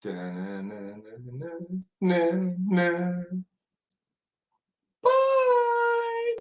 Da-na-na-na-na-na-na. Bye.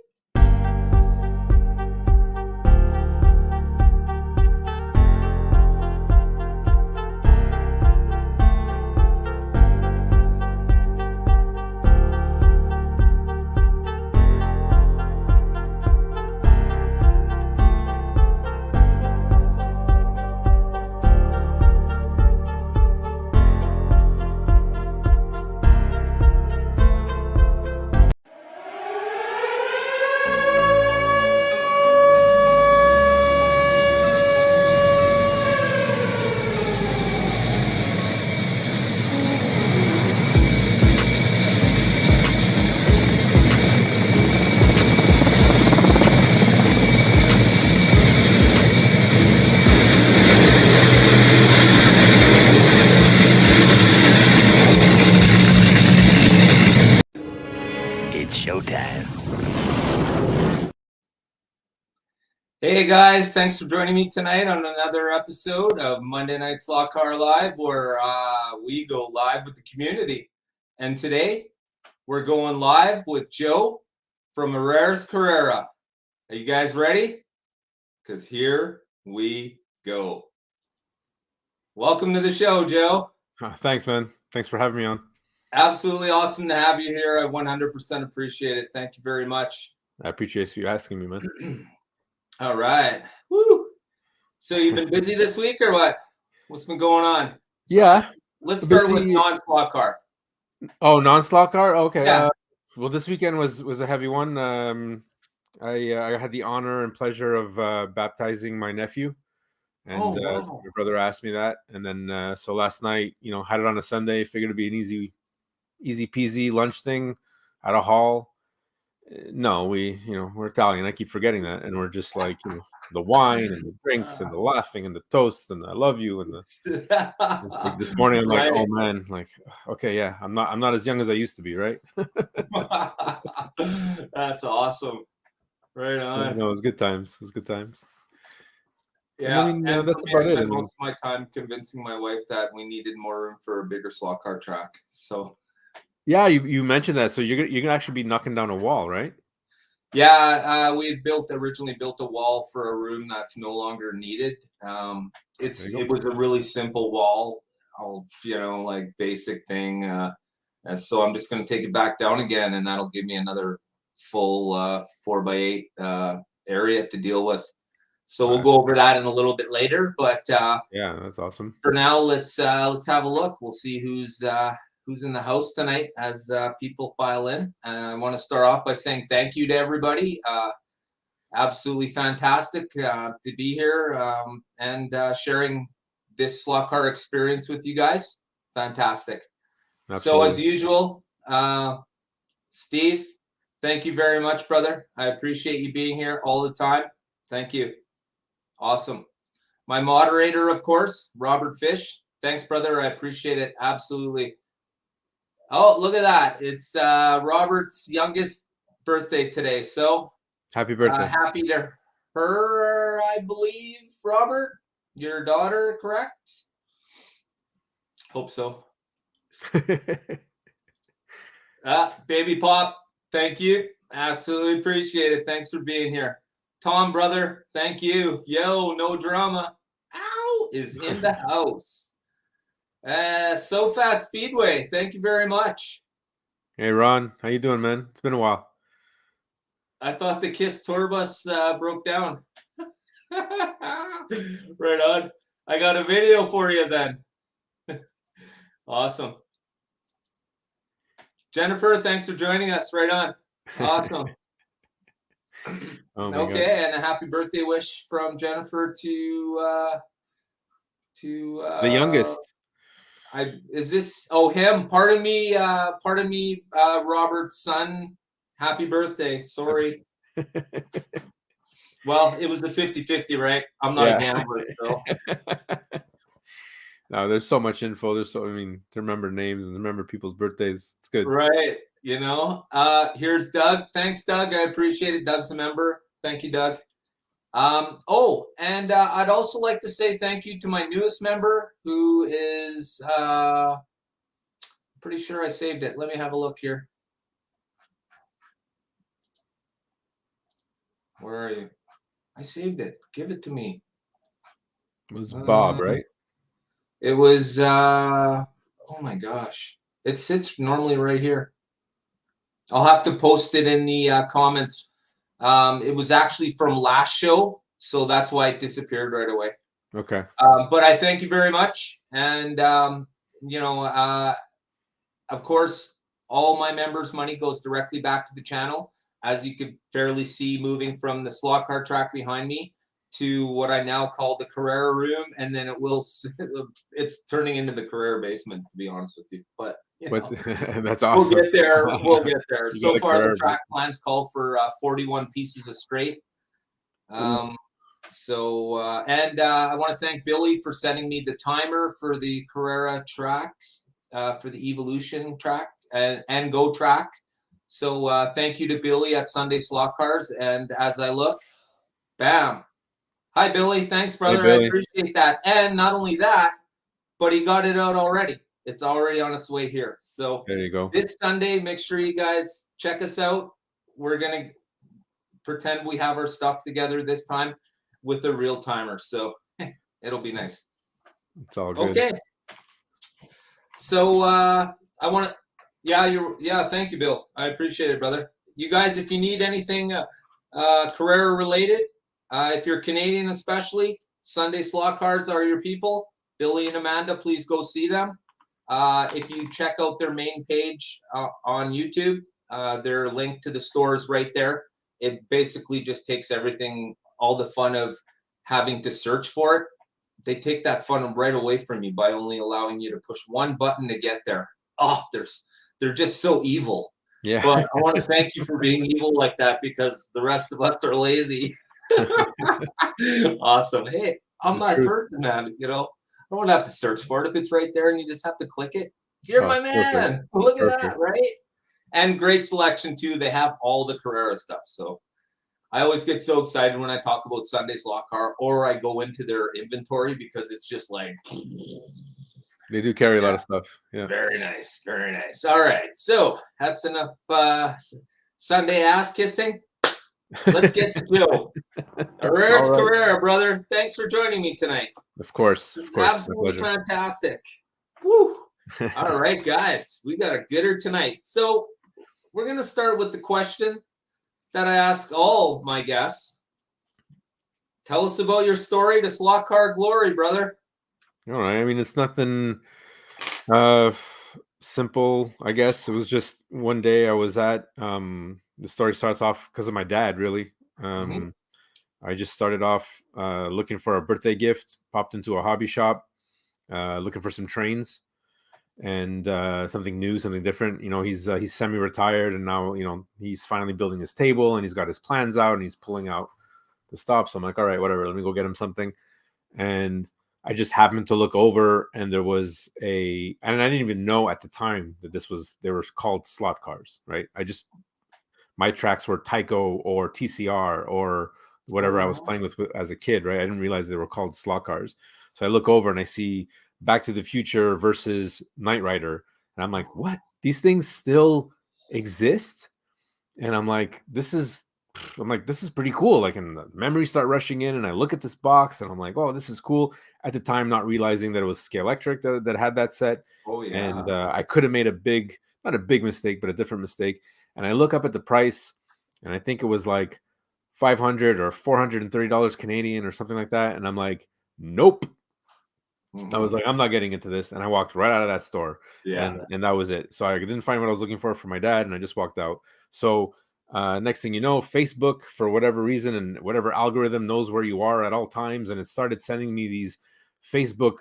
It's showtime. Hey guys, thanks for joining me tonight on another episode of Monday Night Slot Car Live, where we go live with the community. And today we're going live with Joe from Irreras, Carrera. Are you guys ready? Because here we go. Welcome to the show, Joe. Thanks, man. Thanks for having me on. Absolutely awesome to have you here. I 100% appreciate it. Thank you very much. I appreciate you asking me, man. All right. Woo. So you've been busy this week or what? What's been going on? Yeah. Let's start with Busy. non-slot car. Oh, non-slot car? Okay. Yeah. Well, this weekend was a heavy one. I had the honor and pleasure of baptizing my nephew. And Oh, wow. so my brother asked me that. And then so last night, had it on a Sunday. Figured it'd be an easy peasy lunch thing at a hall. No, we're Italian. I keep forgetting that. And we're just like, the wine and the drinks and the laughing and the toast and I love you and like this morning I'm like, Right. oh man, like, okay, yeah, I'm not as young as I used to be, right? That's awesome. Right on. No, it was good times. Yeah, I mean, and that's for me, about I it. spent most of my time convincing my wife that we needed more room for a bigger slot car track. So Yeah, you mentioned that. So you're gonna actually be knocking down a wall, right? yeah, we had originally built a wall for a room that's no longer needed. It was a really simple wall, like basic thing. And so I'm just going to take it back down again, and that'll give me another full 4x8 area to deal with. So we'll go over that in a little bit later. But yeah, that's awesome. For now, let's have a look. We'll see who's in the house tonight as people file in. I want to start off by saying thank you to everybody. Absolutely fantastic to be here and sharing this slot car experience with you guys. Fantastic. Absolutely. So as usual, Steve, thank you very much, brother. I appreciate you being here all the time. Thank you. Awesome. My moderator, of course, Robert Fish. Thanks, brother. I appreciate it. Absolutely. Oh, look at that. It's Robert's youngest birthday today. So happy birthday. Happy to her, I believe, Robert. Your daughter, correct? Hope so. Baby Pop, thank you. Absolutely appreciate it. Thanks for being here. Tom, brother, thank you. Yo, no drama. Ow, is in the house. So Fast Speedway, thank you very much. Hey, Ron, how you doing, man? It's been a while. I thought the KISS tour bus broke down. Right on. I got a video for you then. Awesome. Jennifer, thanks for joining us. Right on. Awesome. Okay, and a happy birthday wish from Jennifer to the youngest. Him? Pardon me, Robert's son. Happy birthday. Sorry. Well, it was a 50-50, right? I'm not a gambler, so. No, there's so much info. To remember names and remember people's birthdays. It's good. Right. Here's Doug. Thanks, Doug. I appreciate it. Doug's a member. Thank you, Doug. And I'd also like to say thank you to my newest member, who is pretty sure I saved it. Let me have a look here. Where are you? I saved it. Give it to me. It was Bob, right? It was oh my gosh. It sits normally right here. I'll have to post it in the comments. It was actually from last show, so that's why it disappeared right away. Okay. But I thank you very much. And of course, all my members' money goes directly back to the channel, as you could fairly see, moving from the slot car track behind me to what I now call the Carrera room, and then it's turning into the Carrera basement, to be honest with you. But that's awesome. We'll get there. We'll get there. So far, Carrera the track plans call for 41 pieces of straight. I want to thank Billy for sending me the timer for the Carrera track, for the Evolution track and Go track. So thank you to Billy at Sunday Slot Cars. And as I look, bam. Hi, Billy. Thanks, brother. Hey, Billy. I appreciate that. And not only that, but he got it out already. It's already on its way here. So there you go. This Sunday, make sure you guys check us out. We're going to pretend we have our stuff together this time with a real timer. So it'll be nice. It's all good. Okay. So I want to, thank you, Bill. I appreciate it, brother. You guys, if you need anything Carrera related, if you're Canadian especially, Sunday Slot Cars are your people. Billy and Amanda, please go see them. If you check out their main page on YouTube, they're linked to the stores right there. It basically just takes everything, all the fun of having to search for it. They take that fun right away from you by only allowing you to push one button to get there. Oh, they're just so evil. Yeah. But I want to thank you for being evil like that, because the rest of us are lazy. Awesome. Hey, I'm that person, man. I don't have to search for it. If it's right there and you just have to click it, you're my man. Perfect. Look at that, right? And great selection too. They have all the Carrera stuff. So I always get so excited when I talk about Sunday Slot Car, or I go into their inventory, because it's just like they do carry a lot of stuff. Yeah. Very nice. Very nice. All right. So that's enough Sunday ass kissing. Let's get to Joe. Irreras Carrera, brother. Thanks for joining me tonight. Of course. It's absolutely fantastic. Woo. All right, guys. We got a gooder tonight. So we're going to start with the question that I ask all my guests. Tell us about your story to slot car glory, brother. All right. I mean, it's nothing simple, I guess. It was just one day I was at the story starts off because of my dad, really. I just started off looking for a birthday gift, popped into a hobby shop, looking for some trains and something new, something different. He's semi-retired, and now, he's finally building his table, and he's got his plans out, and he's pulling out the stops. So I'm like, all right, whatever, let me go get him something. And I just happened to look over, and there was and I didn't even know at the time that they were called slot cars, right? My tracks were Tyco or TCR or whatever I was playing with as a kid, right? I didn't realize they were called slot cars. So I look over and I see Back to the Future versus Knight Rider. And I'm like, what? These things still exist? And I'm like, this is pretty cool. Like, and the memories start rushing in, and I look at this box and I'm like, oh, this is cool. At the time, not realizing that it was Scalextric that had that set. Oh, yeah. And I could have made not a big mistake, but a different mistake. And I look up at the price, and I think it was like $500 or $430 Canadian or something like that. And I'm like, nope. I was like, I'm not getting into this. And I walked right out of that store. Yeah. And that was it. So I didn't find what I was looking for my dad, and I just walked out. So next thing you know, Facebook, for whatever reason and whatever algorithm, knows where you are at all times. And it started sending me these Facebook,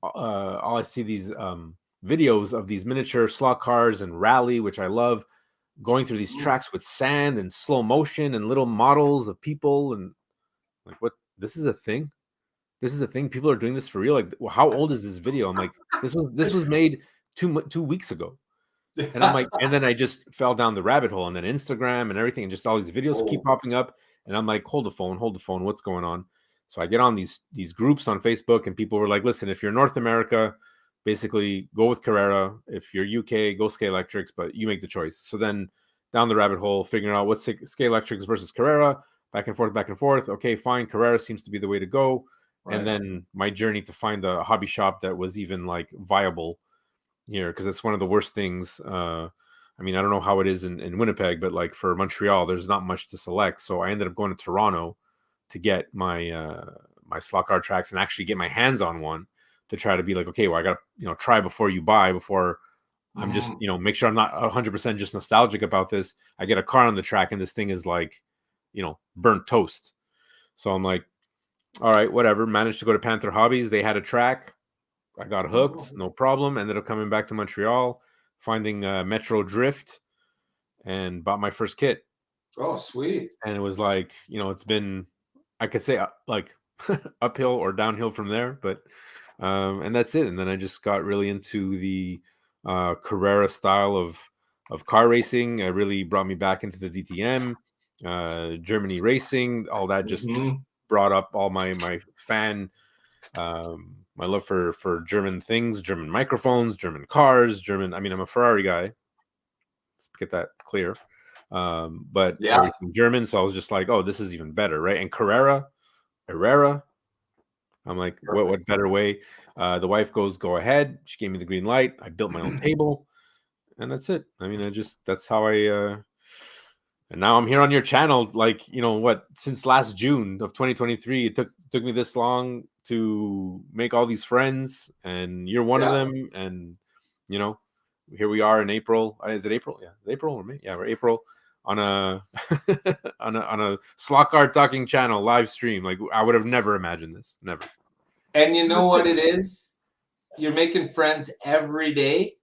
all I see these videos of these miniature slot cars and rally, which I love, going through these tracks with sand and slow motion and little models of people. And like, what? This is a thing? This is a thing? People are doing this for real? Like, how old is this video? I'm like, this was made 2 weeks ago. And I'm like, and then I just fell down the rabbit hole, and then Instagram and everything, and just all these videos keep popping up. And I'm like, hold the phone, what's going on? So I get on these groups on Facebook, and people were like, listen, if you're North America, basically go with Carrera. If you're UK, go Scale Electrics, but you make the choice. So then down the rabbit hole, figuring out what's Scale Electrics versus Carrera, back and forth. Okay, fine. Carrera seems to be the way to go. Right. And then my journey to find a hobby shop that was even like viable here, because it's one of the worst things. I mean, I don't know how it is in Winnipeg, but like for Montreal, there's not much to select. So I ended up going to Toronto to get my my slot car tracks and actually get my hands on one, to try to be like, okay, well, I got to, try before you buy, before I'm just, make sure I'm not 100% just nostalgic about this. I get a car on the track and this thing is like, burnt toast. So I'm like, all right, whatever. Managed to go to Panther Hobbies. They had a track. I got hooked, no problem. Ended up coming back to Montreal, finding Metro Drift, and bought my first kit. Oh, sweet. And it was like, it's been, I could say like uphill or downhill from there, but and that's it. And then I just got really into the Carrera style of car racing. It really brought me back into the DTM, Germany racing, all that just brought up all my fan, my love for German things, German microphones, German cars, I mean, I'm a Ferrari guy. Let's get that clear. But everything German. So I was just like, oh, this is even better, right? And Carrera, Irreras. I'm like, what better way? The wife goes, go ahead. She gave me the green light. I built my own table, and that's it. I mean, that's how I. And now I'm here on your channel. Like, since last June of 2023, it took me this long to make all these friends, and you're one of them. And here we are in April. Is it April? Yeah, April or May? Yeah, we're April. On a on a slot car talking channel live stream. Like, I would have never imagined this. Never. And you know what it is? You're making friends every day,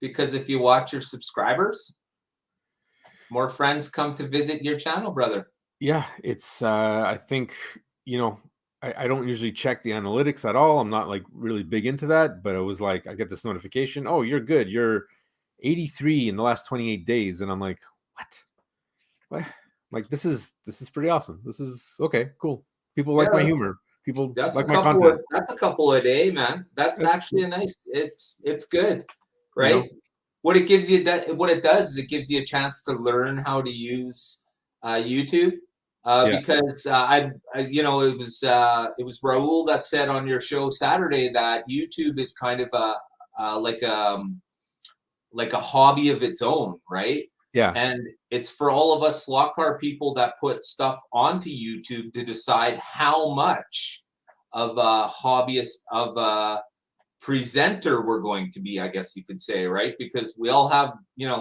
because if you watch your subscribers, more friends come to visit your channel, brother. Yeah, it's I think, I don't usually check the analytics at all. I'm not like really big into that, but it was like, I get this notification, oh, you're good. You're 83 in the last 28 days. And I'm like, what? Like, this is pretty awesome. This is okay, cool. People like my humor. People like my content. That's a couple a day, man. That's actually a nice. It's good, right? What it gives you, what it does is it gives you a chance to learn how to use YouTube. Because it was Raul that said on your show Saturday that YouTube is kind of like a hobby of its own, right? Yeah. And it's for all of us slot car people that put stuff onto YouTube to decide how much of a hobbyist, of a presenter we're going to be, I guess you could say, right? Because we all have,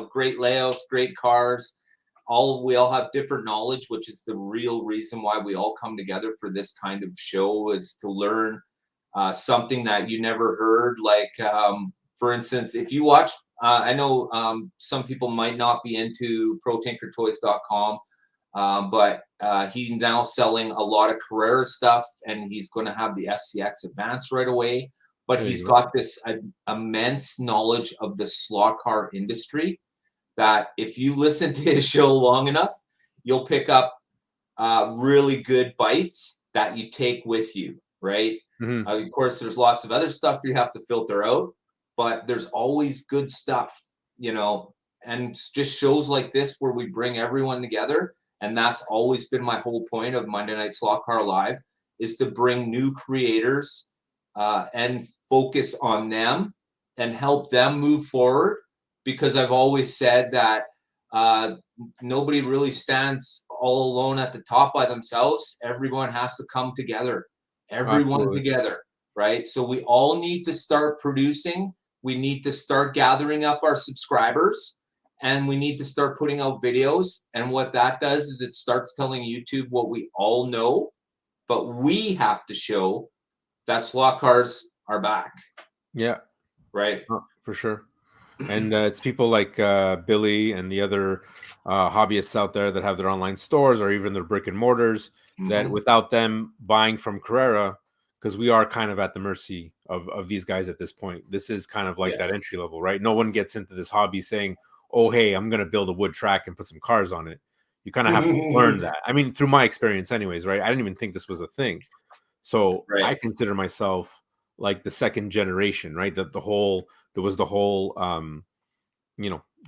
great layouts, great cars. We all have different knowledge, which is the real reason why we all come together for this kind of show, is to learn something that you never heard. Like, for instance, if you watch, I know some people might not be into protinkertoys.com, but he's now selling a lot of Carrera stuff, and he's going to have the SCX Advance right away. But he's got this immense knowledge of the slot car industry that if you listen to his show long enough, you'll pick up really good bites that you take with you, right? Of course, there's lots of other stuff you have to filter out, but there's always good stuff, and just shows like this where we bring everyone together. And that's always been my whole point of Monday Night Slot Car Live, is to bring new creators and focus on them and help them move forward. Because I've always said that nobody really stands all alone at the top by themselves. Everyone has to come together. Everyone together, right? So we all need to start producing. We need to start gathering up our subscribers, and we need to start putting out videos. And what that does is it starts telling YouTube what we all know, but we have to show that slot cars are back. Yeah. Right. Oh, for sure. And it's people like Billy and the other hobbyists out there that have their online stores or even their brick and mortars, that without them buying from Carrera, because we are kind of at the mercy of these guys at this point. This is kind of like that entry level, right? No one gets into this hobby saying, oh, hey, I'm going to build a wood track and put some cars on it. You kind of have to learn that. I mean, through my experience anyways, right? I didn't even think this was a thing. So Right. I consider myself like the second generation, right? There was the whole, the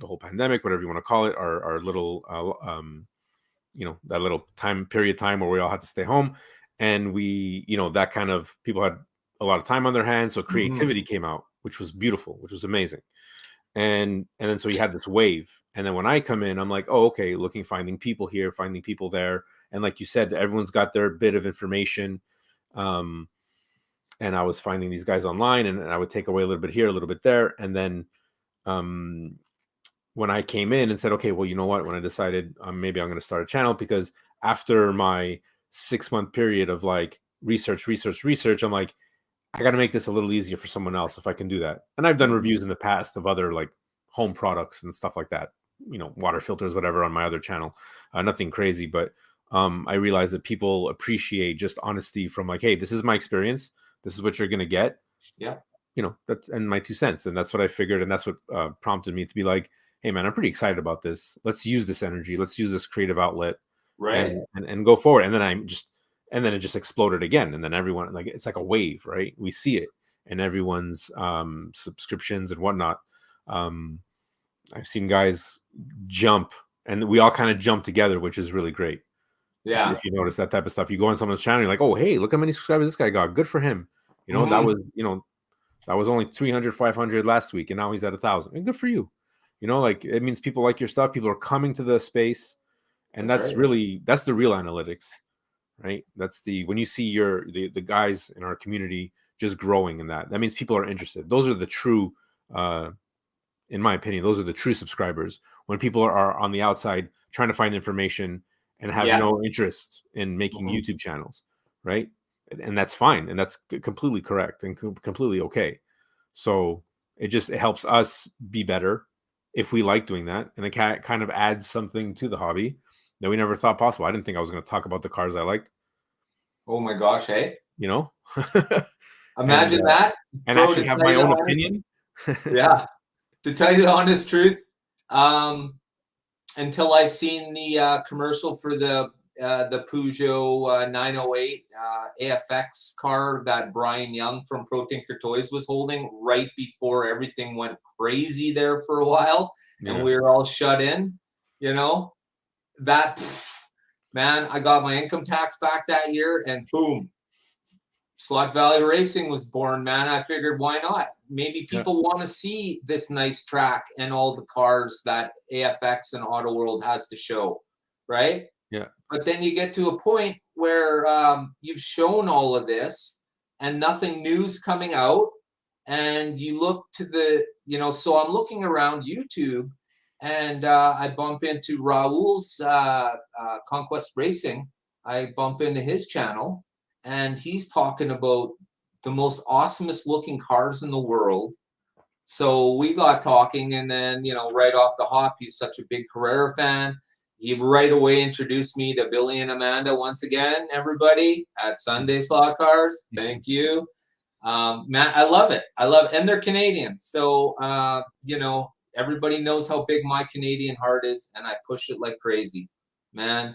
whole pandemic, whatever you want to call it, our little, that little time where we all had to stay home. And we, that kind of people had a lot of time on their hands. So creativity came out, which was beautiful, which was amazing. And then so you had this wave. And then when I come in, I'm like, oh, okay, finding people here, finding people there. And like you said, everyone's got their bit of information. And I was finding these guys online, and I would take away a little bit here, a little bit there. And then when I came in and said, okay, well, you know what, when I decided maybe I'm going to start a channel, because after my 6-month period of like research, I'm like, I got to make this a little easier for someone else if I can do that. And I've done reviews in the past of other like home products and stuff like that, water filters, whatever, on my other channel. Nothing crazy, but I realized that people appreciate just honesty from like, hey, this is my experience. This is what you're going to get. Yeah. That's and my 2 cents. And that's what I figured. And that's what prompted me to be like, hey man, I'm pretty excited about this. Let's use this energy. Let's use this creative outlet, right, and go forward. And then it just exploded again. And then everyone, like, it's like a wave, right? We see it in everyone's subscriptions and whatnot. I've seen guys jump, and we all kind of jump together, which is really great. Yeah. If you notice that type of stuff, you go on someone's channel, you're like, oh, hey, look how many subscribers this guy got. Good for him. That was only 300, 500 last week, and now he's at 1,000. And good for you. Like, it means people like your stuff. People are coming to the space, and that's right. That's the real analytics, right? That's when you see the guys in our community just growing in that means people are interested. Those are the true, in my opinion, those are the true subscribers. When people are on the outside trying to find information and have no interest in making YouTube channels, right? And that's fine, and that's completely correct and completely okay. So it helps us be better if we like doing that, and it kind of adds something to the hobby that we never thought possible. I didn't think I was going to talk about the cars I liked. Oh my gosh, hey! Imagine that, and actually have my own opinion. Yeah, to tell you the honest truth, until I seen the commercial for the Peugeot 908 AFX car that Brian Young from Pro Tinker Toys was holding right before everything went crazy there for a while, and we were all shut in. That, man, I got my income tax back that year, and boom, Slot Valley Racing was born, man. I figured, why not? Maybe people want to see this nice track and all the cars that AFX and Auto World has to show, right? Yeah. But then you get to a point where you've shown all of this and nothing new's coming out, and you look to so I'm looking around YouTube, and I bump into Raul's Conquest Racing. I bump into his channel, and he's talking about the most awesomest looking cars in the world. So we got talking, and then, right off the hop, he's such a big Carrera fan. He right away introduced me to Billy and Amanda once again, everybody, at Sunday Slot Cars. Thank you. Man, I love it. And they're Canadian. So, everybody knows how big my Canadian heart is, and I push it like crazy, man,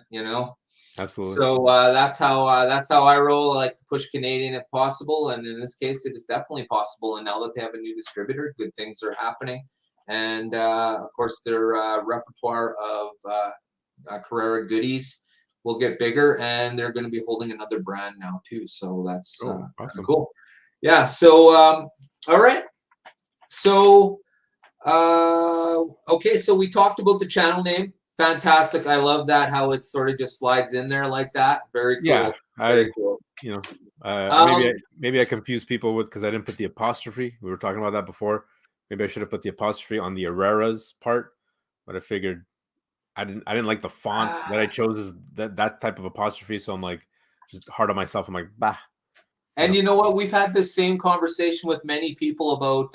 Absolutely. So that's how I roll. I like to push Canadian if possible, and in this case, it is definitely possible. And now that they have a new distributor, good things are happening. And of course, their repertoire of Carrera goodies will get bigger, and they're going to be holding another brand now too. So that's awesome. Cool. Yeah. So all right. So okay. So we talked about the channel name. Fantastic. I love that, how it sort of just slides in there like that. Very cool. Yeah. Very cool. Maybe I confused people because I didn't put the apostrophe. We were talking about that before. Maybe I should have put the apostrophe on the Irreras part, but I figured I didn't like the font that I chose as that type of apostrophe. So I'm like, just hard on myself. I'm like, bah. And you know what? We've had this same conversation with many people about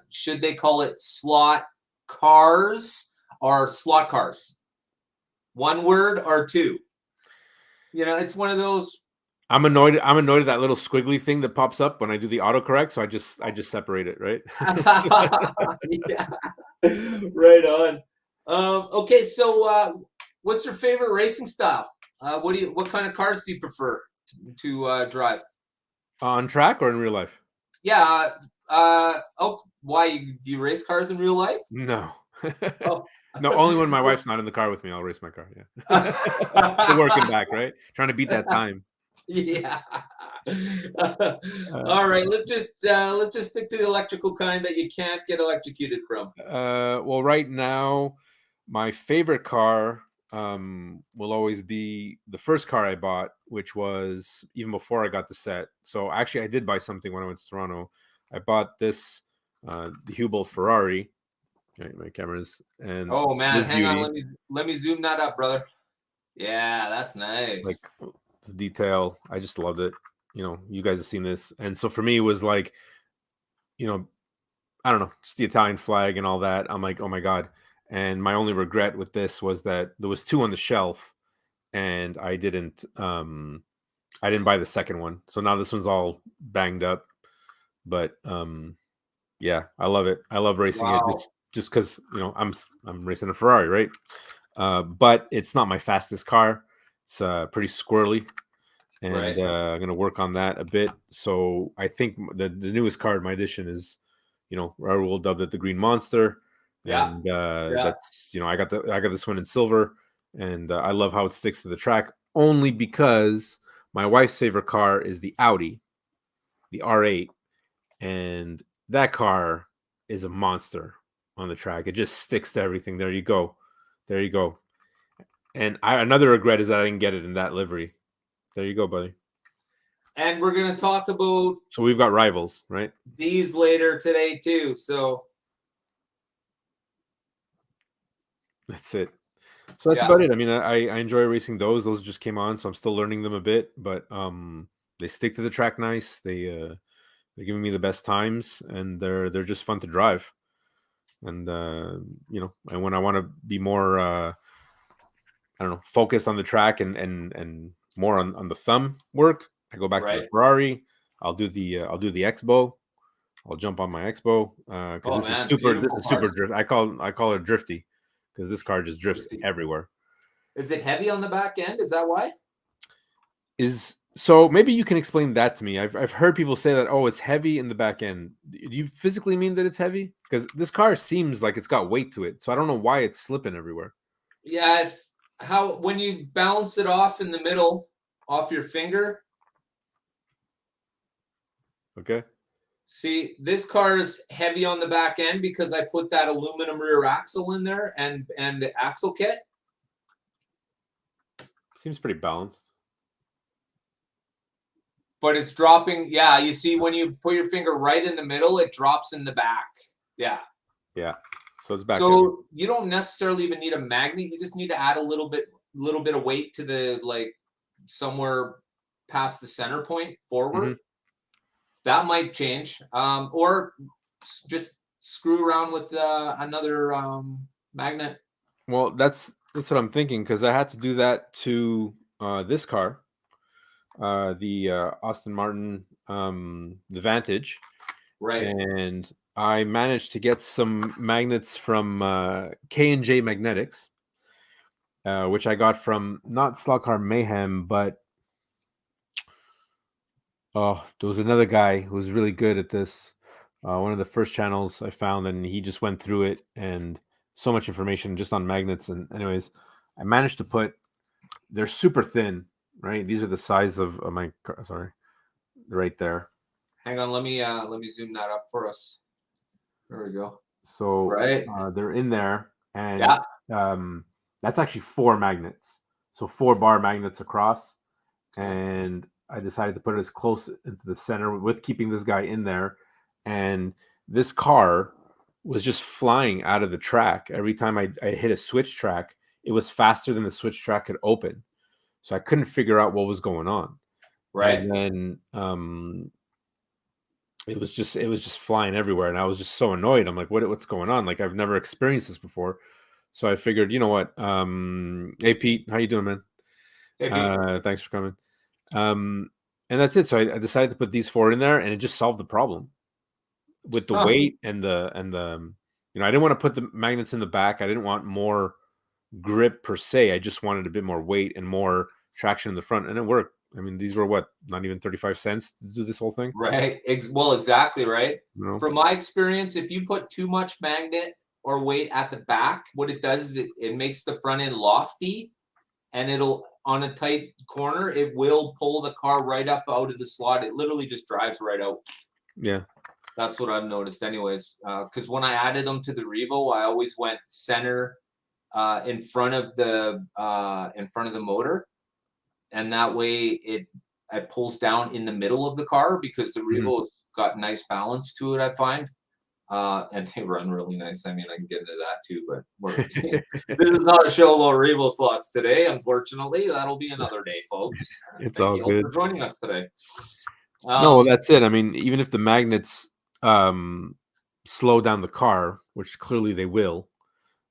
should they call it slot cars or slot cars? One word or two? It's one of those. I'm annoyed at that little squiggly thing that pops up when I do the autocorrect. So I just separate it, right? Yeah. Right on. Okay, so what's your favorite racing style? What kind of cars do you prefer to drive? On track or in real life? Yeah. Why do you race cars in real life? No. Oh. No, only when my wife's not in the car with me, I'll race my car. Yeah. To work and back, right? Trying to beat that time. Yeah. Uh, All right. Let's just stick to the electrical kind that you can't get electrocuted from. well, right now, my favorite car will always be the first car I bought, which was even before I got the set. So actually, I did buy something when I went to Toronto. I bought this, the Hubel Ferrari. Right, my cameras and Oh man, this hang on. beauty, Let me zoom that up, brother. Yeah, that's like nice. this detail, I just loved it. You guys have seen this, and so for me, it was like, you know, I don't know, just the Italian flag and all that. I'm like, oh my god. And my only regret with this was that there was two on the shelf, and I didn't buy the second one. So now this one's all banged up. But yeah, I love it. I love racing it Wow. just because I'm racing a Ferrari, right? But it's not my fastest car. It's pretty squirrely, and Right. I'm gonna work on that a bit. So I think the newest car in my edition is, Raul dubbed it the Green Monster, Yeah. and Yeah. that's I got this one in silver, and I love how it sticks to the track. Only because my wife's favorite car is the Audi, the R8, and that car is a monster on the track. It just sticks to everything. There you go, there you go. And another regret is that I didn't get it in that livery. There you go, buddy. And we're gonna talk about So we've got rivals, right? these later today too. So That's it. So that's yeah. about it. I mean, I enjoy racing those. Those just came on, so I'm still learning them a bit, but they stick to the track nice. They're giving me the best times, and they're just fun to drive. And and when I want to be more I don't know, focused on the track and more on the thumb work, I go back to the Right. Ferrari. I'll do the Expo. I'll jump on my Expo because Oh this is man, super. This beautiful is super cars. drift. I call it drifty because this car just drifts everywhere. Is it heavy on the back end? Is that why? Is so maybe you can explain that to me. I've heard people say that, oh, it's heavy in the back end. Do you physically mean that it's heavy? Because this car seems like it's got weight to it, so I don't know why it's slipping everywhere. Yeah. How when you bounce it off in the middle, off your finger. Okay. See, this car is heavy on the back end because I put that aluminum rear axle in there and the axle kit. Seems pretty balanced. But it's dropping. Yeah, you see when you put your finger right in the middle, it drops in the back. Yeah. Yeah. So it's back heavy. So you don't necessarily even need a magnet. You just need to add a little bit of weight to the like somewhere past the center point Hmm. forward. That might change. Or just screw around with another magnet. Well, that's what I'm thinking because I had to do that to this car, the Aston Martin, the Vantage, Right. and I managed to get some magnets from K&J Magnetics, which I got from not Slot Car Mayhem, but oh, there was another guy who was really good at this. One of the first channels I found, and he just went through it and so much information just on magnets. And anyways, I managed to put. They're super thin, right? These are the size of my. Sorry, right there. Hang on, let me zoom that up for us. There we go. So Right. they're in there, and Yeah. that's actually 4 magnets. So 4 bar magnets across, Okay. and I decided to put it as close into the center with keeping this guy in there. And this car was just flying out of the track. Every time I hit a switch track, it was faster than the switch track could open. So I couldn't figure out what was going on. Right. And then it was just flying everywhere. And I was just so annoyed. I'm like, what's going on? Like I've never experienced this before. So I figured, you know what? Hey Pete, how you doing, man? Hey, Pete. Thanks for coming. Um, and that's it. So I decided to put these 4 in there, and it just solved the problem with the Huh. weight and the. I didn't want to put the magnets in the back. I didn't want more grip per se. I just wanted a bit more weight and more traction in the front, and it worked. I mean, these were what, not even 35 cents to do this whole thing, Right. Well, exactly right. you know? From my experience, if you put too much magnet or weight at the back, what it does is it makes the front end lofty, and it'll, on a tight corner, it will pull the car right up out of the slot. It literally just drives right out. Yeah. That's what I've noticed anyways. Because when I added them to the Revo, I always went center in front of the motor, and that way it pulls down in the middle of the car, because the Mhm. Revo's got nice balance to it, I find. And they run really nice. I mean, I can get into that too, but this is not a show about Revo slots today, unfortunately. That'll be another day, folks. It's Thank all you all for good. joining us today. No, well, that's it. I mean, even if the magnets slow down the car, which clearly they will,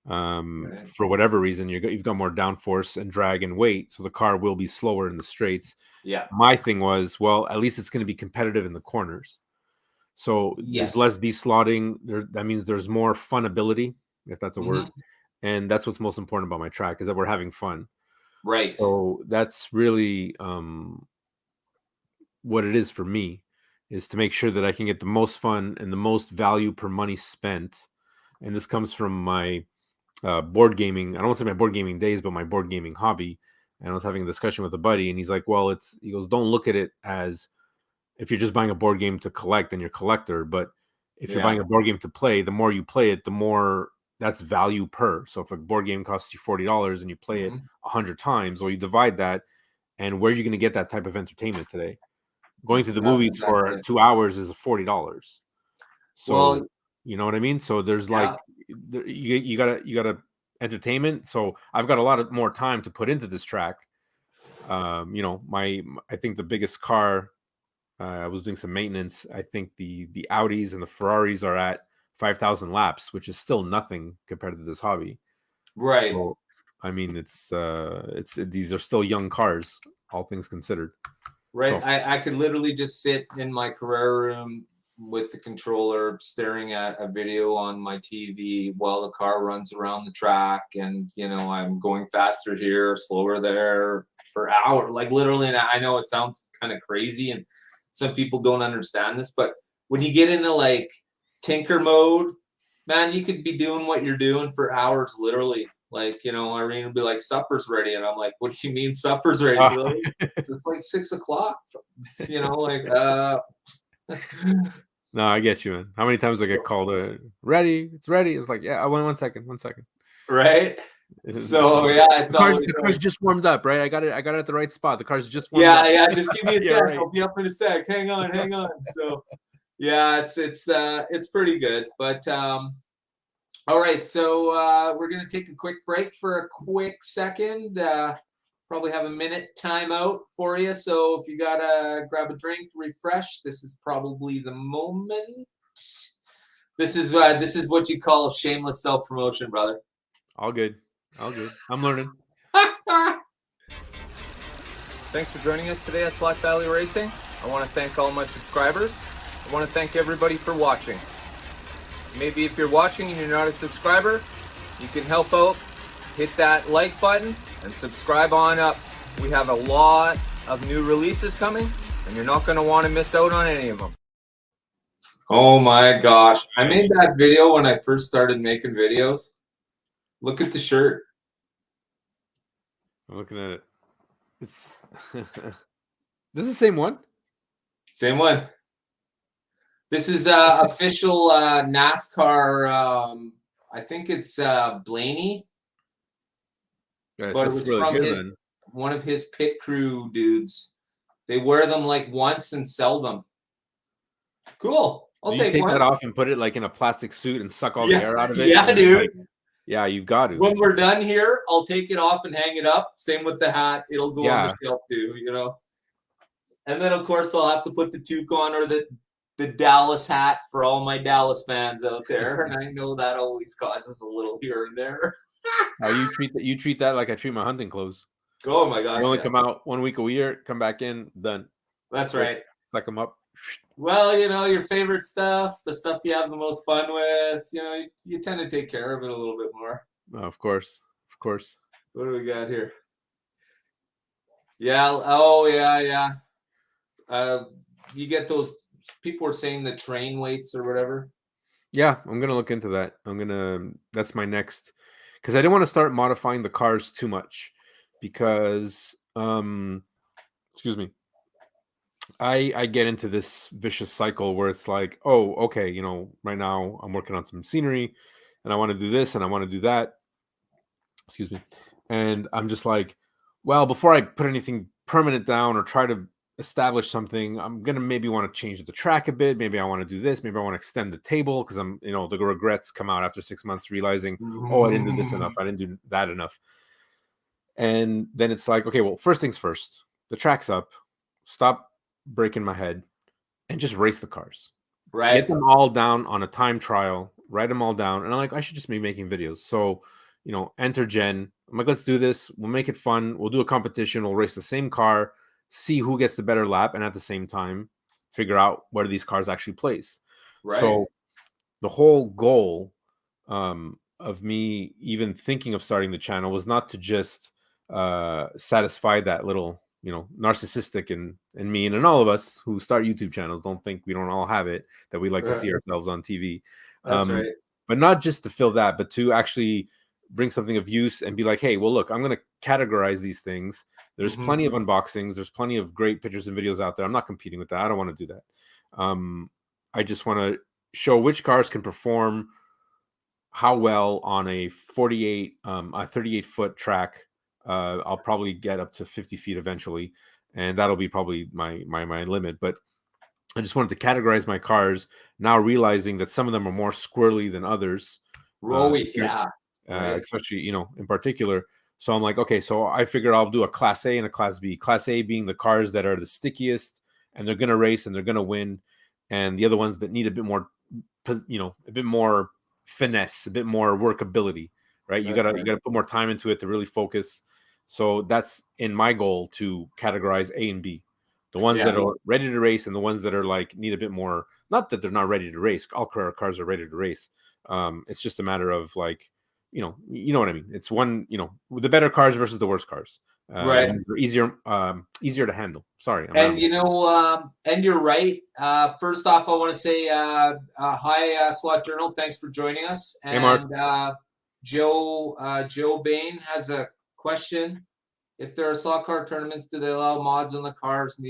Right. for whatever reason, you've got more downforce and drag and weight, so the car will be slower in the straights. Yeah. My thing was, well, at least it's going to be competitive in the corners. So there's less Yes. deslotting. That means there's more funability, if that's a word. Mhm. And that's what's most important about my track, is that we're having fun. Right. So that's really what it is for me, is to make sure that I can get the most fun and the most value per money spent. And this comes from my board gaming. I don't want to say my board gaming days, but my board gaming hobby. And I was having a discussion with a buddy, and he's like, "Well, he goes, don't look at it as if you're just buying a board game to collect and you're a collector, but if you're Yeah. buying a board game to play, the more you play it, the more that's value per. So if a board game costs you $40 and you play it Mhm. 100 times, well, you divide that, and where are you going to get that type of entertainment today? Going to the That's movies exactly for it. 2 hours is $40. So Well, you know what I mean? So there's yeah. like, you gotta entertainment. So I've got a lot of more time to put into this track. I think the biggest car, I was doing some maintenance. I think the Audis and the Ferraris are at 5,000 laps, which is still nothing compared to this hobby. Right. So I mean, these are still young cars, all things considered. Right. So I could literally just sit in my Carrera room with the controller, staring at a video on my TV while the car runs around the track, and I'm going faster here, slower there for hours. Like literally, and I know it sounds kind of crazy, and some people don't understand this, but when you get into like tinker mode, man, you could be doing what you're doing for hours, literally. Like, Irene would be like, supper's ready. And I'm like, what do you mean supper's ready? She's like, it's like 6 o'clock, like, no, I get you, man. How many times I get called, ready? It's ready. It's like, yeah, one second, 1 second. right. So The yeah, it's always car's just warmed up, right? I got it at the right spot. The car's just warmed yeah, up. yeah. Just give me a Yeah, sec. right. I'll be up in a sec. Hang on, hang on. So yeah, it's pretty good. But all right, so we're gonna take a quick break for a quick second. Probably have a minute timeout for you. So if you gotta grab a drink, refresh, this is probably the moment. This is what you call shameless self promotion, brother. All good. All good. I'm learning. Thanks for joining us today at Slack Valley Racing. I want to thank all my subscribers. I want to thank everybody for watching. Maybe if you're watching and you're not a subscriber, you can help out. Hit that like button and subscribe on up. We have a lot of new releases coming, and you're not going to want to miss out on any of them. Oh my gosh. I made that video when I first started making videos. Look at the shirt. I'm looking at it. It's this is the same one? Same one. This is official NASCAR. I think it's Blaney. Yeah, But it that's was really from good, one of his pit crew dudes. They wear them like once and sell them. Cool. I'll Do you take take one. that off and put it like in a plastic suit and suck all the Yeah, air out of it? yeah, And then, dude. like, yeah, you've got to. When we're done here, I'll take it off and hang it up. Same with the hat. It'll go on the shelf too, And then of course I'll have to put the toque on, or the Dallas hat for all my Dallas fans out there. And I know that always causes a little here and there. You treat that like I treat my hunting clothes. Oh my gosh. You only Yeah. come out 1 week a year, come back in, done. That's right. Suck them up. Well, your favorite stuff, the stuff you have the most fun with, you tend to take care of it a little bit more. Oh, of course. course. What do we got here? Yeah. Oh, yeah. You get those people were saying the train weights or whatever. Yeah, I'm gonna look into that. That's my next, because I didn't want to start modifying the cars too much, because excuse me, I get into this vicious cycle where it's like, oh, okay, right now I'm working on some scenery, and I want to do this and I want to do that. Excuse me, and I'm just like, well, before I put anything permanent down or try to establish something, I'm gonna maybe want to change the track a bit. Maybe I want to do this. Maybe I want to extend the table, because the regrets come out after 6 months, realizing, oh, I didn't do this enough. I didn't do that enough. And then it's like, okay, well, first things first, the track's up. Stop breaking my head and just race the cars. Right. Get them all down on a time trial, write them all down. And I'm like, I should just be making videos. So, enter Jen. I'm like, let's do this. We'll make it fun. We'll do a competition. We'll race the same car, see who gets the better lap, and at the same time, figure out where these cars actually place. Right. So the whole goal of me even thinking of starting the channel was not to just satisfy that little, narcissistic and me and all of us who start YouTube channels. Don't think we don't all have it, that we like to see ourselves on TV. That's right. But not just to fill that, but to actually bring something of use and be like, hey, well, look, I'm going to categorize these things. There's plenty of unboxings. There's plenty of great pictures and videos out there. I'm not competing with that. I don't want to do that. I just want to show which cars can perform how well on a 38-foot track. I'll probably get up to 50 feet eventually, and that'll be probably my limit. But I just wanted to categorize my cars, now realizing that some of them are more squirrely than others. Especially, in particular. So I'm like, okay, so I figure I'll do a Class A and a Class B. Class A being the cars that are the stickiest, and they're going to race and they're going to win. And the other ones that need a bit more, a bit more finesse, a bit more workability, right? You gotta put more time into it to really focus. So that's in my goal, to categorize A and B. The ones that are ready to race and the ones that are like need a bit more, not that they're not ready to race. All cars are ready to race. It's just a matter of like, you know what I mean? It's one, the better cars versus the worst cars. Right. Easier to handle. Sorry. And you're right. First off, I want to say hi, Slot Journal. Thanks for joining us. And hey, Mark. Joe Bain has a question. If there are slot car tournaments, do they allow mods on the cars?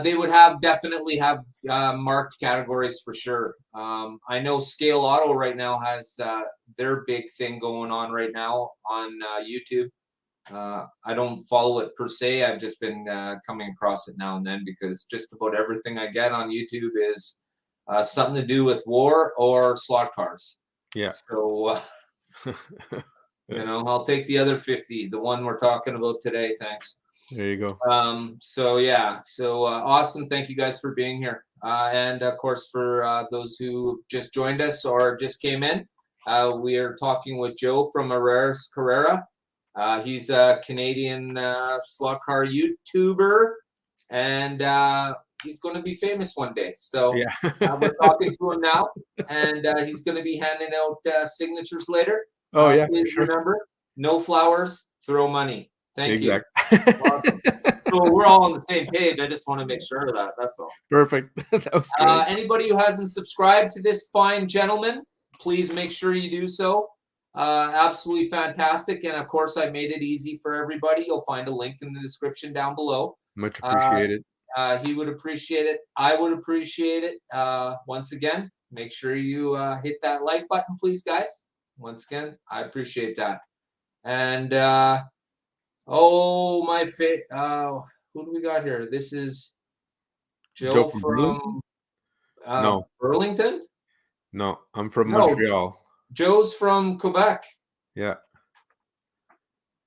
They would definitely have marked categories for sure. I know Scale Auto right now has their big thing going on right now on YouTube. I don't follow it per se. I've just been coming across it now and then, because just about everything I get on YouTube is something to do with war or slot cars. Yeah. So, I'll take the other 50, the one we're talking about today. Thanks. There you go. Awesome. Thank you guys for being here. And of course, for those who just joined us or just came in, we are talking with Joe from Irreras Carrera. He's a Canadian slot car YouTuber, and he's going to be famous one day. So we're talking to him now, and he's going to be handing out signatures later. Oh, yeah. Please remember, no flowers, throw money. Thank you. Awesome. So we're all on the same page. I just want to make sure of that. That's all. Perfect. That was great. Anybody who hasn't subscribed to this fine gentleman, please make sure you do so. Absolutely fantastic. And of course, I made it easy for everybody. You'll find a link in the description down below. Much appreciated. He would appreciate it. I would appreciate it. Once again, make sure you hit that like button, please, guys. Once again, I appreciate that. And who do we got here? This is Joe from no. Burlington? No, I'm from Montreal. Joe's from Quebec. Yeah.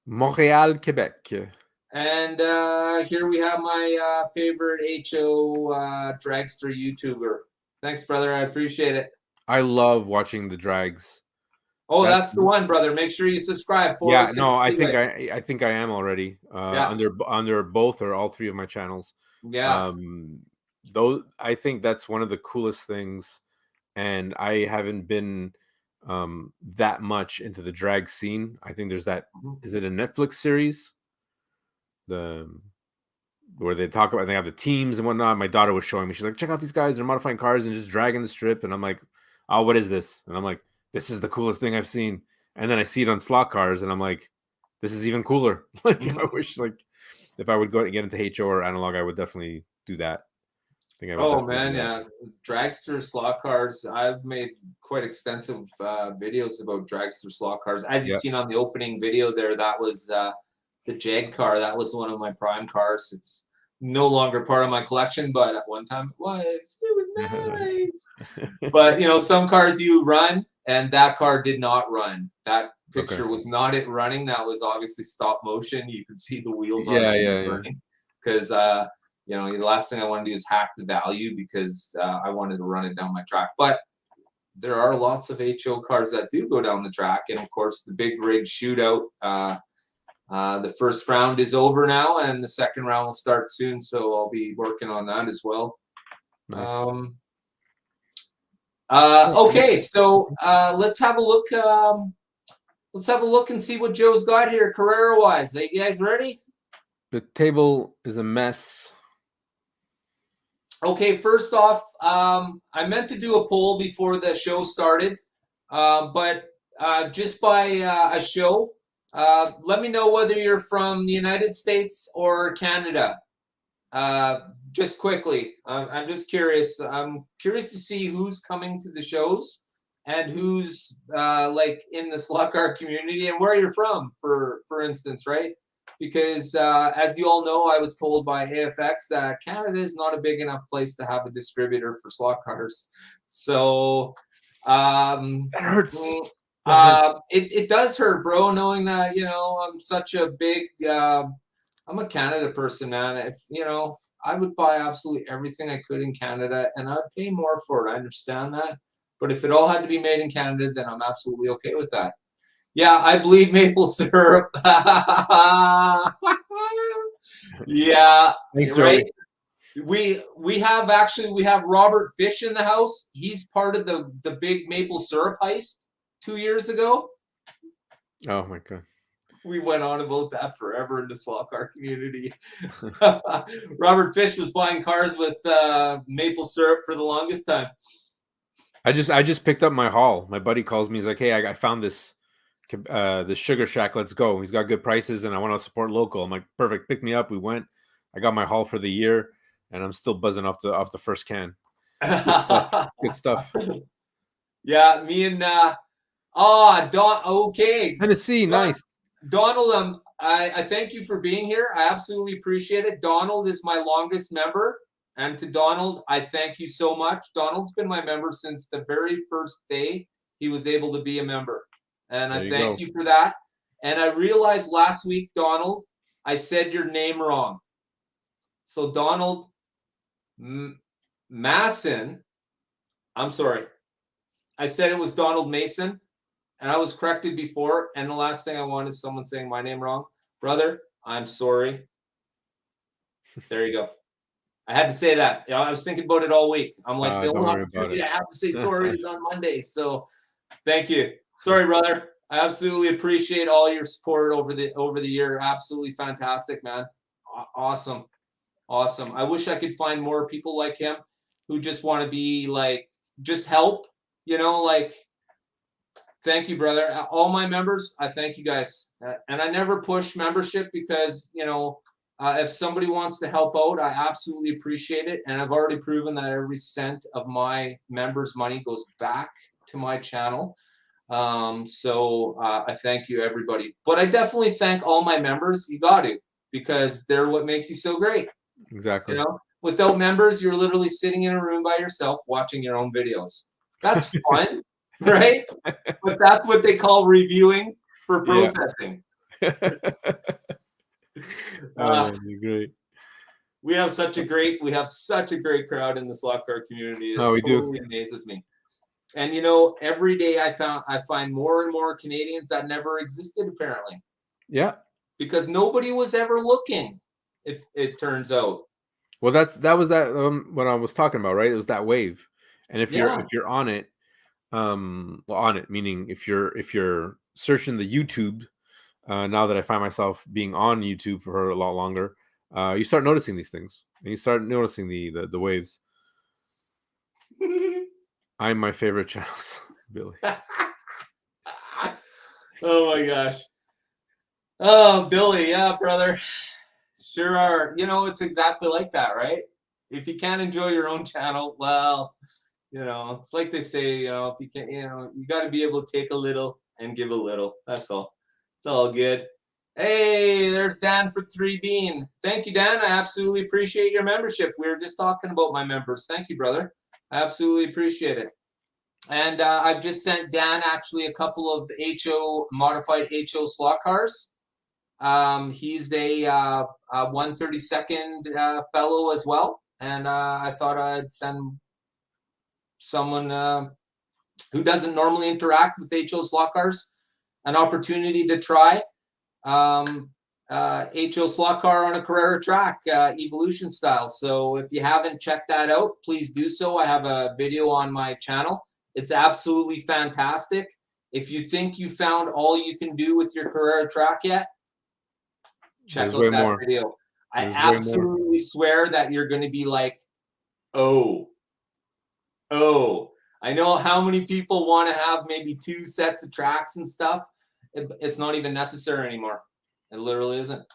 Montreal, Quebec. And here we have my favorite HO dragster YouTuber. Thanks, brother. I appreciate it. I love watching the drags. Oh, that's the one, brother. Make sure you subscribe. Yeah, no, I think I am already under both or all three of my channels. Yeah. I think that's one of the coolest things, and I haven't been that much into the drag scene. I think there's that. Mhm. Is it a Netflix series? Where they talk about, they have the teams and whatnot. My daughter was showing me. She's like, check out these guys. They're modifying cars and just dragging the strip. And I'm like, oh, what is this? And I'm like, this is the coolest thing I've seen. And then I see it on slot cars, and I'm like, this is even cooler. Like, I wish, like, if I would go and get into HO or analog, I would definitely do that. I think I would Oh definitely man, do that. yeah, dragster slot cars. I've made quite extensive videos about dragster slot cars. As you've Yeah. seen on the opening video there, that was the Jag car. That was one of my prime cars. It's no longer part of my collection, but at one time it was. It was nice. But some cars you run, and that car did not run. That Okay. picture was not it running. That was obviously stop motion. You could see the wheels on it Yeah. running because the last thing I want to do is hack the value because I wanted to run it down my track. But there are lots of HO cars that do go down the track, and of course the big rig shootout. The first round is over now, and the second round will start soon. So I'll be working on that as well. Nice. Okay, so let's have a look. Let's have a look and see what Joe's got here, Carrera wise. Are you guys ready? The table is a mess. Okay, first off, I meant to do a poll before the show started, but just by a show, let me know whether you're from the United States or Canada. Just quickly, I'm just curious. I'm curious to see who's coming to the shows and who's like in the slot car community and where you're from, for instance, right? Because as you all know, I was told by AFX that Canada is not a big enough place to have a distributor for slot cars. So That hurts. it does hurt, bro, knowing that I'm such a big I'm a Canada person, man. If I would buy absolutely everything I could in Canada, and I'd pay more for it. I understand that, but if it all had to be made in Canada, then I'm absolutely okay with that. Yeah, I bleed maple syrup. Yeah, Thanks, right. Joey. We have Robert Fish in the house. He's part of the big maple syrup heist 2 years ago. Oh my god. We went on about that forever in the slot car community. Robert Fish was buying cars with maple syrup for the longest time. I just picked up my haul. My buddy calls me. He's like, "Hey, I found this Sugar Shack. Let's go. He's got good prices, and I want to support local." I'm like, "Perfect. Pick me up." We went. I got my haul for the year, and I'm still buzzing off the first can. Good stuff. Yeah, me and Don. Okay, Tennessee, nice. Donald. I thank you for being here. I absolutely appreciate it. Donald is my longest member. And to Donald, I thank you so much. Donald's been my member since the very first day he was able to be a member. And I thank you for that. And I realized last week, Donald, I said your name wrong. So Donald Masson, I'm sorry. I said it was Donald Mason, and I was corrected before. And the last thing I want is someone saying my name wrong. Brother, I'm sorry. There you go. I had to say that. I was thinking about it all week. I'm like, the only opportunity I have to say sorry is on Monday. So thank you. Sorry, brother. I absolutely appreciate all your support over the year. Absolutely fantastic, man. Awesome. Awesome. I wish I could find more people like him who just want to be like, just help, like, thank you, brother. All my members, I thank you guys. And I never push membership because, if somebody wants to help out, I absolutely appreciate it. And I've already proven that every cent of my members' money goes back to my channel. So I thank you, everybody. But I definitely thank all my members. You got to, because they're what makes you so great. Exactly. Without members, you're literally sitting in a room by yourself watching your own videos. That's fun, right? But that's what they call reviewing for processing. Great. We have such a great crowd in the slot car community. It totally amazes me. And every day I find more and more Canadians that never existed apparently. Yeah. Because nobody was ever looking. It turns out. Well, that was what I was talking about, right? It was that wave, and if you're on it, on it. Meaning, if you're searching the YouTube, now that I find myself being on YouTube for a lot longer, you start noticing these things, and you start noticing the waves. I'm my favorite channels, Billy. Oh my gosh. Oh, Billy, yeah, brother. Sure are. You know, it's exactly like that, right? If you can't enjoy your own channel, well, you know, it's like they say, you know, if you can't, you know, you got to be able to take a little and give a little. That's all. It's all good. Hey, there's Dan for 3Bean. Thank you, Dan. I absolutely appreciate your membership. We were just talking about my members. Thank you, brother. I absolutely appreciate it. And I've just sent Dan actually a couple of modified HO slot cars. He's a 132nd fellow as well, and I thought I'd send someone who doesn't normally interact with HO slot cars an opportunity to try HO slot car on a Carrera track, evolution style. So if you haven't checked that out, please do so. I have a video on my channel. It's absolutely fantastic. If you think you found all you can do with your Carrera track yet, check There's way out that more. video. I There's way more. absolutely swear that you're going to be like, oh, I know how many people want to have maybe 2 sets of tracks and stuff. It's not even necessary anymore. It literally isn't.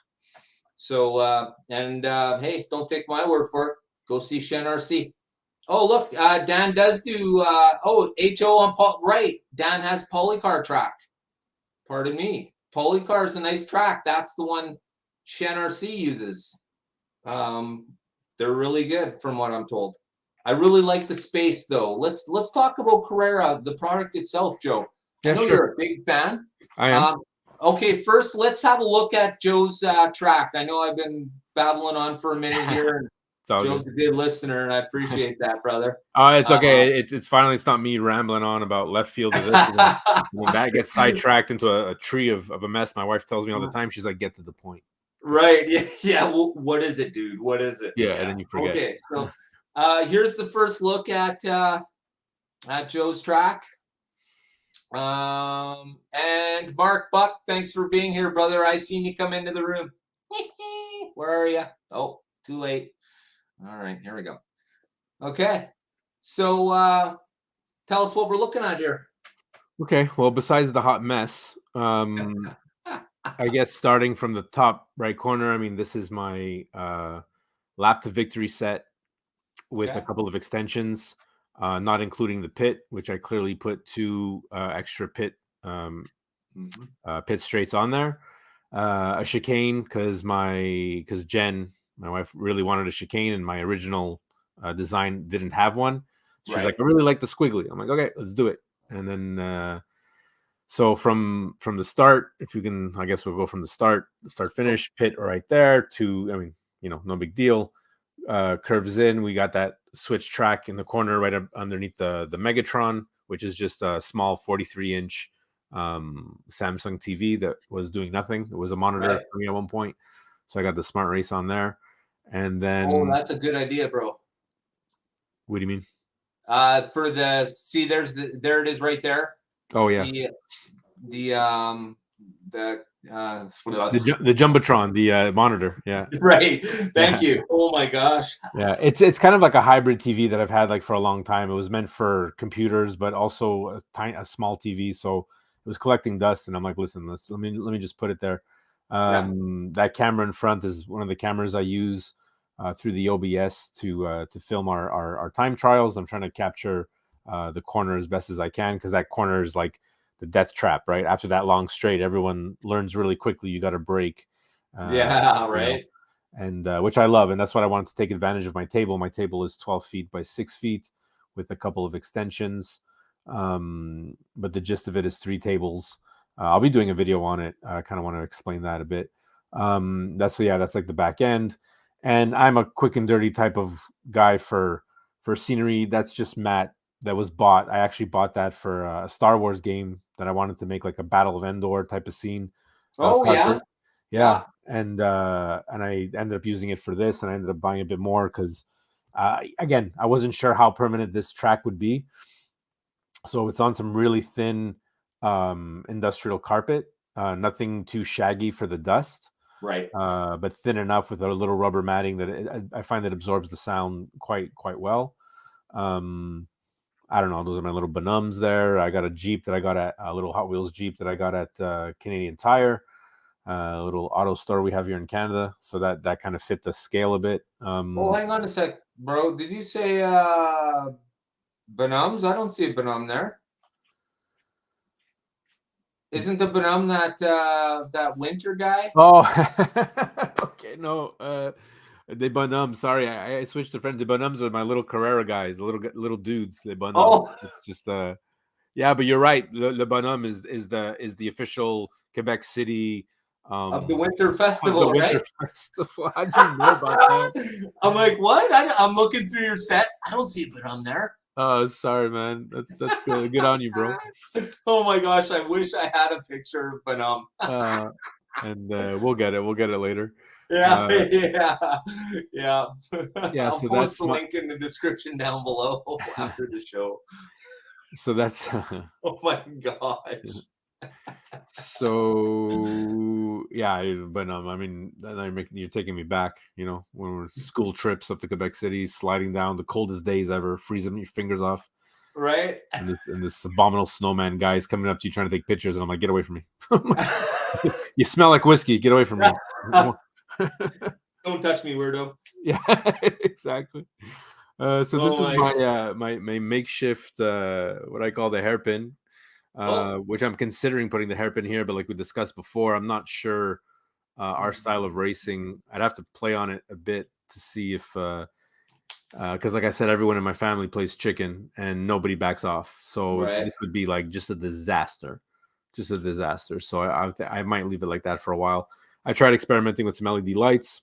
So, hey, don't take my word for it. Go see Shen RC. Oh, look, Dan does do, HO on, right. Dan has Polycar track. Pardon me. Polycar is a nice track. That's the one Shen RC uses. They're really good from what I'm told. I really like the space though. Let's talk about Carrera, the product itself, Joe. Yeah, I know sure. you're a big fan. I am. Okay, first let's have a look at Joe's track. I know I've been babbling on for a minute here, and Joe's good. a good listener, and I appreciate that, brother. It's okay. It's finally, it's not me rambling on about left field of this. When that gets sidetracked into a tree of a mess, my wife tells me all the time. She's like, "Get to the point." Right? Yeah. Well, what is it, dude? What is it? Yeah, and then you forget. Okay, so here's the first look at Joe's track. And Mark Buck, thanks for being here, brother. I seen you come into the room. Where are you? Oh, too late. All right, here we go. Okay, so tell us what we're looking at here. Okay, well, besides the hot mess, I guess starting from the top right corner, I mean, this is my lap to victory set with a couple of extensions, not including the pit, which I clearly put 2 extra pit straights on there. A chicane because Jen, my wife, really wanted a chicane, and my original design didn't have one. She's like, I really like the squiggly. I'm like, okay, let's do it. And then so from the start, if you can, I guess we'll go from the start finish, pit right there to, I mean, you know, no big deal. Curves in, we got that switch track in the corner right up underneath the Megatron, which is just a small 43-inch Samsung TV that was doing nothing. It was a monitor for me at one point, so I got the Smart Race on there. And then, that's a good idea, bro. What do you mean? For the there it is right there. Oh yeah, the Jumbotron, the monitor. Yeah, right. Thank you. Oh my gosh. Yeah, it's kind of like a hybrid TV that I've had like for a long time. It was meant for computers, but also a small TV. So it was collecting dust, and I'm like, listen, let me just put it there. That camera in front is one of the cameras I use through the OBS to film our time trials. I'm trying to capture the corner as best as I can, because that corner is like the death trap, right? After that long straight, everyone learns really quickly you got to brake. Right. And which I love, and that's what I wanted to take advantage of my table. My table is 12 feet by 6 feet with a couple of extensions, but the gist of it is 3 tables. I'll be doing a video on it. I kind of want to explain that a bit. That's like the back end, and I'm a quick and dirty type of guy for scenery. That's just matte that was bought. I actually bought that for a Star Wars game that I wanted to make, like a Battle of Endor type of scene. Yeah. And I ended up using it for this, and I ended up buying a bit more because, again, I wasn't sure how permanent this track would be. So it's on some really thin industrial carpet, nothing too shaggy for the dust, Right. but thin enough with a little rubber matting that I find it absorbs the sound quite well. I don't know. Those are my little Bonhams there. I got a Jeep that I got at a little Hot Wheels Jeep that I got at Canadian Tire, a little auto store we have here in Canada. So that kind of fit the scale a bit. Oh, hang on a sec, bro. Did you say Bonhams? I don't see a Bonham there. Isn't the Bonham that winter guy? Oh, okay. No, the Bonhams. Sorry, I switched to friends. The Bonhams are my little Carrera guys, the little dudes. The Bonhams. Oh, It's just yeah, but you're right. Le Bonhomme is the official Quebec City of the um winter of the festival, winter right? festival. How do you know about that? I'm like, what? I'm looking through your set. I don't see a Bonham there. Oh, sorry, man. That's good. Good on you, bro. Oh my gosh, I wish I had a picture of Bonham. Uh, and we'll get it. We'll get it later. Yeah, Uh, yeah, yeah. yeah. I'll So post that's the my. link in the description down below after the show. So that's. Oh my gosh. So yeah, but I mean, then you're taking me back. You know, when we're school trips up to Quebec City, sliding down the coldest days ever, freezing your fingers off. Right? And this abominable snowman guy is coming up to you trying to take pictures, and I'm like, get away from me. You smell like whiskey. Get away from me. Don't touch me, weirdo. Yeah, exactly. So this Oh is my. my makeshift what I call the hairpin, Oh. which I'm considering putting the hairpin here, but like we discussed before, I'm not sure our style of racing. I'd have to play on it a bit to see if because like I said, everyone in my family plays chicken and nobody backs off. So Right. this would be like just a disaster, just a disaster. So I might leave it like that for a while. I tried experimenting with some LED lights.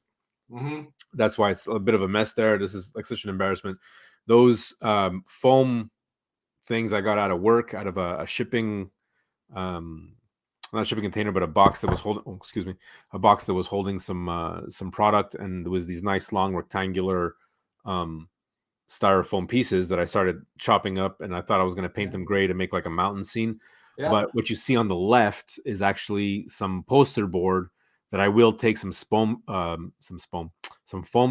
Mm-hmm. That's why it's a bit of a mess there. This is like such an embarrassment. Those foam things I got out of work, out of a shipping, not a shipping container, but a box that was holding. Oh, excuse me, a box that was holding some product, and there was these nice long rectangular um, styrofoam pieces that I started chopping up, and I thought I was going to paint them gray to make like a mountain scene. Yeah. But what you see on the left is actually some poster board that I will take some foam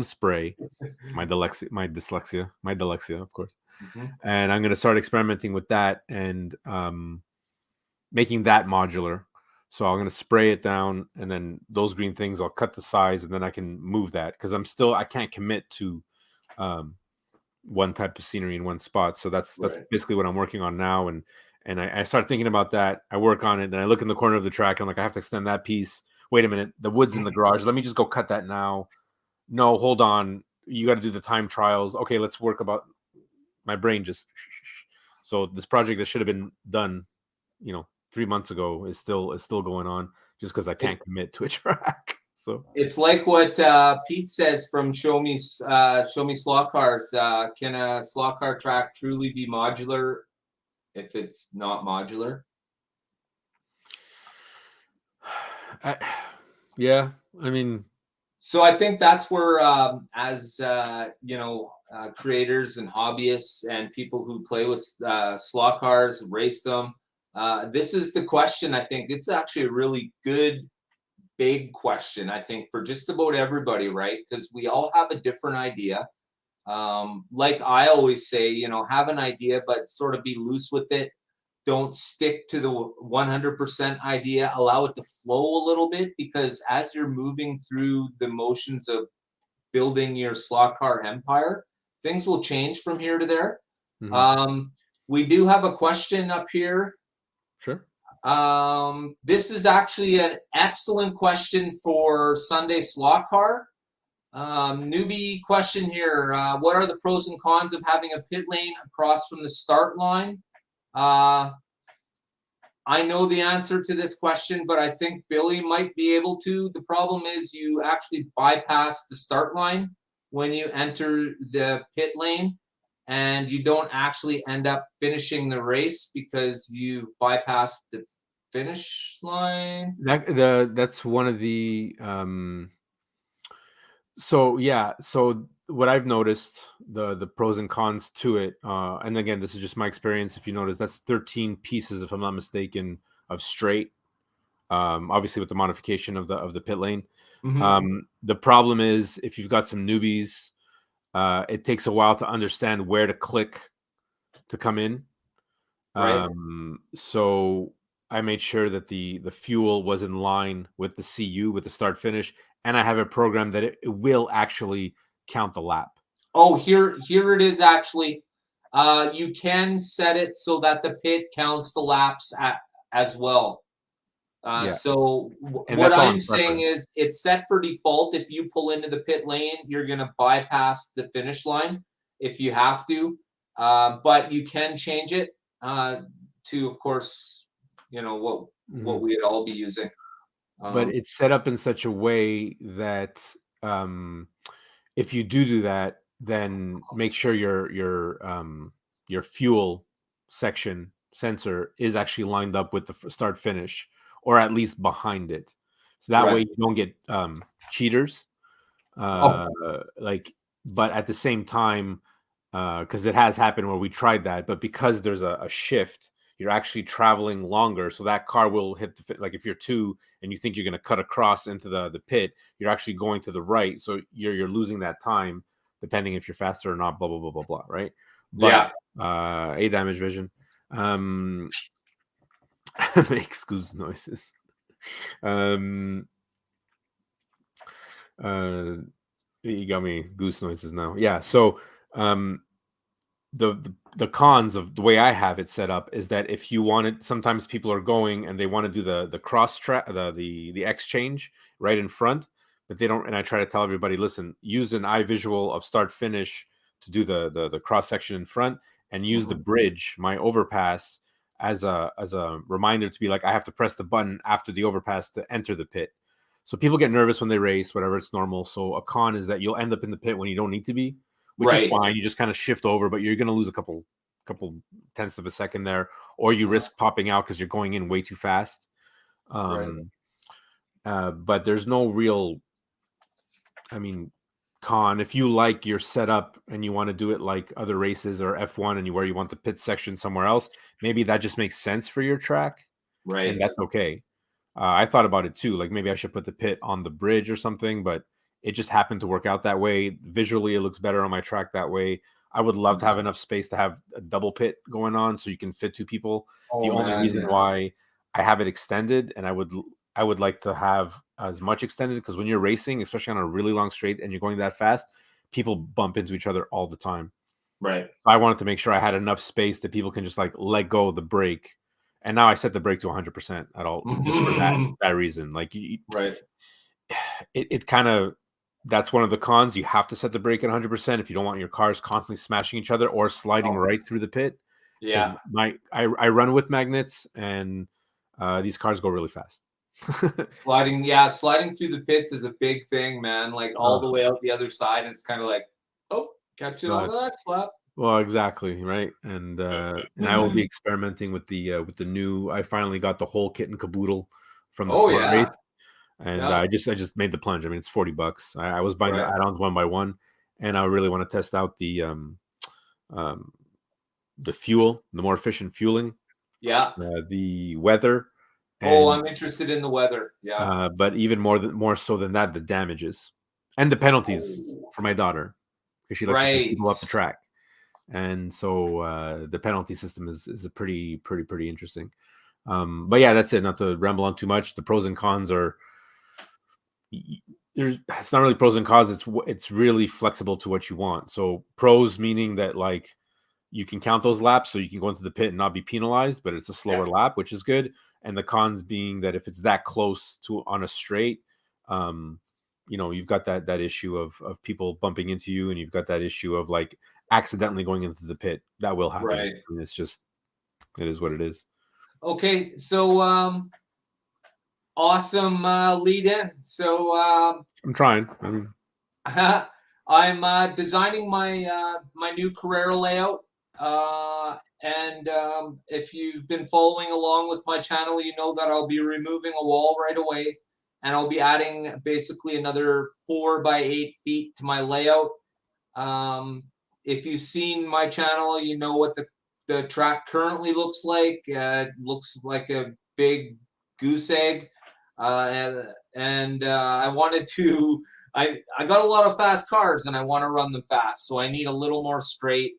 spray. My dyslexia, of course. Mm-hmm. And I'm going to start experimenting with that and making that modular. So I'm going to spray it down, and then those green things I'll cut the size, and then I can move that because I can't commit to one type of scenery in one spot. So that's basically what I'm working on now. And I start thinking about that. I work on it, then I look in the corner of the track. I'm like, I have to extend that piece. Wait a minute, the wood's in the garage. Let me just go cut that now. No, hold on. You got to do the time trials. Okay, let's work about my brain just. So this project that should have been done, 3 months ago is still going on just because I can't commit to a track. So it's like what Pete says from Show Me Slot Cars. Can a slot car track truly be modular if it's not modular? Yeah, I mean, so I think that's where, as creators and hobbyists and people who play with slot cars, race them, this is the question. I think it's actually a really good, big question. I think for just about everybody, right? Because we all have a different idea. Like I always say, have an idea, but sort of be loose with it. Don't stick to the 100% idea. Allow it to flow a little bit, because as you're moving through the motions of building your slot car empire, things will change from here to there. We do have a question up here. Sure. This is actually an excellent question for Sunday slot car. Newbie question here. What are the pros and cons of having a pit lane across from the start line? I know the answer to this question, but I think Billy might be able to. The problem is you actually bypass the start line when you enter the pit lane, and you don't actually end up finishing the race because you bypass the finish line. That's one of the so yeah, so what I've noticed, the pros and cons to it, and again, this is just my experience. If you notice, that's 13 pieces, if I'm not mistaken, of straight. Obviously, with the modification of the pit lane. Mhm. The problem is if you've got some newbies, it takes a while to understand where to click to come in. Right. So I made sure that the fuel was in line with the CU, with the start finish, and I have a program that it will actually count the lap. Oh, here it is actually. You can set it so that the pit counts the laps as well. Yeah, So and what that's all I'm in saying preference. is it's set for default. If you pull into the pit lane, you're going to bypass the finish line if you have to. But you can change it to, of course, what Mhm. we'd all be using. But Um, it's set up in such a way that um, if you do that, then make sure your fuel section sensor is actually lined up with the start finish, or at least behind it. So that way right. you don't get cheaters. Oh, Uh, like, but at the same time, because it has happened where we tried that, but because there's a shift, you're actually traveling longer, so that car will hit like if you're two and you think you're going to cut across into the pit, you're actually going to the right, so you're losing that time depending if you're faster or not. Blah blah blah blah blah. Right, but yeah. a damage vision um makes goose noises. Um, uh, you got me goose noises now. Yeah, so um the cons of the way I have it set up is that if you wanted, sometimes people are going and they want to do the cross track, the exchange right in front, but they don't. And I try to tell everybody, listen, use an eye visual of start finish to do the cross section in front, and use the Mhm. bridge, my overpass, as a reminder to be like, I have to press the button after the overpass to enter the pit. So people get nervous when they race, whatever, it's normal. So a con is that you'll end up in the pit when you don't need to be, which is Right. fine. You just kind of shift over, but you're going to lose a couple tenths of a second there, or you Uh-huh. risk popping out because you're going in way too fast. Right. Um, but there's no real, I mean, con. If you like your setup and you want to do it like other races or F1 and where you want the pit section somewhere else, maybe that just makes sense for your track, and Right. that's okay. I thought about it too. Like maybe I should put the pit on the bridge or something, but it just happened to work out that way. Visually, it looks better on my track that way. I would love to have enough space to have a double pit going on so you can fit two people. The Oh only man, reason yeah. why I have it extended, and I would like to have as much extended, because when you're racing, especially on a really long straight and you're going that fast, people bump into each other all the time. Right. I wanted to make sure I had enough space that people can just like let go of the brake. And now I set the brake to 100% at all, just for that reason. Like Right. it kind of, that's one of the cons. You have to set the brake at 100% if you don't want your cars constantly smashing each other or sliding Oh, right through the pit. Because yeah. I run with magnets, and these cars go really fast. Sliding through the pits is a big thing, man. Like all uh, the way out the other side, and it's kind of like, oh, catch it on uh, the next lap. well, exactly, right. And I will be experimenting with the new. I finally got the whole kit and caboodle from the Oh Smart Race. yeah, And yeah, I just made the plunge. I mean, it's $40. I was buying the right, add-ons one by one, and I really want to test out um, the fuel, the more efficient fueling, yeah. the weather, Oh, and I'm interested in the weather. Yeah. but even more so than that, the damages and the penalties Oh, for my daughter, because she likes to push right. people up the track. And so the penalty system is a pretty interesting. But yeah, that's it. Not to ramble on too much. The pros and cons are, there's, it's not really pros and cons. It's really flexible to what you want. So pros meaning that like you can count those laps, so you can go into the pit and not be penalized, but it's a Yeah. slower lap, which is good. And the cons being that if it's that close to on a straight, um, you've got that issue of people bumping into you, and you've got that issue of like accidentally going into the pit. That will happen. Right. I mean, it is what it is. Okay. So, awesome lead in. So, I'm trying. I mean, I'm designing my new Carrera layout. And if you've been following along with my channel, you know that I'll be removing a wall right away, and I'll be adding basically another 4 by 8 feet to my layout. If you've seen my channel, you know what the track currently looks like. It looks like a big goose egg. I wanted to, I got a lot of fast cars and I want to run them fast. So I need a little more straight.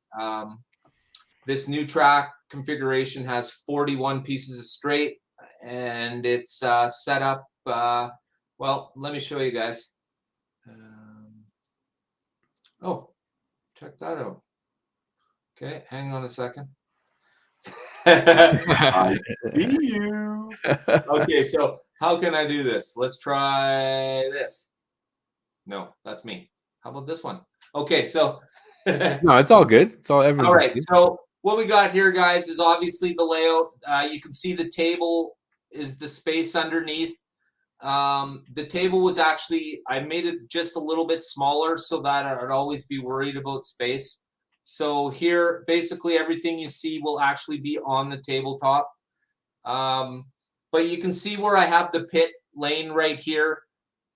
This new track configuration has 41 pieces of straight and it's set up. Well, let me show you guys. Oh, check that out. Okay, hang on a second. I see you. Okay, so how can I do this? Let's try this. No, that's me. How about this one? Okay, so No, it's all good. It's all everyone. all right. So what we got here, guys, is obviously the layout. You can see the table is the space underneath. The table was actually, I made it just a little bit smaller so that I'd always be worried about space. So here, basically everything you see will actually be on the tabletop. But you can see where I have the pit lane right here.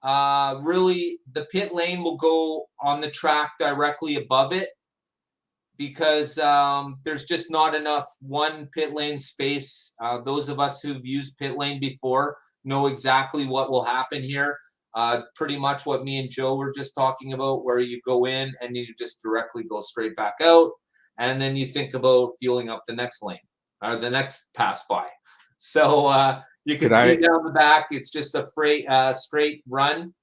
Really, the pit lane will go on the track directly above it because there's just not enough one pit lane space. Those of us who've used pit lane before know exactly what will happen here. Pretty much what me and Joe were just talking about, where you go in and you just directly go straight back out. And then you think about fueling up the next lane or the next pass by. So you can see down the back, it's just a straight run.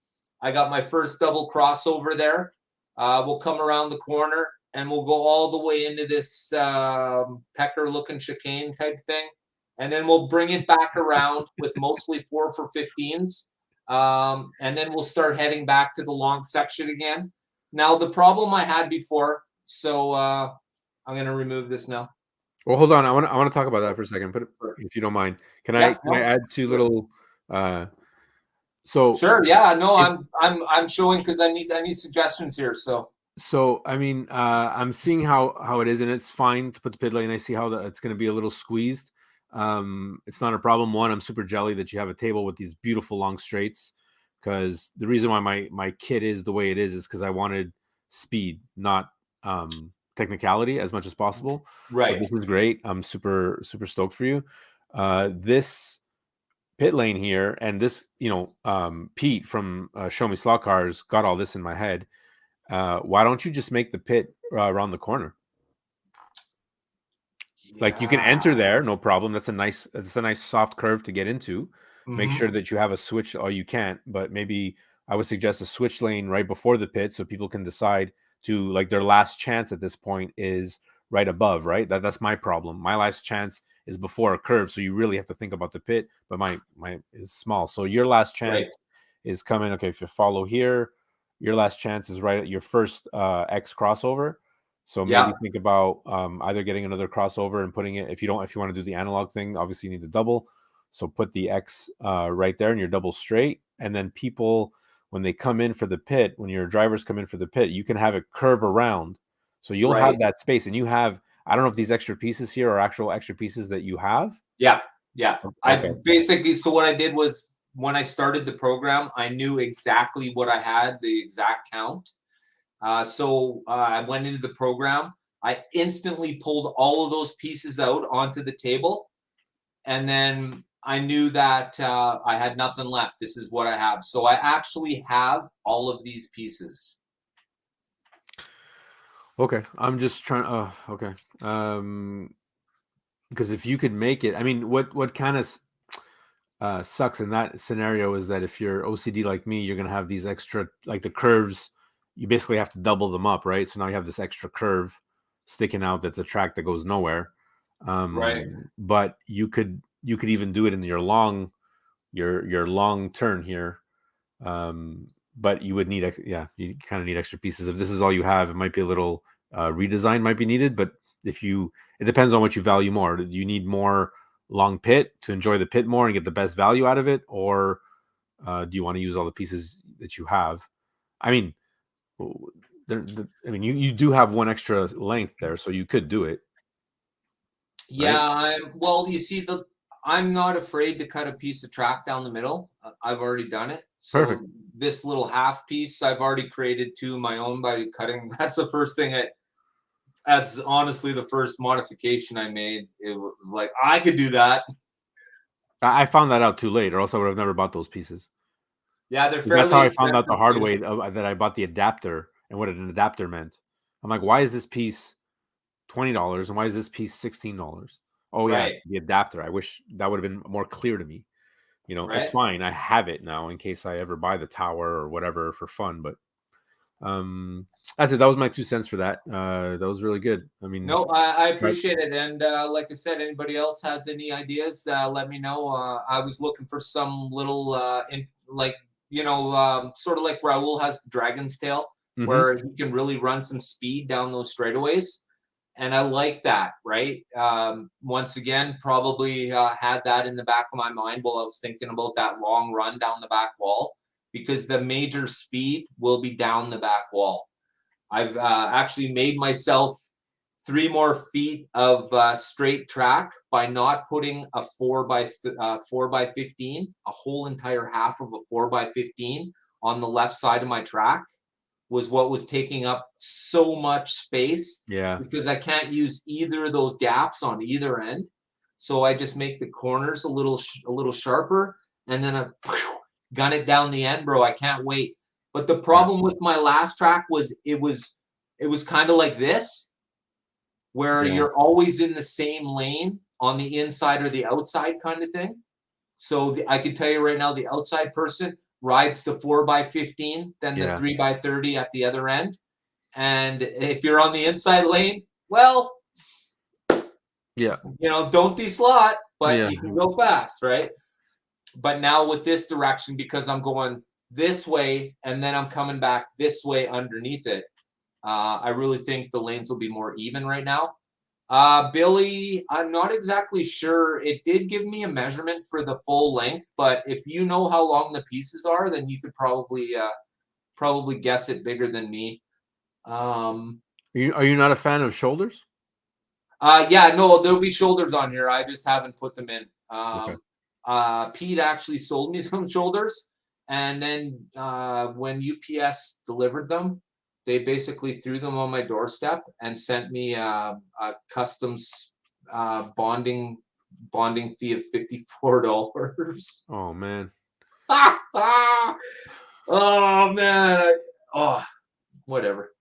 I got my first double crossover there. We'll come around the corner and we'll go all the way into this pecker looking chicane type thing. And then we'll bring it back around with mostly 4 for 15s. And then we'll start heading back to the long section again. Now, the problem I had before, so I'm going to remove this now. Well, hold on. I want to talk about that for a second, but if you don't mind, can I add two little? So sure, yeah, no, I'm showing because I need suggestions here. So I mean, I'm seeing how it is, and it's fine to put the pit lane. I see how it's going to be a little squeezed. It's not a problem. One, I'm super jelly that you have a table with these beautiful long straights, because the reason why my kit is the way it is because I wanted speed, not technicality as much as possible. Right. So this is great. I'm super stoked for you. This pit lane here, and this, Pete from Show Me Slot Cars got all this in my head. Why don't you just make the pit around the corner? Yeah. Like you can enter there, no problem. That's a nice soft curve to get into. Mm-hmm. Make sure that you have a switch. Oh, you can't, but maybe I would suggest a switch lane right before the pit so people can decide to, like, their last chance at this point is right above, right? That's my problem. My last chance is before a curve, so you really have to think about the pit, but my is small. So your last chance is coming. Okay, if you follow here, your last chance is right at your first X crossover. So maybe think about either getting another crossover and putting it, if you want to do the analog thing, obviously you need the double. So put the X right there and you're double straight. And then people, when they come in for the pit, when your drivers come in for the pit, you can have it curve around. So you'll have that space, and you have, I don't know if these extra pieces here are actual extra pieces that you have. Yeah. Okay. I basically, so what I did was, when I started the program, I knew exactly what I had, the exact count. So I went into the program. I instantly pulled all of those pieces out onto the table. And then I knew that I had nothing left. This is what I have. So I actually have all of these pieces. Okay. I'm just trying. Okay. Because if you could make it, I mean, what kind of sucks in that scenario is that if you're OCD like me, you're going to have these extra, like the curves, you basically have to double them up, right? So now you have this extra curve sticking out that's a track that goes nowhere. Right. But you could even do it in your long turn here. But you would need, you kind of need extra pieces. If this is all you have, it might be a little redesign might be needed. But it depends on what you value more. Do you need more long pit to enjoy the pit more and get the best value out of it, or do you want to use all the pieces that you have? I mean, you do have one extra length there, so you could do it. Yeah, right? Well, you see, I'm not afraid to cut a piece of track down the middle. I've already done it. Perfect. So this little half piece, I've already created two of my own by cutting. That's the first thing that's honestly the first modification I made. It was like, I could do that. I found that out too late, or else I would have never bought those pieces. Yeah, they're That's fairly how I found out the expensive hard too. way that I bought the adapter and what an adapter meant. I'm like, why is this piece $20 and why is this piece $16? Oh yeah, it's Right, the adapter. I wish that would have been more clear to me. It's right. fine. I have it now in case I ever buy the tower or whatever for fun. But that's it. That was my 2 cents for that. That was really good. I mean, No, I but appreciate it. And like I said, anybody else has any ideas, let me know. I was looking for some little, like, sort of like Raul has the Dragon's Tail, mhm. where he can really run some speed down those straightaways. And I like that, right? Once again, probably had that in the back of my mind while I was thinking about that long run down the back wall, because the major speed will be down the back wall. I've actually made myself 3 more feet of straight track by not putting a 4x15, a whole entire half of a 4x15 on the left side of my track was what was taking up so much space, Yeah, because I can't use either of those gaps on either end. So I just make the corners a little sharper, and then I gun it down the end, bro. I can't wait. But the yeah, problem with my last track was it was kind of like this, where yeah, you're always in the same lane on the inside or the outside kind of thing. So I can tell you right now, the outside person rides the 4x15, then the yeah, 3x30 at the other end. And if you're on the inside lane, well, yeah, don't deslot, but yeah, you can go fast, right? But now with this direction, because I'm going this way and then I'm coming back this way underneath it, I really think the lanes will be more even right now. Billy, I'm not exactly sure. It did give me a measurement for the full length, but if you know how long the pieces are, then you could probably guess it bigger than me. Um, Are you not a fan of shoulders? yeah, no, there'll be shoulders on here. I just haven't put them in. Okay. Pete actually sold me some shoulders, and then when UPS delivered them, they basically threw them on my doorstep and sent me a customs bonding fee of $54. Oh man. Oh man, oh, whatever.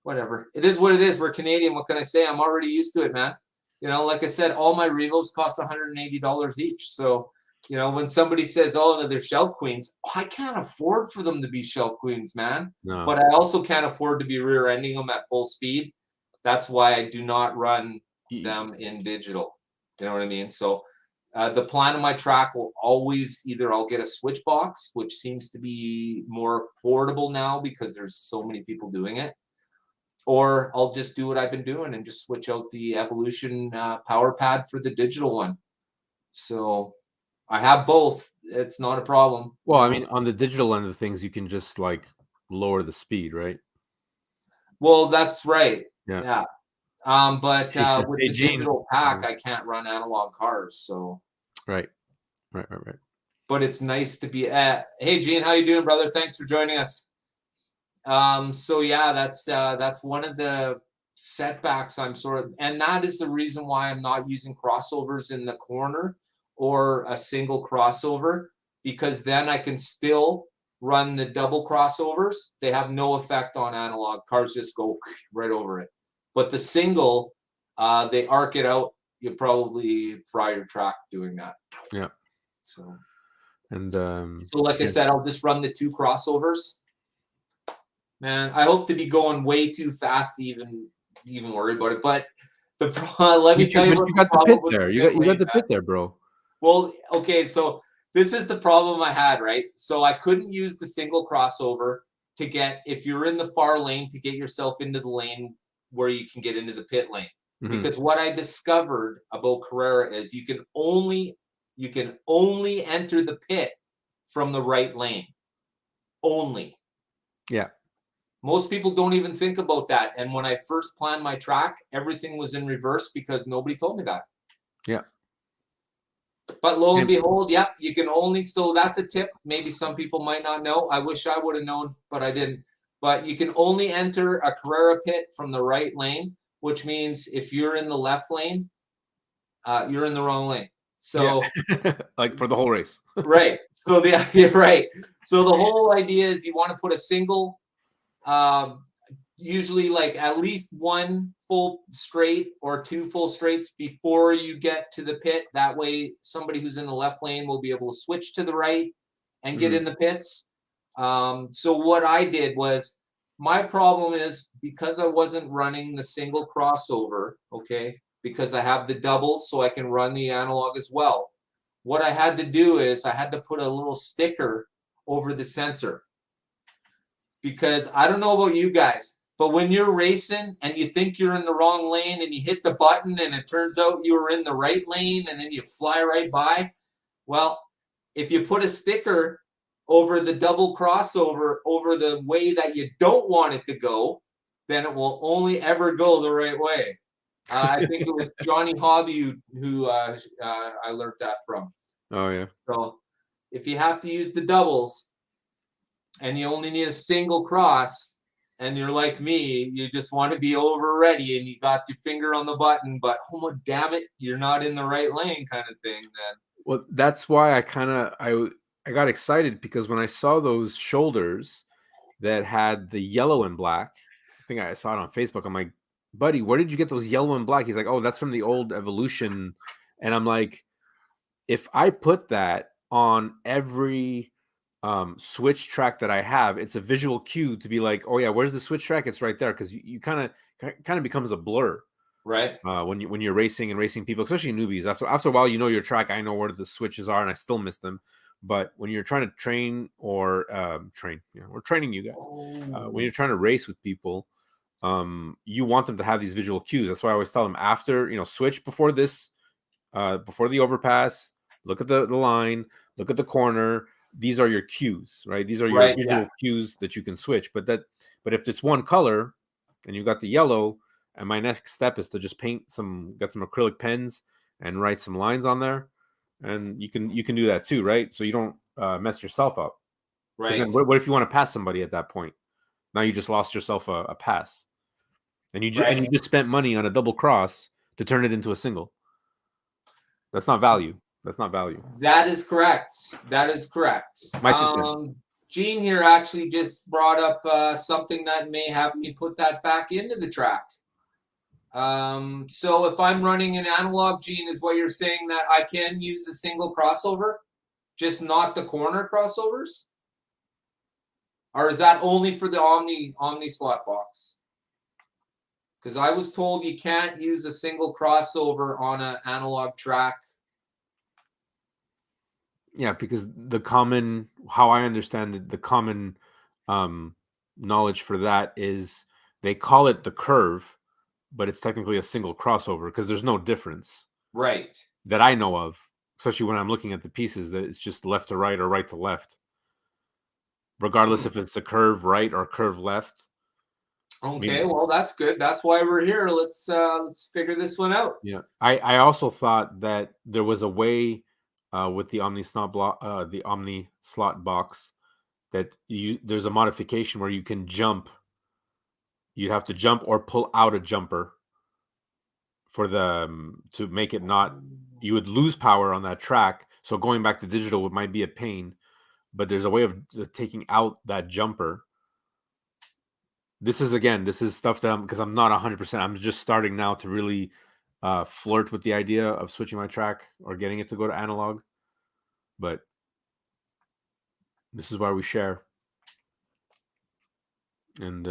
Whatever. It is what it is. We're Canadian. What can I say? I'm already used to it, man. Like I said, all my Revos cost $180 each. So, when somebody says, "Oh, no, they're shelf queens," I can't afford for them to be shelf queens, man. No. But I also can't afford to be rear-ending them at full speed. That's why I do not run them in digital. You know what I mean? So, the plan of my track will always either I'll get a switch box, which seems to be more affordable now because there's so many people doing it, or I'll just do what I've been doing and just switch out the Evolution power pad for the digital one. So I have both. It's not a problem. Well, I mean, on the digital end of things, you can just like lower the speed, right? Well, that's right. Yeah. Yeah. But with Hey, the Gene. digital pack, I can't run analog cars. So, Right. Right. Right. Right. but it's nice to be at. Hey, Gene, how you doing, brother? Thanks for joining us. So yeah, that's one of the setbacks I'm sort of, and that is the reason why I'm not using crossovers in the corner or a single crossover, because then I can still run the double crossovers. They have no effect on analog. Cars just go right over it. But the single, they arc it out. You probably fry your track doing that. Yeah. So, And so like I yeah. said, I'll just run the two crossovers. Man, I hope to be going way too fast to even worry about it. But let me tell you But about you the got the problem pit with there. the You pit got lane, the man. pit there, bro. Well, okay, so this is the problem I had, right? So I couldn't use the single crossover to get, if you're in the far lane, to get yourself into the lane where you can get into the pit lane. Hmm. Because what I discovered about Carrera is you can only enter the pit from the right lane. Only. Yeah. Most people don't even think about that. And when I first planned my track, everything was in reverse because nobody told me that. Yeah. But lo and behold, yep, you can only, so that's a tip. Maybe some people might not know. I wish I would have known, but I didn't. But you can only enter a Carrera pit from the right lane, which means if you're in the left lane, you're in the wrong lane. So, like for the whole race. right. So you're right. So the whole idea is you want to put a single, usually like at least one full straight or two full straights before you get to the pit. That way, somebody who's in the left lane will be able to switch to the right and get in the pits. So what I did was, my problem is because I wasn't running the single crossover, okay, because I have the doubles, so I can run the analog as well. What I had to do is I had to put a little sticker over the sensor, because I don't know about you guys, but when you're racing and you think you're in the wrong lane and you hit the button and it turns out you were in the right lane and then you fly right by, well, if you put a sticker over the double crossover over the way that you don't want it to go, then it will only ever go the right way. I think it was Johnny Hobby who I learned that from. Oh yeah. So if you have to use the doubles and you only need a single cross, and you're like me, you just want to be over ready and you got your finger on the button, but oh damn it, you're not in the right lane kind of thing, then. Well, that's why I got excited, because when I saw those shoulders that had the yellow and black, I think I saw it on Facebook. I'm like, buddy, where did you get those yellow and black? He's like, oh, that's from the old Evolution. And I'm like, if I put that on every switch track that I have, it's a visual cue to be like, oh yeah, where's the switch track? It's right there, because you kind of becomes a blur, right? When you're racing and racing people, especially newbies. After a while, you know your track. I know where the switches are, and I still miss them. But when you're trying to train or we're training you guys. When you're trying to race with people, you want them to have these visual cues. That's why I always tell them, after, switch before this, before the overpass, look at the line, look at the corner. These are your cues, right? These are your visual cues that you can switch. But if it's one color and you got the yellow, and my next step is to just get some acrylic pens and write some lines on there, and you can do that too, right? So you don't mess yourself up. Right. Then what if you want to pass somebody at that point? Now you just lost yourself a pass, and you just spent money on a double cross to turn it into a single. That's not value. That's not value. That is correct. That is correct. Gene here actually just brought up something that may have me put that back into the track. So if I'm running an analog, Gene, is what you're saying, that I can use a single crossover, just not the corner crossovers? Or is that only for the Omni slot box? Because I was told you can't use a single crossover on an analog track. Yeah, because how I understand it, the common knowledge for that is they call it the curve, but it's technically a single crossover, because there's no difference, right, that I know of, especially when I'm looking at the pieces, that it's just left to right or right to left, regardless if it's the curve right or curve left. Okay, well, that's good. That's why we're here. Let's figure this one out. Yeah, I also thought that there was a way with the Omni slot box, that there's a modification where you can jump. You'd have to jump or pull out a jumper for to make it not. You would lose power on that track. So going back to digital might be a pain, but there's a way of taking out that jumper. This is stuff that because I'm not 100%. I'm just starting now to really flirt with the idea of switching my track or getting it to go to analog. But this is why we share and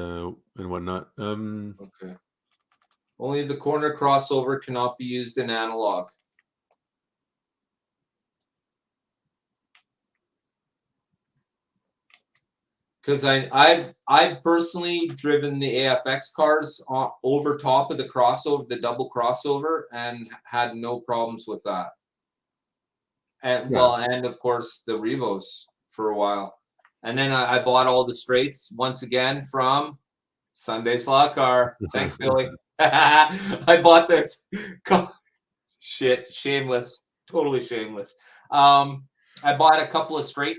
whatnot. Okay. Only the corner crossover cannot be used in analog. Because I've personally driven the AFX cars over top of the crossover, the double crossover, and had no problems with that. And and of course the Revos for a while, and then I bought all the straights once again from Sunday Slot Car. Thanks, Billy. I bought this. Shit, shameless. Totally shameless. I bought a couple of straight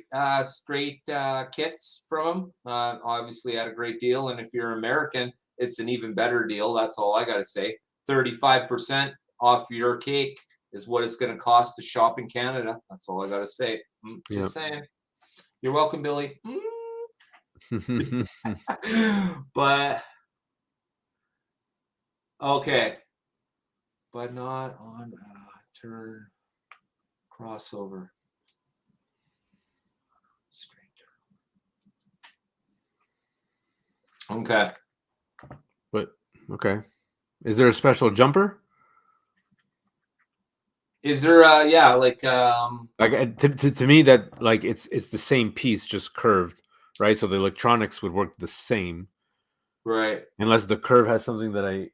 kits from him. Obviously, at a great deal, and if you're American, it's an even better deal. That's all I gotta say. 35% off your cake is what it's gonna cost to shop in Canada. That's all I gotta say. Yeah. Just saying. You're welcome, Billy. But okay, but not on turn crossover. Straight turn. Okay. But okay. Is there a special jumper? Is there like to me that like it's the same piece just curved, right? So the electronics would work the same, right? Unless the curve has something that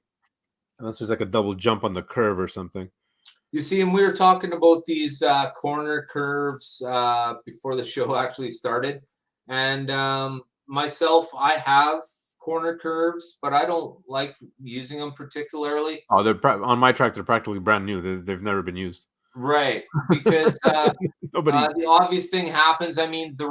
unless there's like a double jump on the curve or something. You see, and we were talking about these corner curves before the show actually started, and myself, I have corner curves, but I don't like using them particularly. Oh, on my track. They're practically brand new. They've never been used. Right, because the obvious thing happens. I mean, the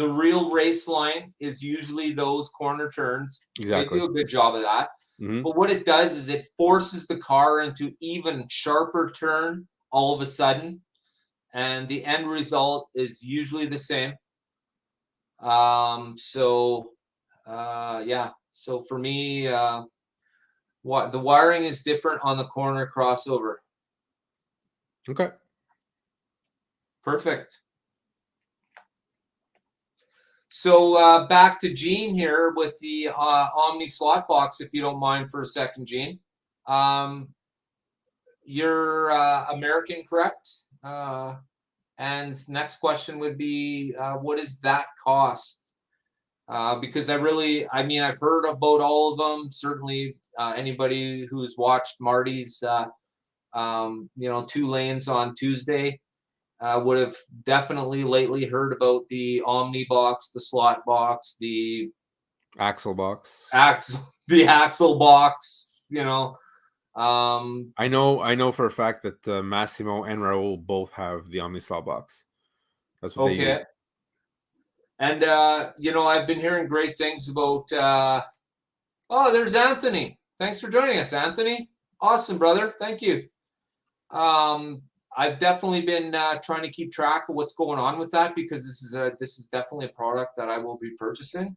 real race line is usually those corner turns. Exactly. They do a good job of that. Mm-hmm. But what it does is it forces the car into even sharper turn all of a sudden, and the end result is usually the same. Yeah. So for me, the wiring is different on the corner crossover. Okay. Perfect. So back to Gene here with the Omni slot box, if you don't mind for a second, Gene. You're American, correct? And next question would be, what does that cost? Because I've heard about all of them. Certainly, anybody who's watched Marty's, 2 lanes on Tuesday, would have definitely lately heard about the Omni box, the slot box, the axle box, the axle box. I know for a fact that Massimo and Raul both have the Omni slot box. That's what they use. And I've been hearing great things about. There's Anthony. Thanks for joining us, Anthony. Awesome, brother. Thank you. I've definitely been trying to keep track of what's going on with that, because this is definitely a product that I will be purchasing.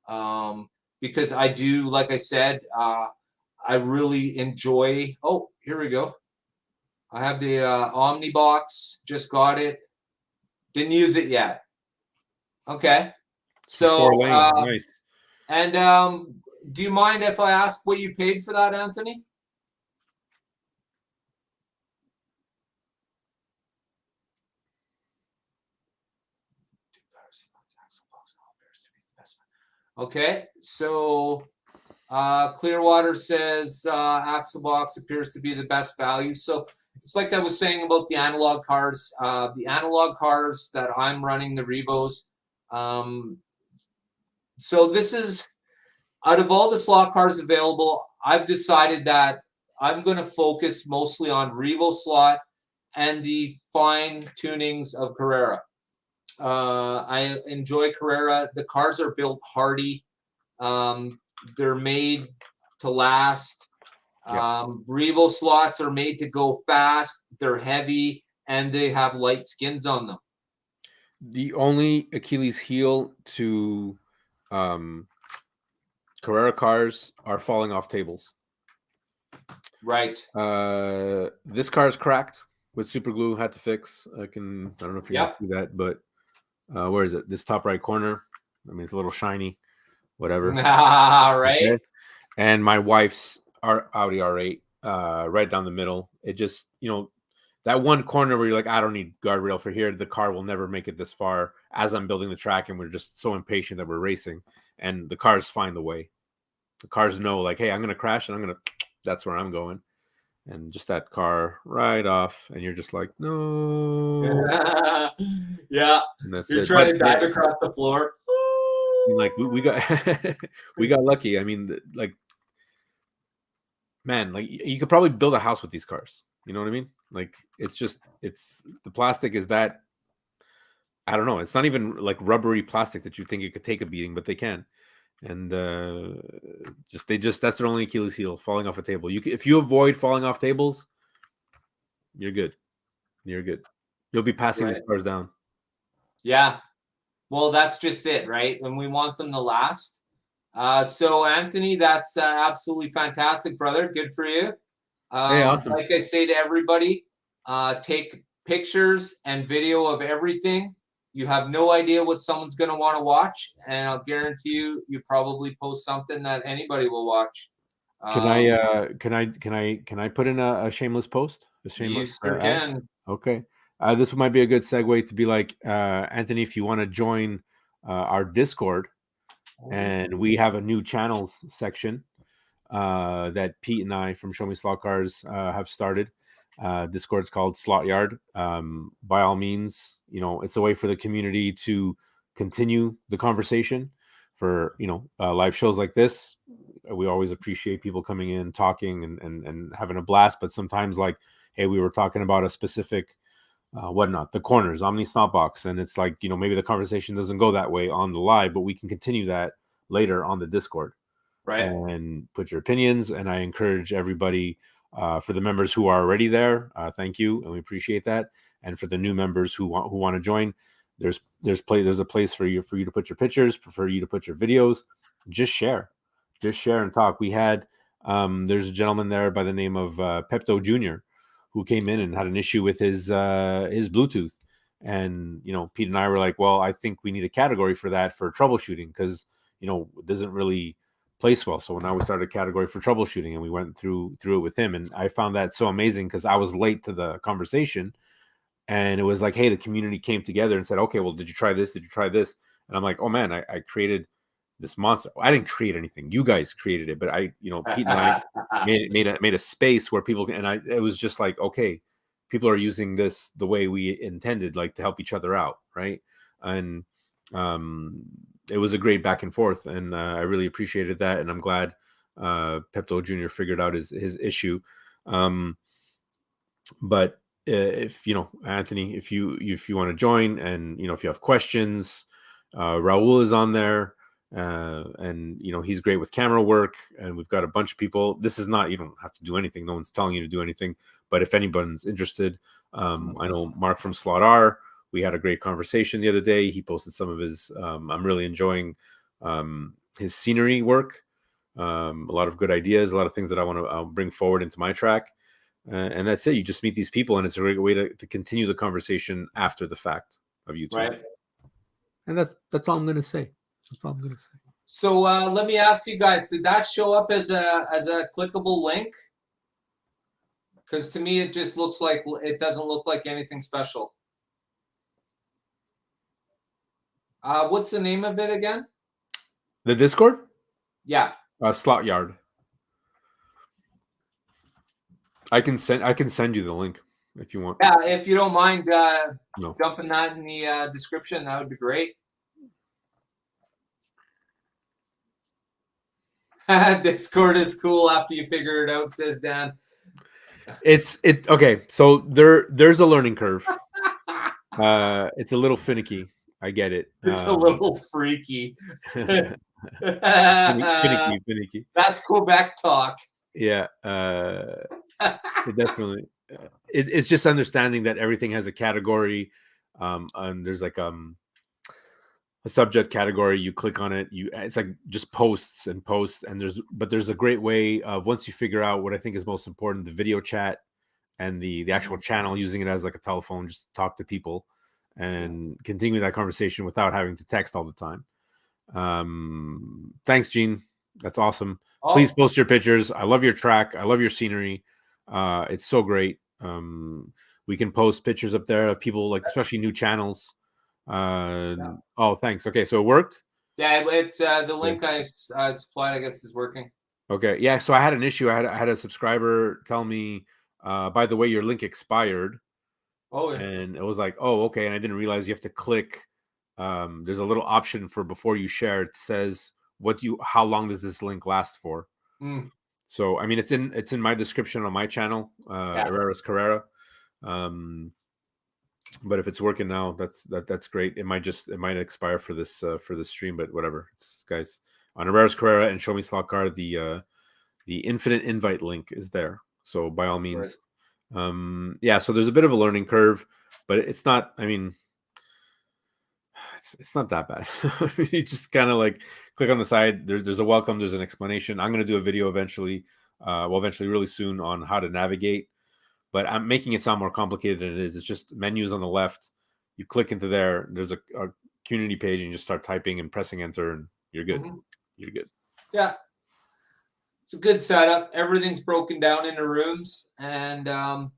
Because I do, like I said, I really enjoy. Oh, here we go. I have the Omni box. Just got it. Didn't use it yet. Okay. So nice. And do you mind if I ask what you paid for that, Anthony? Okay, so Clearwater says axle box appears to be the best value. So it's like I was saying about the analog cars. The analog cars that I'm running, the Revos. So this is, out of all the slot cars available, I've decided that I'm going to focus mostly on Revo slot and the fine tunings of Carrera. I enjoy Carrera. The cars are built hardy. They're made to last. Revo slots are made to go fast. They're heavy, and they have light skins on them. The only Achilles heel to Carrera cars are falling off tables. Right. This car is cracked with super glue. Had to fix. I don't know if you can see that, but where is it? This top right corner. I mean, it's a little shiny. Whatever. Right. Okay. And my wife's Audi R8, right down the middle. It just, that one corner where you're like, I don't need guardrail for here. The car will never make it this far as I'm building the track, and we're just so impatient that we're racing. And the cars find the way. The cars know, like, hey, I'm going to crash, and that's where I'm going. And just that car right off, and you're just like, no. Yeah. You're trying to dive across the floor. Like we got we got lucky. I mean, like, man, like you could probably build a house with these cars. You know what I mean? Like it's the plastic is that, I don't know. It's not even like rubbery plastic that you think it could take a beating, but they can. And that's their only Achilles heel, falling off a table. If you avoid falling off tables, you're good. You're good. You'll be passing these Right. cars down. Yeah. Well, that's just it, right? And we want them to last. So Anthony, that's absolutely fantastic, brother. Good for you. Hey, awesome. Like I say to everybody, take pictures and video of everything. You have no idea what someone's going to want to watch, and I'll guarantee you, you probably post something that anybody will watch. Can I put in a shameless post? A You shameless sure ad? can. Okay. This might be a good segue to be like, Anthony, if you want to join our Discord, and we have a new channels section that Pete and I from Show Me Slot Cars have started. Discord's called Slot Yard. By all means, it's a way for the community to continue the conversation for live shows like this. We always appreciate people coming in, talking, and having a blast. But sometimes, like, hey, we were talking about a specific whatnot, the corners, Omni Snot Box, and it's like, maybe the conversation doesn't go that way on the live, but we can continue that later on the Discord. Right. And put your opinions. And I encourage everybody, for the members who are already there, thank you, and we appreciate that. And for the new members who want to join, there's a place for you to put your pictures, for you to put your videos. Just share and talk. We had there's a gentleman there by the name of Pepto Jr. who came in and had an issue with his Bluetooth. And Pete and I were like, well, I think we need a category for that, for troubleshooting, because it doesn't really place well. So now we started a category for troubleshooting, and we went through it with him. And I found that so amazing, because I was late to the conversation, and it was like, hey, the community came together and said, okay, well, did you try this? Did you try this? And I'm like, oh man, I created this monster. I didn't create anything. You guys created it, but Pete and I made a space where people can, and it was just like, okay, people are using this the way we intended, like to help each other out, right? And it was a great back and forth, and I really appreciated that, and I'm glad Pepto Jr. figured out his issue. But if Anthony, if you want to join, and if you have questions, Raul is on there, and he's great with camera work, and we've got a bunch of people. This is not, you don't have to do anything. No one's telling you to do anything. But if anyone's interested, I know Mark from Slot R. We had a great conversation the other day. He posted some of his. I'm really enjoying his scenery work. A lot of good ideas, a lot of things that I want to bring forward into my track. And that's it. You just meet these people, and it's a great way to continue the conversation after the fact of YouTube. Right. And that's all I'm going to say. That's all I'm going to say. So let me ask you guys: did that show up as a clickable link? Because to me, it just looks like, it doesn't look like anything special. What's the name of it again? The Discord? Yeah. Slot Yard. I can send you the link if you want. Yeah, if you don't mind dumping that in the description, that would be great. Discord is cool after you figure it out, says Dan. Okay. So there's a learning curve. It's a little finicky. I get it. It's a little freaky. finicky. That's Quebec talk. Yeah. It definitely. It's just understanding that everything has a category, and there's like a subject category. You click on it. It's like just posts, and there's a great way of, once you figure out what I think is most important, the video chat and the actual channel, using it as like a telephone, just to talk to people and continue that conversation without having to text all the time. Thanks, Gene. That's awesome. Please post your pictures. I love your track. I love your scenery. It's so great. We can post pictures up there of people, like, especially new channels. Oh, thanks. Okay, so it worked. Yeah, it's the link I supplied, I guess, is working. Okay, yeah. So I had an issue. I had a subscriber tell me, by the way, your link expired. Oh, yeah. And it was like, oh, okay. And I didn't realize you have to click. There's a little option for, before you share, it says, how long does this link last for? So I mean, it's in my description on my channel, Yeah. Irreras Carrera. But if it's working now, that's great. It might expire for this stream, but whatever. It's guys on Irreras Carrera and Show Me Slot Car. The infinite invite link is there. So by all means, yeah. So there's a bit of a learning curve, but it's not. I mean, it's not that bad. You just kind of like click on the side. There's a welcome. There's an explanation. I'm going to do a video eventually. Eventually, really soon on how to navigate. But I'm making it sound more complicated than it is. It's just menus on the left. You click into there. There's a community page, and you just start typing and pressing enter, and you're good. You're good. Yeah. It's a good setup. Everything's broken down into rooms, and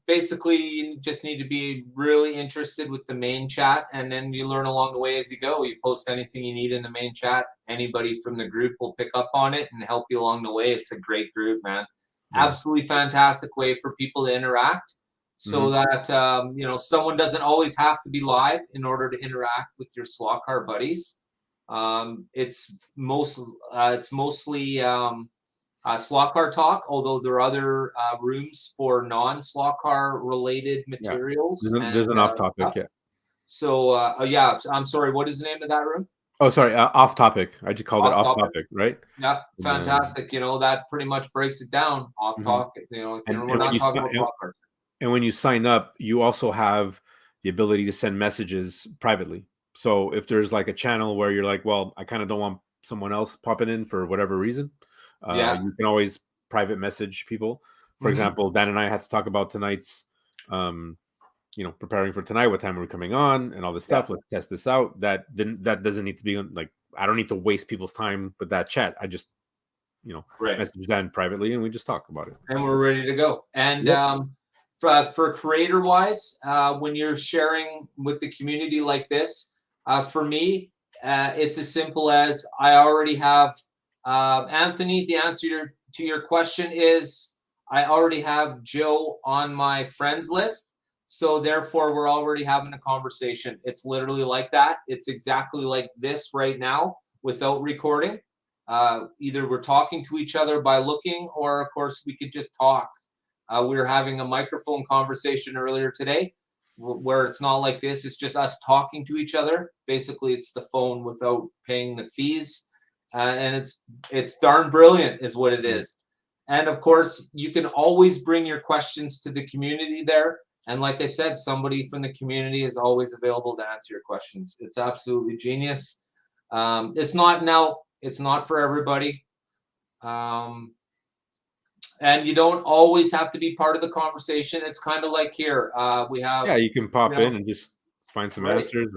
basically you just need to be really interested with the main chat, and then you learn along the way as you go. You post anything you need in the main chat. Anybody from the group will pick up on it and help you along the way. It's a great group, man. Yeah. Absolutely fantastic way for people to interact, so that someone doesn't always have to be live in order to interact with your slot car buddies. It's mostly slot car talk, although there are other rooms for non-slot car related materials. Yeah. There's an off topic, yeah. So yeah, I'm sorry, what is the name of that room? Oh, sorry, off topic. I just called it off topic, right? Yeah, fantastic. That pretty much breaks it down. Off topic. We're not talking about slot cars. And when you sign up, you also have the ability to send messages privately. So if there's like a channel where you're like, well, I kind of don't want someone else popping in for whatever reason, you can always private message people. For example, Dan and I had to talk about tonight's, preparing for tonight, what time are we coming on, and all this stuff. Let's test this out. That doesn't need to be like, I don't need to waste people's time with that chat. I just, message Dan privately, and we just talk about it. And we're ready to go. And for creator wise, when you're sharing with the community like this, for me, it's as simple as I already have. Anthony, the answer to your question is I already have Joe on my friends list. So therefore, we're already having a conversation. It's literally like that. It's exactly like this right now without recording. Either we're talking to each other by looking, or of course, we could just talk. We were having a microphone conversation earlier today where it's not like this. It's just us talking to each other. Basically, it's the phone without paying the fees. And it's darn brilliant is what it is. And of course, you can always bring your questions to the community there. And like I said, somebody from the community is always available to answer your questions. It's absolutely genius. It's not for everybody. And you don't always have to be part of the conversation. It's kind of like here. We have. Yeah, you can pop in and just find some answers.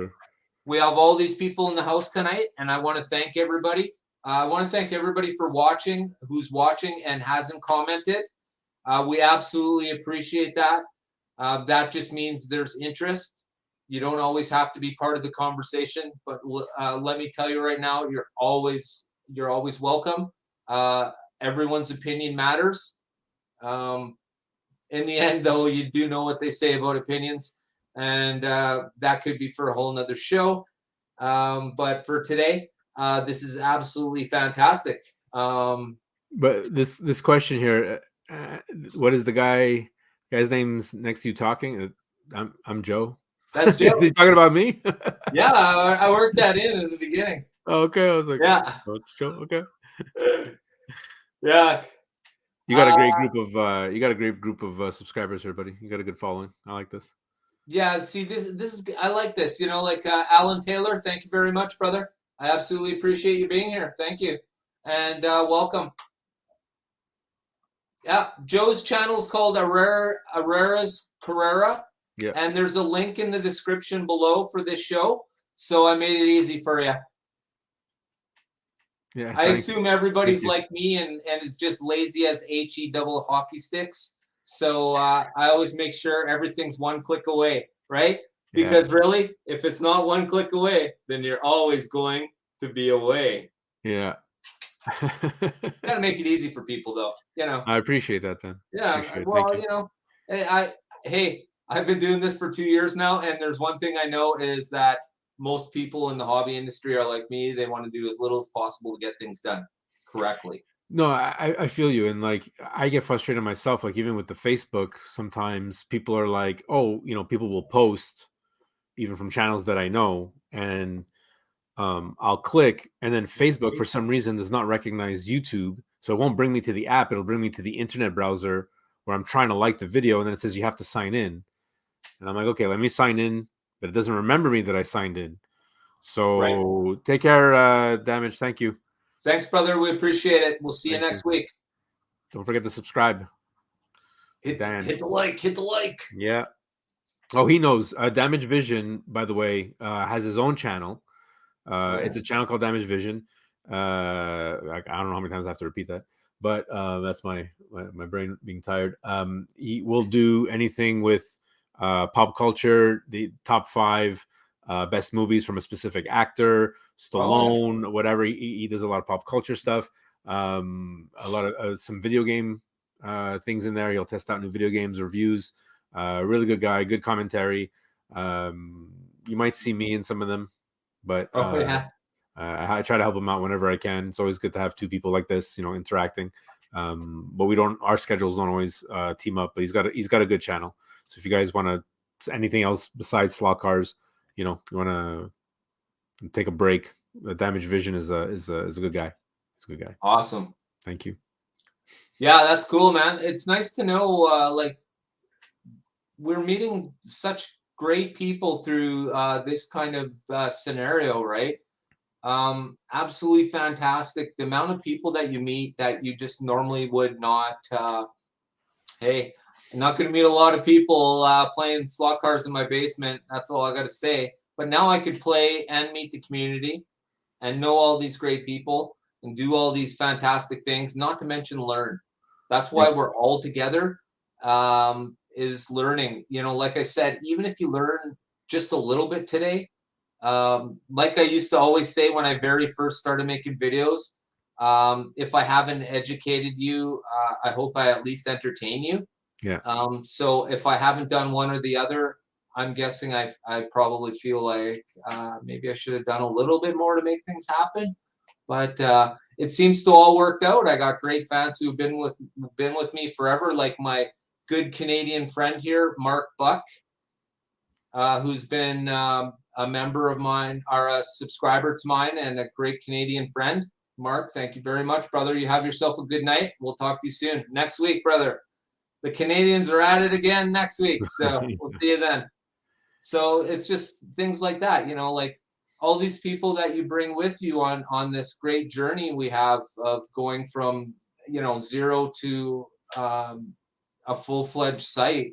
We have all these people in the house tonight, and I want to thank everybody. I want to thank everybody for watching, who's watching and hasn't commented. We absolutely appreciate that. That just means there's interest. You don't always have to be part of the conversation, but let me tell you right now, you're always welcome. Everyone's opinion matters. In the end, though, you do know what they say about opinions, and that could be for a whole nother show. But for today, this is absolutely fantastic. But this question here, what is the guy's name's next to you talking? I'm Joe. That's Joe. Is he talking about me? Yeah, I worked that in the beginning. Okay, I was like, yeah, oh, it's Joe. Okay. Yeah. You got a great group of subscribers here, buddy. You got a good following. I like this. Yeah, see, this is I like this. Like Alan Taylor. Thank you very much, brother. I absolutely appreciate you being here. Thank you, and welcome. Yeah, Joe's channel is called Irreras Carrera. Yeah. And there's a link in the description below for this show. So I made it easy for you. Yeah. I assume everybody's like me and is just lazy as HE double hockey sticks. So I always make sure everything's one click away, right? Because really, if it's not one click away, then you're always going to be away. Yeah. Gotta make it easy for people, though. I appreciate that, then. Yeah. Well, I've been doing this for 2 years now, and there's one thing I know is that most people in the hobby industry are like me. They want to do as little as possible to get things done correctly. No, I feel you, and like I get frustrated myself. Like even with the Facebook, sometimes people are like, "Oh, people will post even from channels that I know," and I'll click, and then Facebook for some reason does not recognize YouTube, so it won't bring me to the app. It'll bring me to the internet browser where I'm trying to like the video, and then it says you have to sign in, and I'm like, okay, let me sign in, but it doesn't remember me that I signed in. Right. So take care, Damage. Thank you. Thanks, brother. We appreciate it. We'll see you Thank you. next week. Don't forget to subscribe. Hit Dan. hit the like. Hit the like. Yeah. Oh, he knows. Damage Vision, by the way, has his own channel. It's a channel called Damage Vision. I don't know how many times I have to repeat that, but that's my brain being tired. He will do anything with pop culture, the top 5 best movies from a specific actor, Oh, Stallone, whatever. He does a lot of pop culture stuff. A lot of some video game things in there. He'll test out new video games, reviews. Really good guy, good commentary. You might see me in some of them, but oh yeah. I try to help him out whenever I can. It's always good to have 2 people like this, interacting. But our schedules don't always team up. But he's got a good channel. So if you guys want to anything else besides slot cars, you want to take a break. Damage Vision is a good guy. He's a good guy. Awesome. Thank you. Yeah, that's cool, man. It's nice to know, like, we're meeting such great people through this kind of scenario, right? Absolutely fantastic. The amount of people that you meet that you just normally would not. Hey, I'm not going to meet a lot of people playing slot cars in my basement. That's all I got to say. But now I could play and meet the community and know all these great people and do all these fantastic things, not to mention learn. That's why Yep. we're all together, is learning. Like I said, even if you learn just a little bit today, like I used to always say when I very first started making videos, if I haven't educated you, I hope I at least entertain you. Yeah. So if I haven't done one or the other, I'm guessing I probably feel like maybe I should have done a little bit more to make things happen. But it seems to all worked out. I got great fans who've been with me forever, like my good Canadian friend here, Mark Buck, who's been a member of mine, or a subscriber to mine, and a great Canadian friend. Mark, thank you very much, brother. You have yourself a good night. We'll talk to you soon. Next week, brother. The Canadians are at it again next week. So we'll see you then. So it's just things like that, like all these people that you bring with you on this great journey we have of going from, zero to a full-fledged site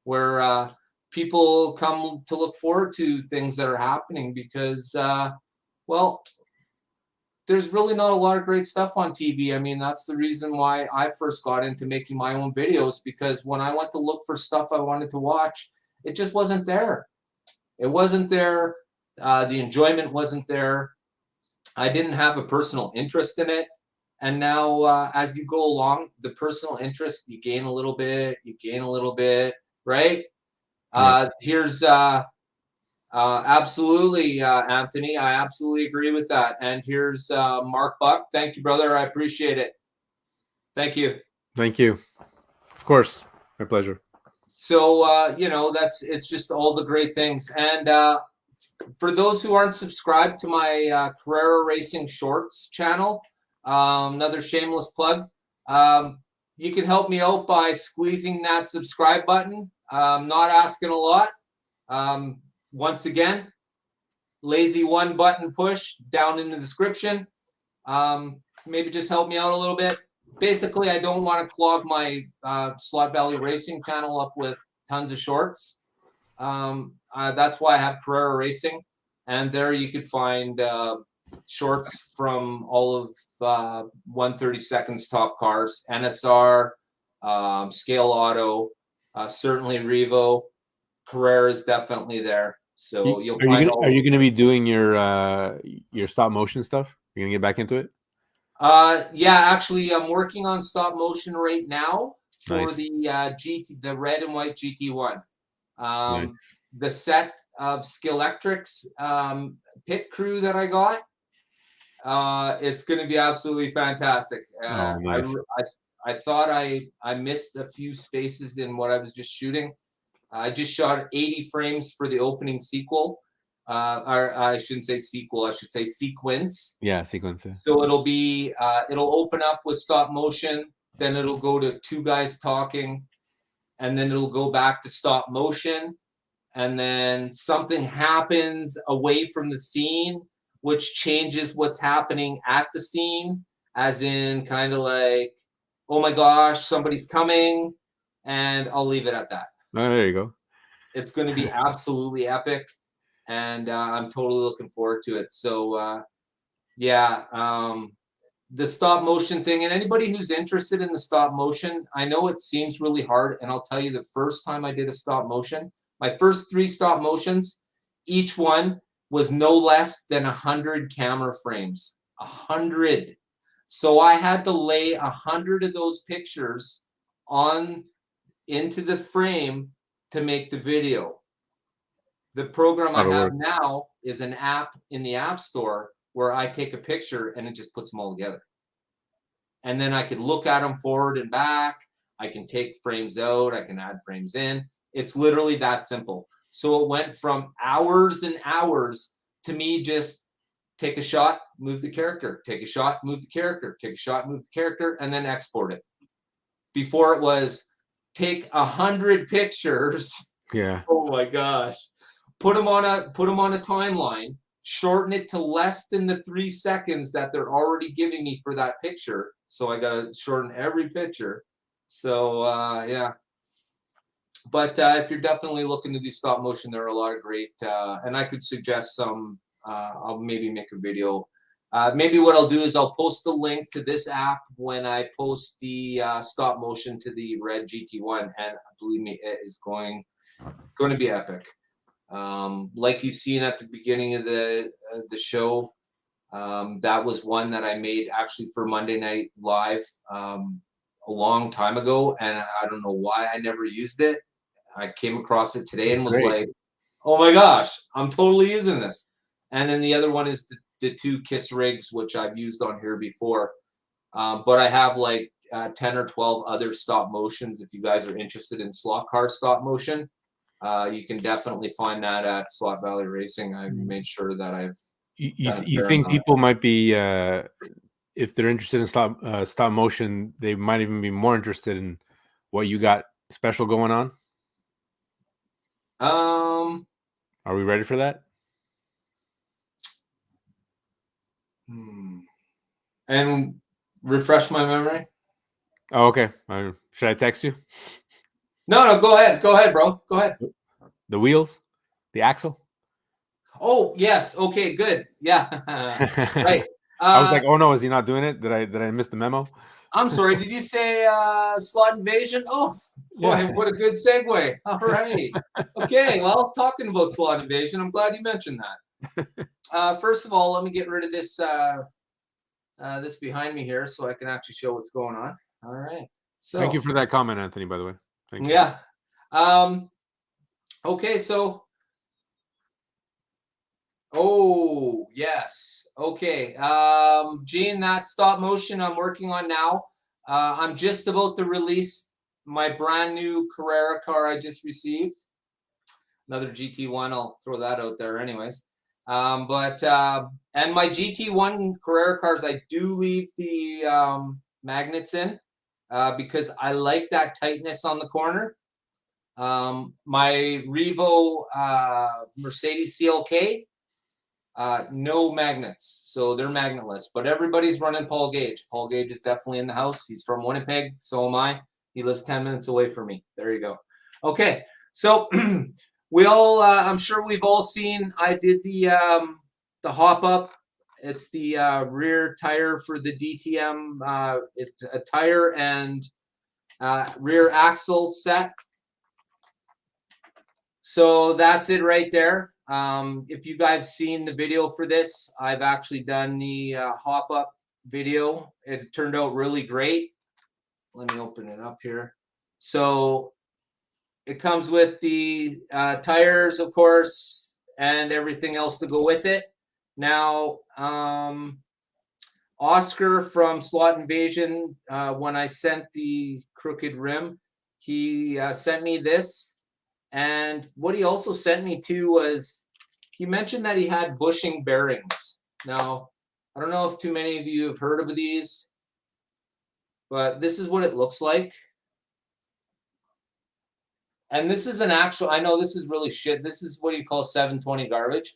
where people come to look forward to things that are happening because, well, there's really not a lot of great stuff on TV. I mean, that's the reason why I first got into making my own videos, because when I went to look for stuff I wanted to watch, it just wasn't there. It wasn't there. The enjoyment wasn't there. I didn't have a personal interest in it. And now, as you go along, the personal interest, you gain a little bit, right? Yep. Here's absolutely, Anthony. I absolutely agree with that. And here's Mark Buck. Thank you, brother. I appreciate it. Thank you. Thank you. Of course. My pleasure. So, it's just all the great things. And for those who aren't subscribed to my Carrera Racing Shorts channel, another shameless plug, you can help me out by squeezing that subscribe button. Not asking a lot. Once again, lazy one button push down in the description. Maybe just help me out a little bit. Basically, I don't want to clog my Slot Valley Racing channel up with tons of shorts. That's why I have Carrera Racing, and there you could find shorts from all of 130 seconds top cars, NSR, Scale Auto, certainly Revo. Carrera is definitely there, so you'll find all. Are you gonna be doing your stop motion stuff? You're gonna get back into it? Yeah, actually, I'm working on stop motion right now for Nice. the the red and white GT1. Nice. The set of Skillectrics pit crew that I got, It's going to be absolutely fantastic. Oh, nice. I thought I missed a few spaces in what I was just shooting. I just shot 80 frames for the opening sequel. Or I shouldn't say sequel, I should say sequence. Yeah, sequence. Yeah. So it'll open up with stop motion, then it'll go to two guys talking, and then it'll go back to stop motion, and then something happens away from the scene, which changes what's happening at the scene, as in kind of like, oh my gosh, somebody's coming, and I'll leave it at that. Oh, there you go. It's going to be absolutely epic, and I'm totally looking forward to it. So yeah, the stop motion thing, and anybody who's interested in the stop motion, I know it seems really hard, and I'll tell you, the first time I did a stop motion, my first 3 stop motions, each one was no less than 100 camera frames. 100. So I had to lay 100 of those pictures on into the frame to make the video. The program I have now is an app in the App Store where I take a picture and it just puts them all together. And then I can look at them forward and back. I can take frames out. I can add frames in. It's literally that simple. So it went from hours and hours to me just take a shot, move the character, take a shot, move the character, take a shot, move the character, and then export it. Before it was take 100 pictures. Yeah. Oh my gosh. Put them on a timeline, shorten it to less than the 3 seconds that they're already giving me for that picture. So I got to shorten every picture. So yeah. But if you're definitely looking to do stop motion, there are a lot of great, and I could suggest some. I'll maybe make a video. Maybe what I'll do is I'll post the link to this app when I post the stop motion to the Red GT1, and believe me, it is going to be epic. Like you've seen at the beginning of the show, that was one that I made actually for Monday Night Live a long time ago, and I don't know why I never used it. I came across it today and was like, oh my gosh, I'm totally using this. And then the other one is the 2 Kiss rigs, which I've used on here before. But I have like 10 or 12 other stop motions. If you guys are interested in slot car stop motion, you can definitely find that at Slot Valley Racing. I've made sure that I've. You think people might be, if they're interested in stop motion, they might even be more interested in what you got special going on? Are we ready for that? And refresh my memory. Oh, okay. Should I text you? No, go ahead, bro. Go ahead. The wheels, the axle. Oh yes. Okay. Good. Yeah. Right. I was like, oh no, is he not doing it? Did I miss the memo? I'm sorry. Did you say slot invasion? Oh, boy, yeah. What a good segue. All right. Okay. Well, talking about slot invasion, I'm glad you mentioned that. First of all, let me get rid of this this behind me here so I can actually show what's going on. All right. So thank you for that comment, Anthony, by the way. Thank you. Yeah. Okay, so oh yes. Okay. Gene, that stop motion I'm working on now. I'm just about to release my brand new Carrera car I just received. Another GT1. I'll throw that out there anyways. And my GT1 Carrera cars, I do leave the magnets in because I like that tightness on the corner. My Revo Mercedes CLK, no magnets, so they're magnetless. But everybody's running Paul Gage. Paul Gage is definitely in the house. He's from Winnipeg, so am I. He lives 10 minutes away from me. There you go. Okay, so we all, I'm sure we've all seen. I did the hop up. It's the rear tire for the DTM. It's a tire and rear axle set. So that's it right there. If you guys seen the video for this, I've actually done the hop up video. It turned out really great. Let me open it up here. So it comes with the tires, of course, and everything else to go with it. Now, Oscar from Slot Invasion, when I sent the crooked rim, he sent me this. And what he also sent me too was, he mentioned that he had bushing bearings. Now, I don't know if too many of you have heard of these, but this is what it looks like. And this is an actual, I know this is really shit. This is what you call 720 garbage.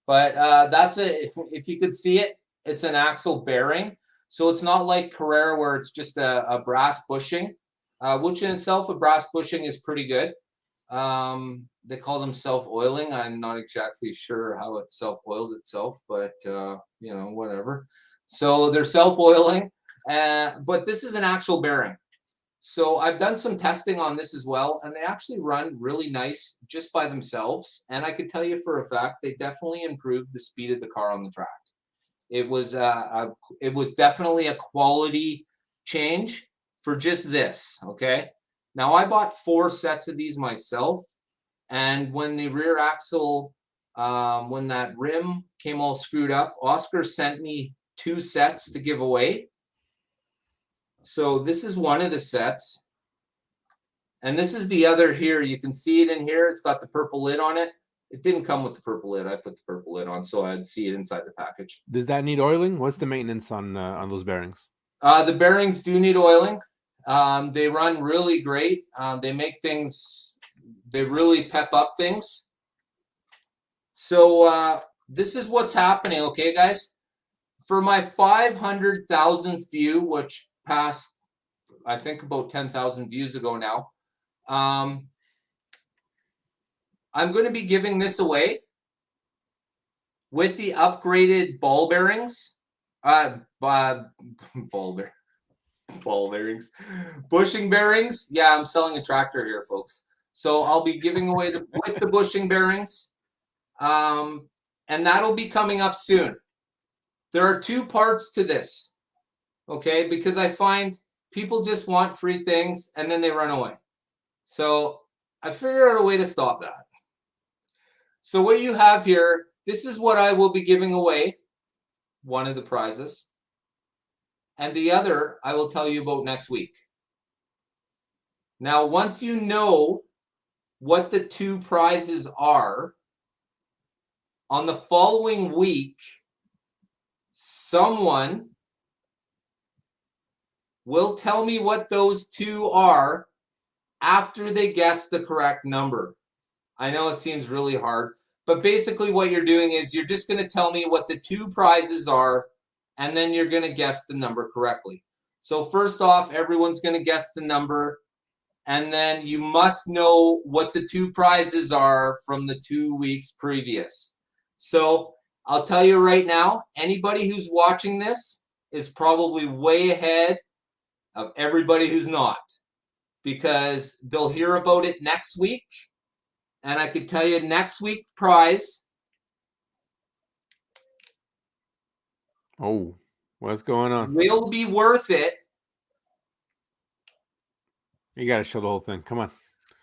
But that's if you could see it, it's an axle bearing. So it's not like Carrera where it's just a brass bushing, which in itself, a brass bushing is pretty good. They call them self-oiling. I'm not exactly sure how it self-oils itself, but you know, whatever. So they're self-oiling, but this is an actual bearing. So I've done some testing on this as well, and they actually run really nice just by themselves. And I could tell you for a fact, they definitely improved the speed of the car on the track. It was definitely a quality change for just this. Okay. Now I bought 4 sets of these myself, and when the rear axle, when that rim came all screwed up, Oscar sent me 2 sets to give away. So this is one of the sets, and this is the other here. You can see it in here. It's got the purple lid on it. It didn't come with the purple lid. I put the purple lid on so I'd see it inside the package. Does that need oiling? What's the maintenance on those bearings? The bearings do need oiling. They run really great. They make things, they really pep up things. So this is what's happening, okay, guys? For my 500,000th view, which passed, I think, about 10,000 views ago now, I'm going to be giving this away with the upgraded ball bearings. Ball bearings, bushing bearings. Yeah, I'm selling a tractor here, folks. So I'll be giving away with the bushing bearings, and that'll be coming up soon. There are 2 parts to this, okay? Because I find people just want free things and then they run away. So I figured out a way to stop that. So what you have here, this is what I will be giving away, one of the prizes. And the other, I will tell you about next week. Now, once you know what the 2 prizes are, on the following week, someone will tell me what those 2 are after they guess the correct number. I know it seems really hard, but basically what you're doing is you're just going to tell me what the 2 prizes are, and then you're going to guess the number correctly. So first off, everyone's going to guess the number, and then you must know what the 2 prizes are from the 2 weeks previous. So I'll tell you right now, anybody who's watching this is probably way ahead of everybody who's not, because they'll hear about it next week. And I could tell you next week's prize. Oh, what's going on? Will be worth it. You got to show the whole thing. Come on.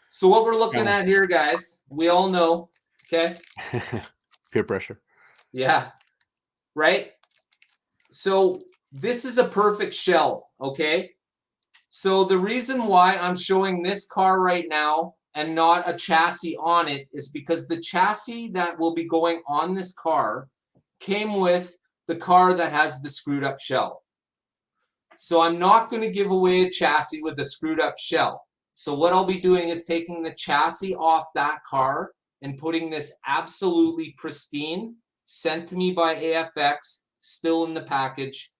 So what we're looking at here, guys, we all know, okay? Peer pressure. Yeah, right? So this is a perfect shell, okay? So the reason why I'm showing this car right now and not a chassis on it is because the chassis that will be going on this car came with the car that has the screwed up shell. So I'm not going to give away a chassis with a screwed up shell. So what I'll be doing is taking the chassis off that car and putting this absolutely pristine, sent to me by AFX, still in the package,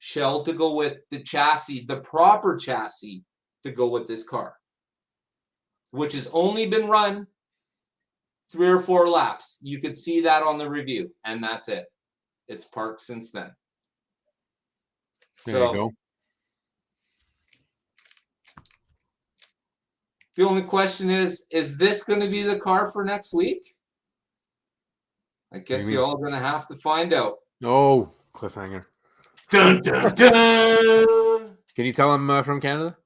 shell to go with the chassis, the proper chassis to go with this car, which has only been run 3 or 4 laps. You could see that on the review, and that's it. It's parked since then. There you go. The only question is this going to be the car for next week? I guess you're all going to have to find out. Oh, cliffhanger. Dun, dun, dun. Can you tell I'm from Canada?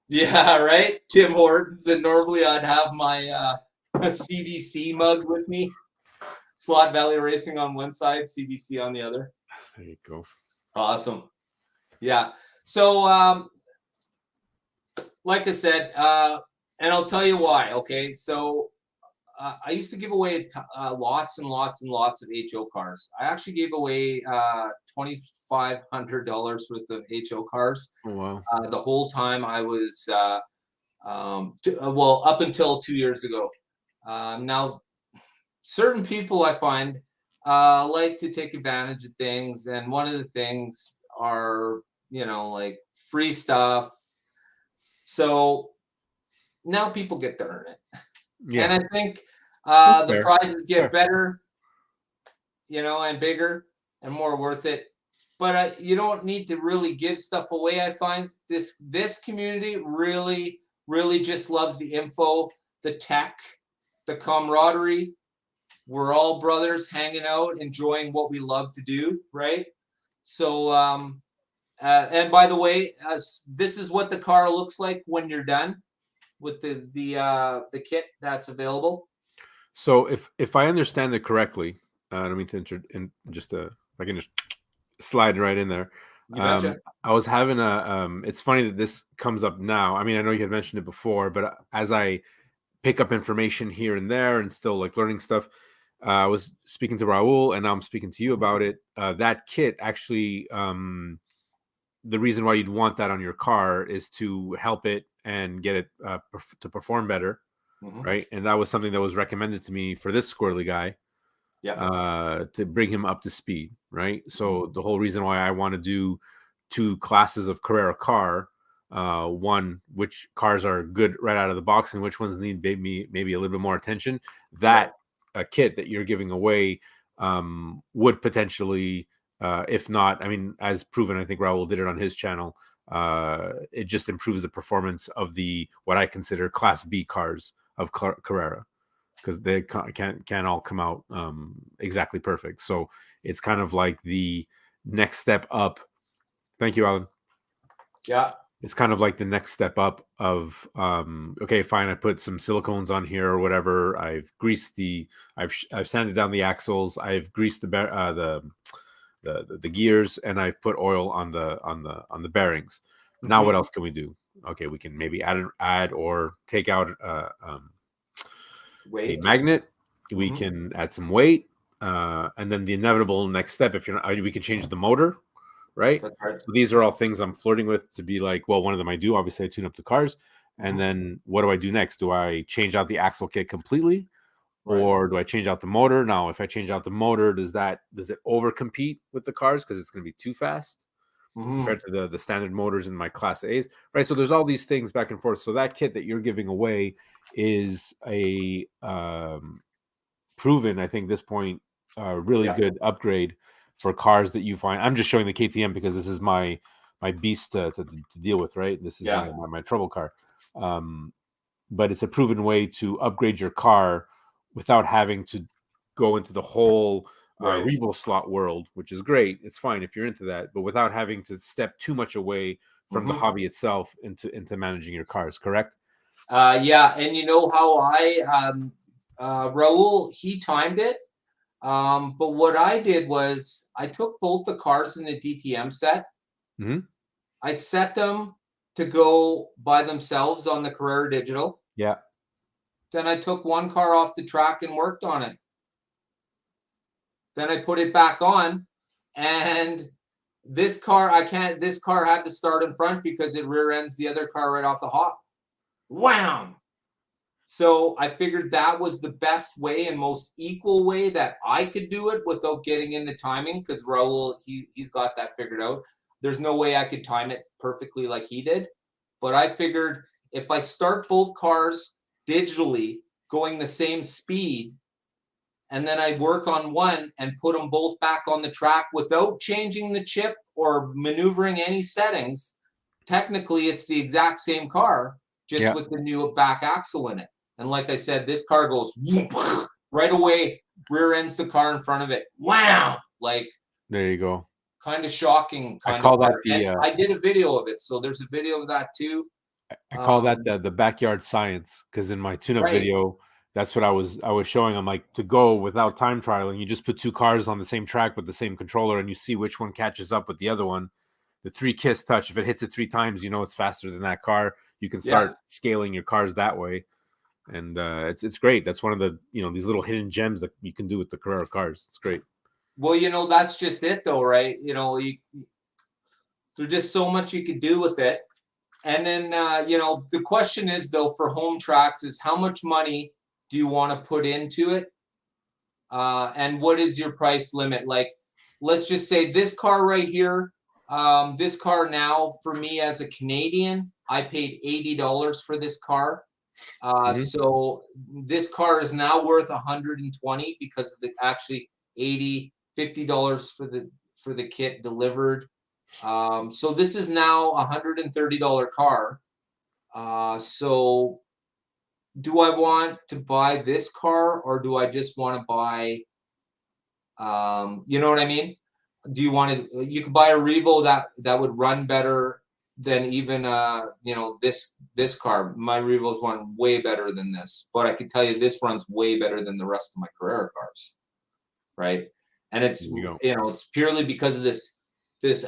Yeah, right? Tim Hortons, and normally I'd have my CBC mug with me. Slot Valley Racing on one side, CBC on the other. There you go. Awesome. Yeah. So, like I said, and I'll tell you why. Okay. So, I used to give away lots and lots and lots of HO cars. I actually gave away $2,500 worth of HO cars Oh, wow. the whole time I was, well, up until 2 years ago. Now, certain people I find like to take advantage of things, and one of the things are, like free stuff. So now people get to earn it. And Yeah, I think that's the fair. prizes get Fair. better, and bigger and more worth it. But you don't need to really give stuff away. I find this community really, really just loves the info, the tech, the camaraderie. We're all brothers hanging out, enjoying what we love to do, right? So, and by the way, this is what the car looks like when you're done with the kit that's available. So if I understand it correctly, I don't mean to just if I can just slide right in there. You betcha. I was having a it's funny that this comes up now. I mean, I know you had mentioned it before, but as I pick up information here and there and still like learning stuff, I was speaking to Raul and now I'm speaking to you about it. That kit actually, the reason why you'd want that on your car is to help it and get it to perform better, Mm-hmm. right? And that was something that was recommended to me for this squirrely guy, to bring him up to speed, right? So the whole reason why I want to do 2 classes of Carrera car, one, which cars are good right out of the box and which ones need maybe a little bit more attention. That kit that you're giving away would potentially, if not, I mean, as proven, I think Raul did it on his channel. It just improves the performance of the what I consider Class B cars of Carrera, because they can't all come out exactly perfect. So it's kind of like the next step up. Thank you, Alan. Yeah. It's kind of like the next step up of okay, fine, I put some silicones on here or whatever. I've greased I've sanded down the axles. I've greased the gears, and I've put oil on the bearings. Now what else can we do? Okay, we can maybe add or take out a magnet. We can add some weight, and then the inevitable next step, if you're not, we can change the motor, right? That's right. So these are all things I'm flirting with to be like, well, one of them I do. Obviously, I tune up the cars, and then what do I do next? Do I change out the axle kit completely, or do I change out the motor? Now, if I change out the motor, does it over compete with the cars because it's going to be too fast compared to the standard motors in my Class A's, right? So there's all these things back and forth. So that kit that you're giving away is a proven, I think, this point, really good upgrade for cars that you find. I'm just showing the KTM because this is my beast to deal with, right? This is my trouble car. But it's a proven way to upgrade your car without having to go into the whole Revo slot world, which is great. It's fine if you're into that, but without having to step too much away from the hobby itself into managing your cars, correct? Yeah, and you know how Raul, he timed it. But what I did was I took both the cars in the DTM set. I set them to go by themselves on the Carrera Digital. Yeah. Then I took one car off the track and worked on it. Then I put it back on, and this car had to start in front because it rear ends the other car right off the hop. Wham! So I figured that was the best way and most equal way that I could do it without getting into timing, because Raul, he's got that figured out. There's no way I could time it perfectly like he did. But I figured if I start both cars digitally going the same speed, and then I work on one and put them both back on the track without changing the chip or maneuvering any settings, technically it's the exact same car, just with the new back axle in it. And like I said, this car goes right away, rear ends the car in front of it. Wow! Like, there you go. Kind of shocking. I call that I did a video of it, so there's a video of that too. I call that the backyard science, because in my tune-up video, That's what I was showing them, like, to go without time trialing. You just put two cars on the same track with the same controller, and you see which one catches up with the other one. The 3-kiss touch, if it hits it 3 times, you know it's faster than that car. You can start scaling your cars that way, and it's great. That's one of the these little hidden gems that you can do with the Carrera cars. It's great. Well, that's just it, though, right? There's just so much you could do with it. And then, the question is, though, for home tracks is how much money do you want to put into it? And what is your price limit? Like, let's just say this car right here, this car now, for me as a Canadian, I paid $80 for this car. So this car is now worth 120 because of the actually $50 for the kit delivered. So this is now a $130 car. So do I want to buy this car, or do I just want to buy, you know what I mean? Do you want to, you could buy a Revo that would run better than even, this car. My Revo's run way better than this, but I can tell you this runs way better than the rest of my Carrera cars. Right. And it's, it's purely because of this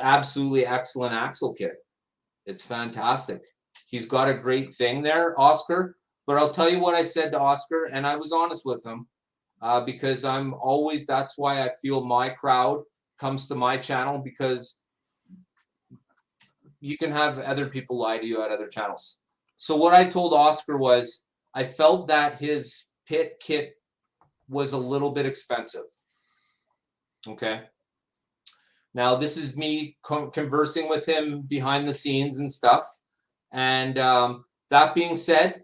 absolutely excellent axle kit. It's fantastic. He's got a great thing there, Oscar. But I'll tell you what I said to Oscar, and I was honest with him, because that's why I feel my crowd comes to my channel, because you can have other people lie to you at other channels. So what I told Oscar was I felt that his pit kit was a little bit expensive. Okay. Now, this is me conversing with him behind the scenes and stuff. And that being said,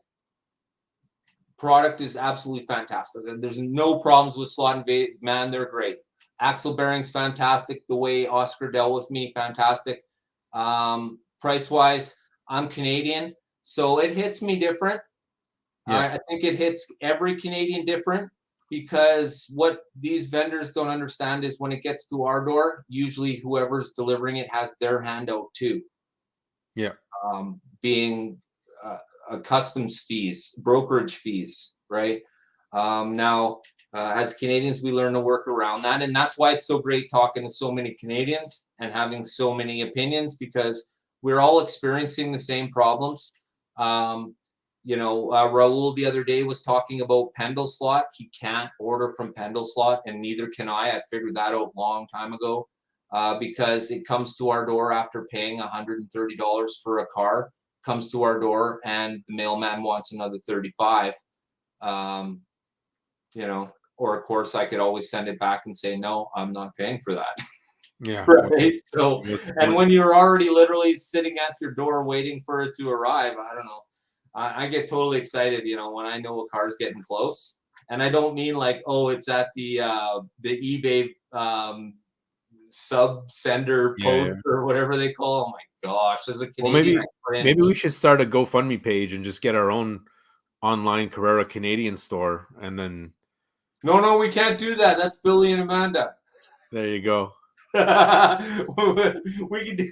product is absolutely fantastic. There's no problems with slot and bait. Man, they're great. Axle bearings, fantastic. The way Oscar dealt with me, fantastic. Price-wise, I'm Canadian, so it hits me different. I think it hits every Canadian different, because what these vendors don't understand is when it gets to our door, usually whoever's delivering it has their hand out too. Yeah. Being customs fees, brokerage fees, right? Now, as Canadians, we learn to work around that. And that's why it's so great talking to so many Canadians and having so many opinions, because we're all experiencing the same problems. Raul the other day was talking about Pendle Slot. He can't order from Pendle Slot, and neither can I. I figured that out a long time ago, because it comes to our door after paying $130 for a car, comes to our door, and the mailman wants another $35. Or of course I could always send it back and say, no, I'm not paying for that. Yeah. Right. So, and when you're already literally sitting at your door waiting for it to arrive, I don't know. I get totally excited, when I know a car's getting close. And I don't mean like, oh, it's at the eBay sub sender post or whatever they call. Oh my gosh, as a Canadian, maybe we should start a GoFundMe page and just get our own online Carrera Canadian store, and then. No, we can't do that. That's Billy and Amanda. There you go. We can do.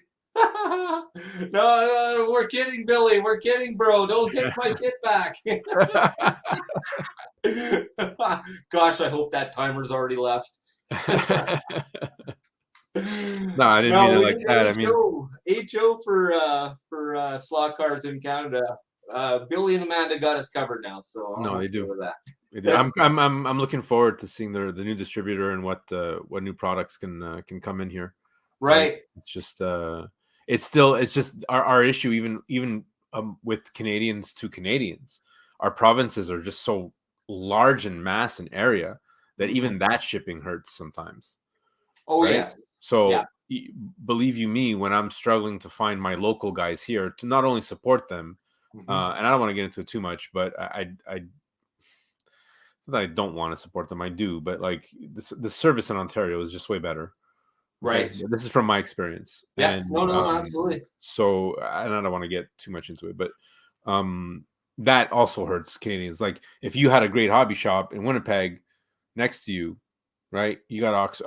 No, we're kidding, Billy. We're kidding, bro. Don't take my shit back. Gosh, I hope that timer's already left. No, I didn't mean it like that. I mean, HO for slot cars in Canada. Billy and Amanda got us covered now, so no, they do. That. I'm looking forward to seeing the new distributor and what new products can come in here. Right. It's just it's just our issue, even with Canadians to Canadians. Our provinces are just so large in mass and area that even that shipping hurts sometimes. Oh, right? Yeah. So believe you me, when I'm struggling to find my local guys here to not only support them, and I don't want to get into it too much, but I don't want to support them. I do, but like the service in Ontario is just way better. Right. Okay? This is from my experience. Yeah. And, No, absolutely. So, and I don't want to get too much into it, but that also hurts Canadians. Like if you had a great hobby shop in Winnipeg next to you, right? You got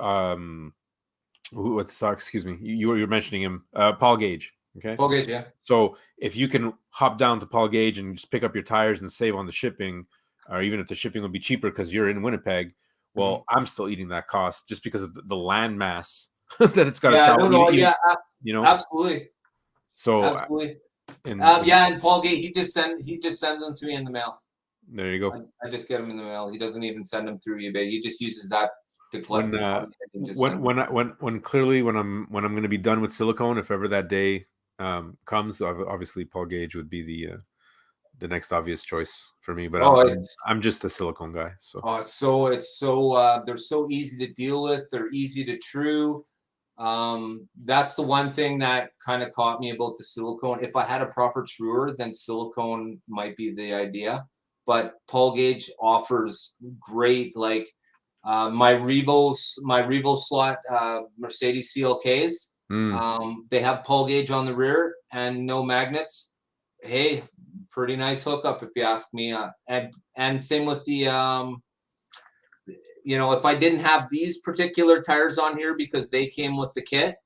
excuse me. You were mentioning him, Paul Gage. Okay. Paul Gage, yeah. So if you can hop down to Paul Gage and just pick up your tires and save on the shipping, or even if the shipping would be cheaper because you're in Winnipeg, well, I'm still eating that cost just because of the land mass that it's got to travel. Absolutely. So, absolutely. And Paul Gate, he just sends them to me in the mail. There you go. I just get them in the mail. He doesn't even send them through eBay. He just uses that to collect his money. When clearly when I'm going to be done with silicone, if ever that day comes, obviously Paul Gage would be the next obvious choice for me. But I'm just a silicone guy. So they're so easy to deal with. They're easy to true. That's the one thing that kind of caught me about the silicone. If I had a proper truer, then silicone might be the idea. But Paul Gage offers great, like my Revo slot Mercedes CLKs. They have Paul Gage on the rear and no magnets. Hey, pretty nice hookup if you ask me. And same with the if I didn't have these particular tires on here because they came with the kit,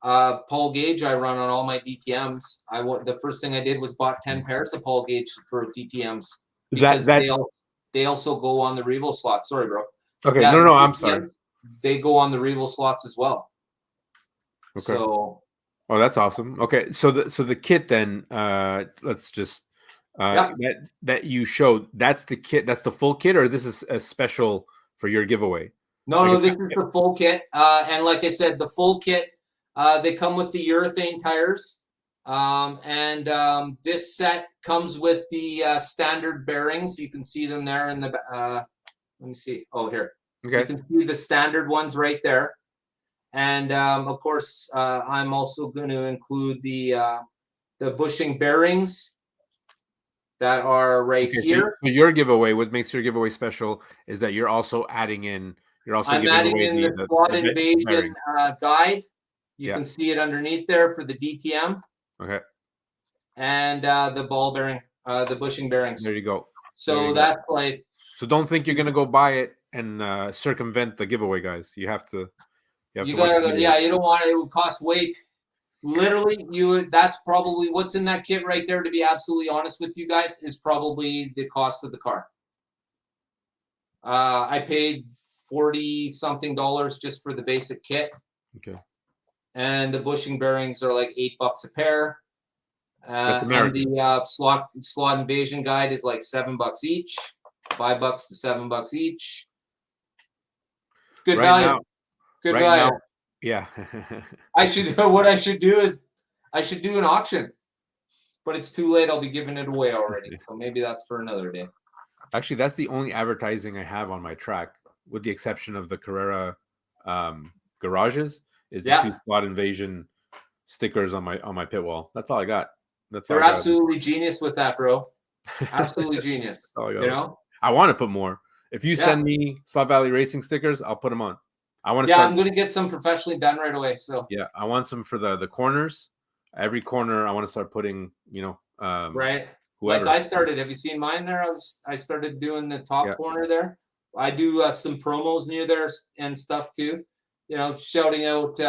Paul Gage I run on all my DTMs. The first thing I did was bought 10 pairs of Paul Gage for DTMs because they also go on the Revo slots. Sorry, bro. Okay, no, I'm sorry. They go on the Revo slots as well. Okay. So. Oh, that's awesome. Okay, so the kit then, let's just. That you showed, that's the kit, that's the full kit, or this is a special for your giveaway? No, this is the full kit. And like I said, the full kit, they come with the urethane tires. This set comes with the standard bearings. You can see them there in the, let me see. Oh, here. Okay. You can see the standard ones right there. And of course, I'm also going to include the bushing bearings that are right here. So your giveaway, what makes your giveaway special is that you're also adding in. I'm adding in the Slot Invasion guide. You can see it underneath there for the DTM. Okay. And the ball bearing, the bushing bearings. There you go. So that's like. So don't think you're gonna go buy it and circumvent the giveaway, guys. You have to. You gotta. Yeah, you don't want it. It would cost weight. Literally, that's probably what's in that kit right there, to be absolutely honest with you guys, is probably the cost of the car. I paid $40-something just for the basic kit. Okay. And the bushing bearings are like $8 a pair. And the slot invasion guide is like $7 each, $5 to $7 each. Good value. Good value. Yeah. What I should do is I should do an auction, but it's too late. I'll be giving it away already. So maybe that's for another day. Actually, that's the only advertising I have on my track, with the exception of the Carrera garages, is the 2 Slot Invasion stickers on my pit wall. That's all I got. They're absolutely genius with that, bro. Absolutely genius. You know? I want to put more. If you send me Slot Valley Racing stickers, I'll put them on. I'm going to get some professionally done right away. So I want some for the corners. Every corner, I want to start putting, right. Whoever. Like I started. Have you seen mine there? I started doing the top corner there. I do some promos near there and stuff too. Shouting out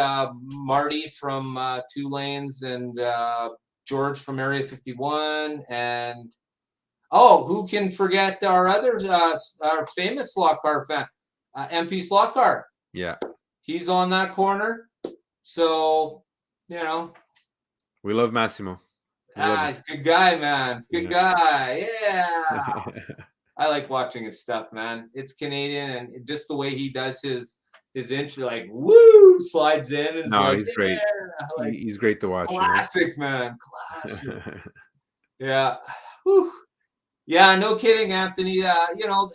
Marty from 2 Lanes and George from Area 51, and who can forget our other our famous slot car fan, MP Slot Car. Yeah, he's on that corner. So we love Massimo. He's a good guy, man. He's a good guy. Yeah. I like watching his stuff, man. It's Canadian, and just the way he does his intro, like woo, slides in, and he's great. Like, he's great to watch. Classic, man. Classic. Yeah. Whew. Yeah, no kidding, Anthony.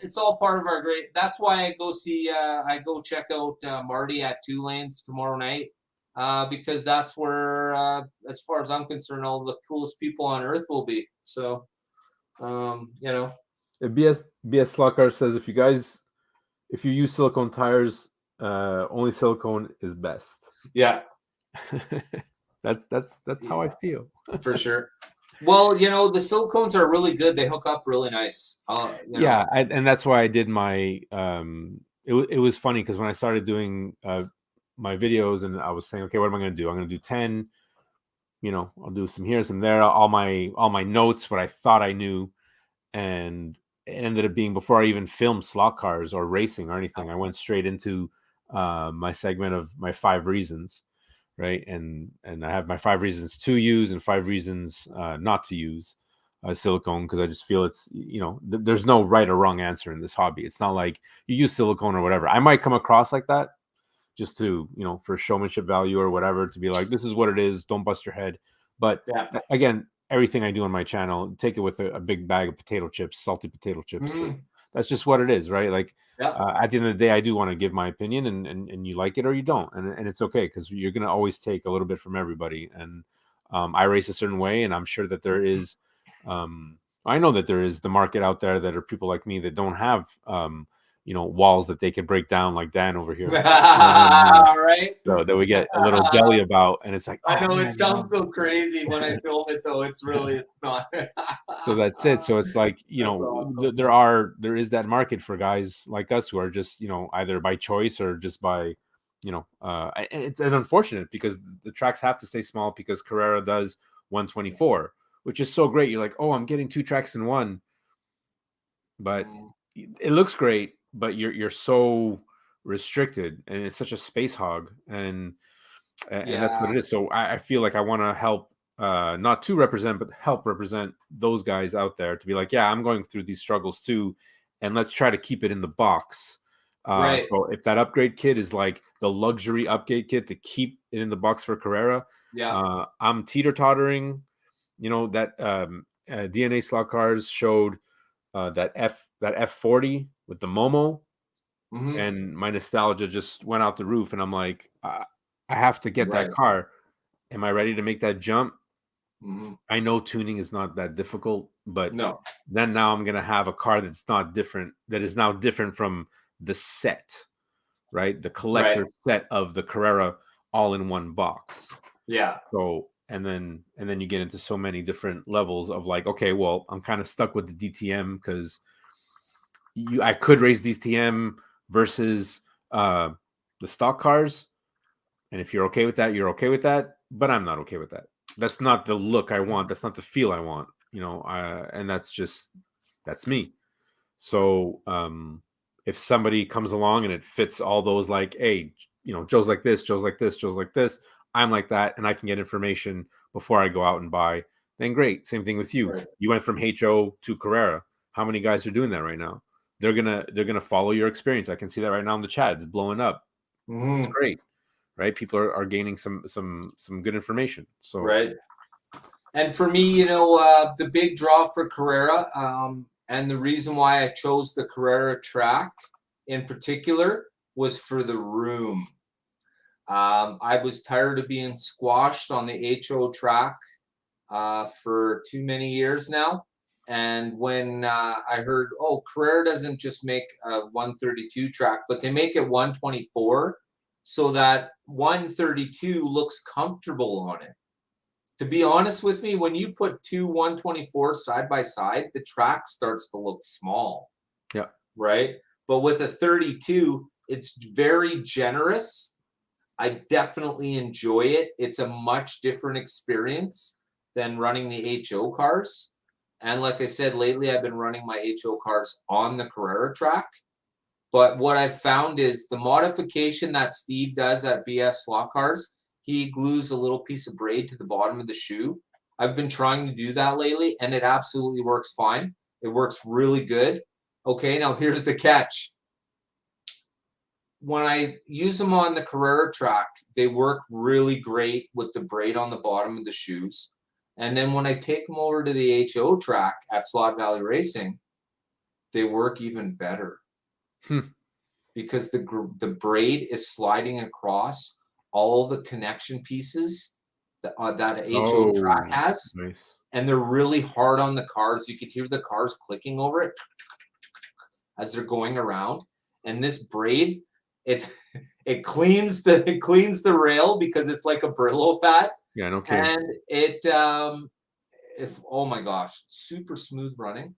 It's all part of our great. That's why I go check out Marty at 2 Lanes tomorrow night, because that's where, as far as I'm concerned, all the coolest people on earth will be. So, BS Slot Car says if you use silicone tires, only silicone is best. Yeah. That's how I feel. For sure. Well, the silicones are really good. They hook up really nice. Yeah, and that's why I did my. It was funny because when I started doing my videos, and I was saying, okay, what am I going to do? I'm going to do 10. I'll do some here, some there. All my notes, what I thought I knew, and it ended up being before I even filmed slot cars or racing or anything. I went straight into my segment of my 5 reasons, right? And I have my 5 reasons to use and 5 reasons not to use silicone, because I just feel it's, there's no right or wrong answer in this hobby. It's not like you use silicone or whatever. I might come across like that just to, for showmanship value or whatever, to be like, this is what it is, don't bust your head. But again, everything I do on my channel, take it with a big bag of potato chips, salty potato chips. That's just what it is, right? Like, at the end of the day, I do want to give my opinion, and you like it or you don't, and it's okay, because you're going to always take a little bit from everybody. And I race a certain way, and I'm sure that there is, I know that there is the market out there that are people like me that don't have, walls that they can break down like Dan over here. Right. So that we get a little jelly about, and it's like, I know it sounds so crazy when I film it, though. It's not. So that's it. So it's like, awesome. there is that market for guys like us who are just, either by choice or just by, it's unfortunate because the tracks have to stay small, because Carrera does 124, which is so great. You're like, oh, I'm getting 2 tracks in one, but it looks great, but you're so restricted, and it's such a space hog, and that's what it is. So I feel like I want to help, not to represent, but help represent those guys out there, to be like, yeah, I'm going through these struggles too, and let's try to keep it in the box. So if that upgrade kit is like the luxury upgrade kit to keep it in the box for Carrera, I'm teeter-tottering. That DNA slot cars showed that F40 with the Momo, and my nostalgia just went out the roof, and I'm like, I have to get that car. Am I ready to make that jump? I know tuning is not that difficult, but then now I'm gonna have a car that's not different, that is now different from the set, right? The collector set of the Carrera, all in one box. So and then you get into so many different levels of like, okay, well, I'm kind of stuck with the DTM, because I could race DTM versus the stock cars, and if you're okay with that, you're okay with that. But I'm not okay with that. That's not the look I want. That's not the feel I want. And that's me. So if somebody comes along and it fits all those, like, hey, Joe's like this, Joe's like this, Joe's like this, I'm like that, and I can get information before I go out and buy, then great. Same thing with you. You went from HO to Carrera. How many guys are doing that right now? They're gonna follow your experience. I can see that right now in the chat. It's blowing up. It's great, right? People are gaining some good information. So And for me, the big draw for Carrera, and the reason why I chose the Carrera track in particular, was for the room. I was tired of being squashed on the HO track for too many years now. And when I heard, Carrera doesn't just make a 132 track, but they make it 124, so that 132 looks comfortable on it. To be honest with me, when you put two 124 side by side, the track starts to look small. Right? But with a 32, it's very generous. I definitely enjoy it. It's a much different experience than running the HO cars. And like I said, lately I've been running my HO cars on the Carrera track. But what I've found is the modification that Steve does at BS Slot Cars, he glues a little piece of braid to the bottom of the shoe. I've been trying to do that lately, and it absolutely works fine. It works really good. Okay, now here's the catch. When I use them on the Carrera track, they work really great with the braid on the bottom of the shoes. And then when I take them over to the HO track at Slot Valley Racing, they work even better. Because the braid is sliding across all the connection pieces that HO track has. Nice. And they're really hard on the cars. You could hear the cars clicking over it as they're going around. And this braid, it cleans the rail, because it's like a Brillo pad. Yeah, no kidding. And it's, oh my gosh, super smooth running.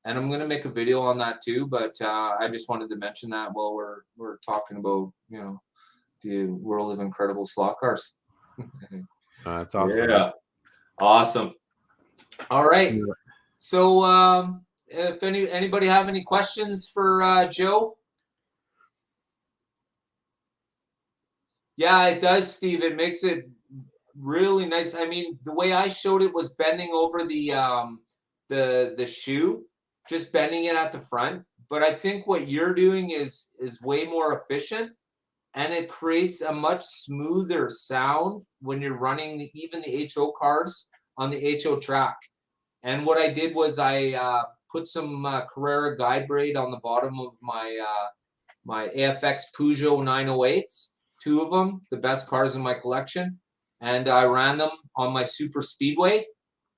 And I'm gonna make a video on that too, but I just wanted to mention that while we're talking about the world of incredible slot cars. That's awesome. Yeah, awesome. All right. So if anybody have any questions for Joe? Yeah, it does, Steve. It makes it really nice. I mean, the way I showed it was bending over the shoe, just bending it at the front. But I think what you're doing is way more efficient, and it creates a much smoother sound when you're running even the HO cars on the HO track. And what I did was I put some Carrera guide braid on the bottom of my AFX Peugeot 908s, two of them, the best cars in my collection. And I ran them on my super speedway,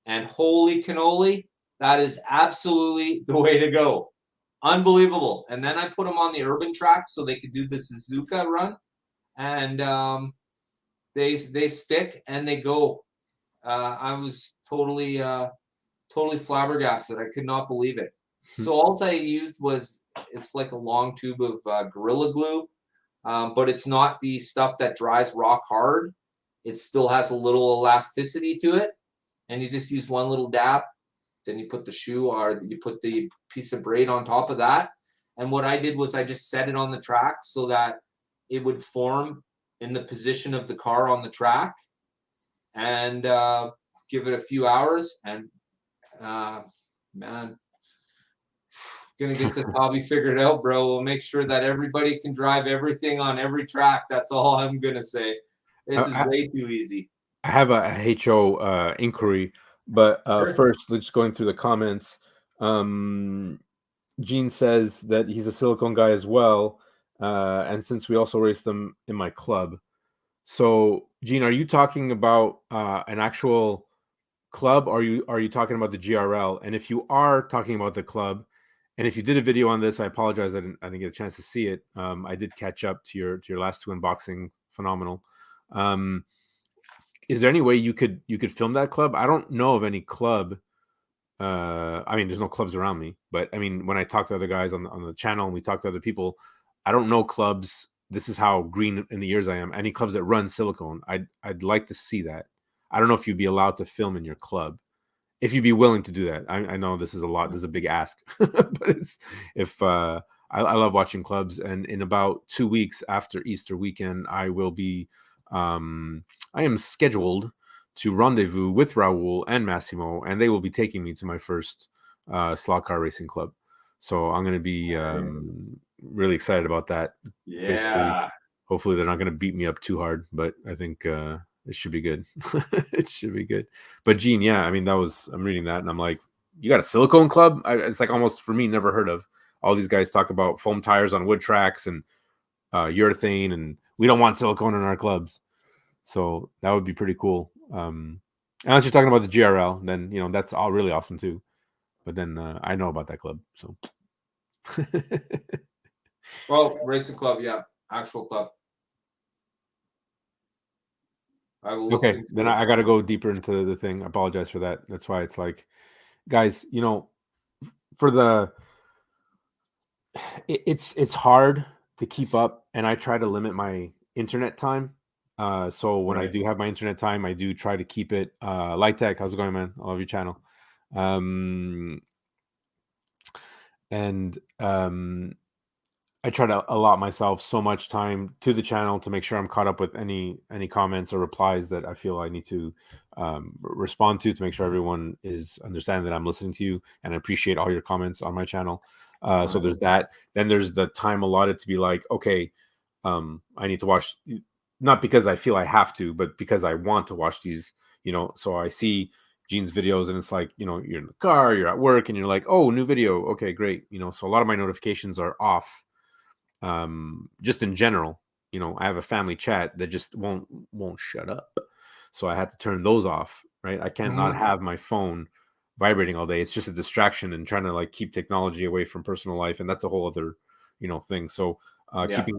and holy cannoli, that is absolutely the way to go. Unbelievable. And then I put them on the urban track so they could do the Suzuka run, and they stick and they go. I was totally flabbergasted. I could not believe it. So all I used was, it's like a long tube of Gorilla Glue, but it's not the stuff that dries rock hard. It still has a little elasticity to it, and you just use one little dab. Then you put the shoe, or you put the piece of braid on top of that. And what I did was I just set it on the track so that it would form in the position of the car on the track, and give it a few hours. And man, gonna get this hobby figured out, bro. We'll make sure that everybody can drive everything on every track. That's all I'm gonna say. This is way too easy. I have a HO inquiry, but Sure. first, let's going through the comments. Gene says that he's a silicone guy as well, and since we also race them in my club. So, Gene, are you talking about an actual club, or are you talking about the GRL? And if you are talking about the club, and if you did a video on this, I apologize, I didn't get a chance to see it. I did catch up to your last two unboxing, phenomenal. Is there any way you could film that club? I don't know of any club. I mean, there's no clubs around me, but I mean, when I talk to other guys on the channel and we talk to other people, I don't know clubs. This is how green in the ears I am. Any clubs that run silicone, I'd like to see that. I don't know if you'd be allowed to film in your club, if you'd be willing to do that. I know this is a lot. This is a big ask, but it's if I love watching clubs. And in about 2 weeks after Easter weekend, I will be. I am scheduled to rendezvous with Raul and Massimo, and they will be taking me to my first slot car racing club. So I'm going to be really excited about that. Yeah. Basically, hopefully they're not going to beat me up too hard, but I think it should be good. It should be good. But Gene, yeah, I mean, I'm reading that and I'm like, you got a silicone club? It's like almost, for me, never heard of. All these guys talk about foam tires on wood tracks and urethane, and we don't want silicone in our clubs. So that would be pretty cool. Unless you're talking about the GRL, then that's all really awesome too. But then I know about that club, so. Well, racing club, yeah, actual club. I will look. Okay, then I got to go deeper into the thing. I apologize for that. That's why it's like, guys, for the, it's hard to keep up, and I try to limit my internet time. So when I do have my internet time, I do try to keep it. Light Tech, how's it going, man? I love your channel. I try to allot myself so much time to the channel to make sure I'm caught up with any comments or replies that I feel I need to respond to make sure everyone is understanding that I'm listening to you, and I appreciate all your comments on my channel. So there's that. Then there's the time allotted to be like, okay, I need to watch, not because I feel I have to, but because I want to watch these, so I see Gene's videos and it's like, you're in the car, you're at work, and you're like, oh, new video. Okay, great. So a lot of my notifications are off. Just in general, I have a family chat that just won't shut up. So I had to turn those off, right? I can't not have my phone vibrating all day. It's just a distraction and trying to like keep technology away from personal life. And that's a whole other, thing. So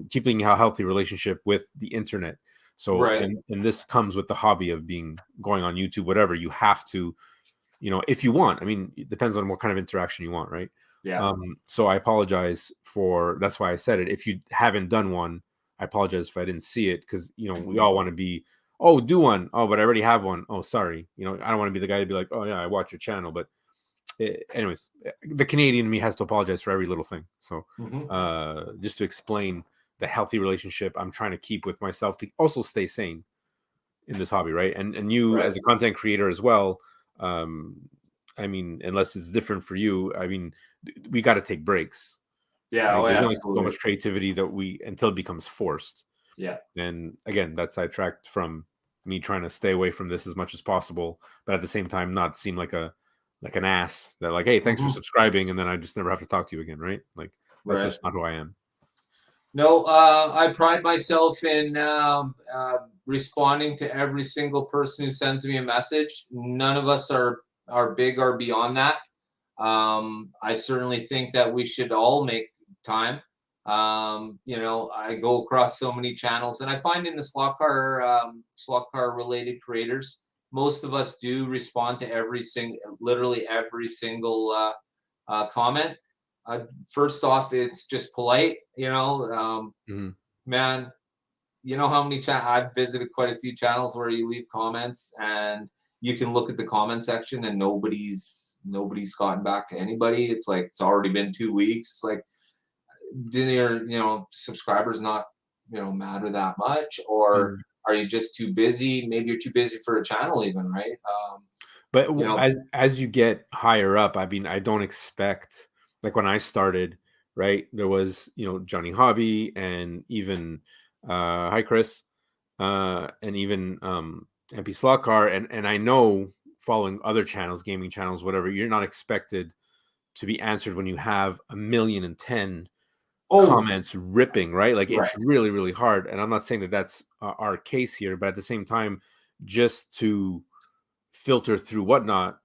keeping a healthy relationship with the internet. So, and this comes with the hobby of going on YouTube, whatever. You have to, if you want, I mean, it depends on what kind of interaction you want, right? Yeah. So I apologize that's why I said it. If you haven't done one, I apologize if I didn't see it, because, we all want to be, oh, do one. Oh, but I already have one. Oh, sorry. I don't want to be the guy to be like, oh yeah, I watch your channel, but anyways, the Canadian in me has to apologize for every little thing. So Mm-hmm. just to explain the healthy relationship I'm trying to keep with myself to also stay sane in this hobby, right? And you Right. as a content creator as well. um I mean, unless it's different for you, I mean, we got to take breaks. Yeah. Like Oh there's yeah. only so Totally. much creativity that we until it becomes forced. Yeah. And again, that's sidetracked from me trying to stay away from this as much as possible, but at the same time not seem like an ass that like, hey, thanks for Mm-hmm. subscribing, and then I just never have to talk to you again, right? Like that's Right. just not who I am. No, I pride myself in responding to every single person who sends me a message. None of us are big or beyond that. I certainly think that we should all make time. I go across so many channels, and I find in the slot car related creators, most of us do respond to literally every single comment. First off, it's just polite, Mhm. man. You know how many I've visited quite a few channels where you leave comments and you can look at the comment section and nobody's gotten back to anybody. It's like it's already been 2 weeks. It's like, do your subscribers not matter that much, or Mhm. are you just too busy? Maybe you're too busy for a channel, even, right? But You know, as you get higher up, I mean, I don't expect, like when I started, right? There was Johnny Hobby, and even hi Chris, and even MP Slot Car, and I know following other channels, gaming channels, whatever, you're not expected to be answered when you have 1,000,010 oh, comments ripping, right? Like right, it's really, really hard. And I'm not saying that that's our case here, but at the same time, just to filter through whatnot,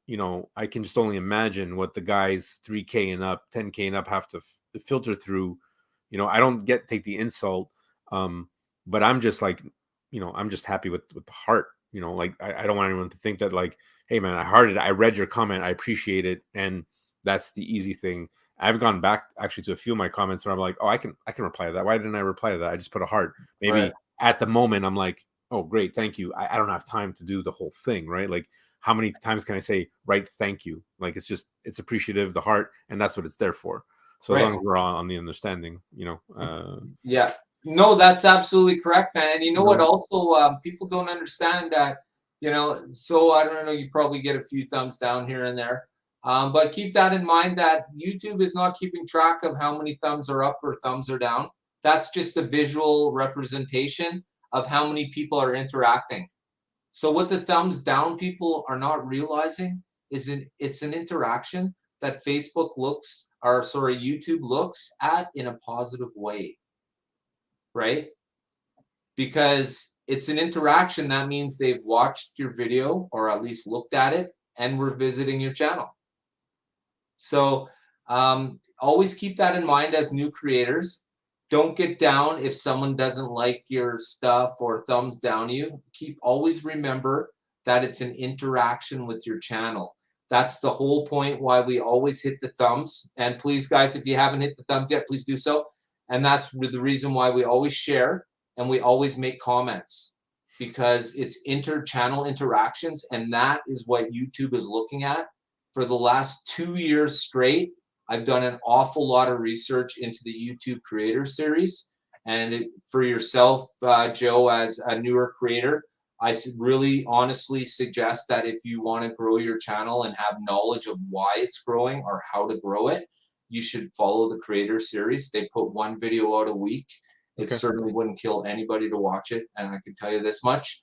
I can just only imagine what the guys 3K and up, 10K and up have to filter through. I don't take the insult, but I'm just like, I'm just happy with the heart. Like I don't want anyone to think that like, hey man, I read your comment, I appreciate it, and that's the easy thing. I've gone back actually to a few of my comments where I'm like, oh, I can reply to that. Why didn't I reply to that? I just put a heart. right, Maybe at the moment I'm like, oh great, thank you. I don't have time to do the whole thing, right? Like how many times can I say right thank you? Like it's appreciative, the heart, and that's what it's there for. So as right. long as we're on the understanding, Yeah. No, that's absolutely correct, man. And you know what? no. Also, people don't understand that, so I don't know, you probably get a few thumbs down here and there. But keep that in mind that YouTube is not keeping track of how many thumbs are up or thumbs are down. That's just a visual representation of how many people are interacting. So what the thumbs down people are not realizing is it's an interaction that YouTube looks at in a positive way, right? Because it's an interaction that means they've watched your video or at least looked at it and were visiting your channel. So always keep that in mind as new creators. Don't get down if someone doesn't like your stuff or thumbs down you. Always remember that it's an interaction with your channel. That's the whole point why we always hit the thumbs. And please, guys, if you haven't hit the thumbs yet, please do so. And that's the reason why we always share and we always make comments, because it's inter-channel interactions, and that is what YouTube is looking at. For the last 2 years straight, I've done an awful lot of research into the YouTube Creator Series. And for yourself, Joe, as a newer creator, I really honestly suggest that if you want to grow your channel and have knowledge of why it's growing or how to grow it, you should follow the Creator Series. They put one video out a week. It Okay. certainly wouldn't kill anybody to watch it. And I can tell you this much,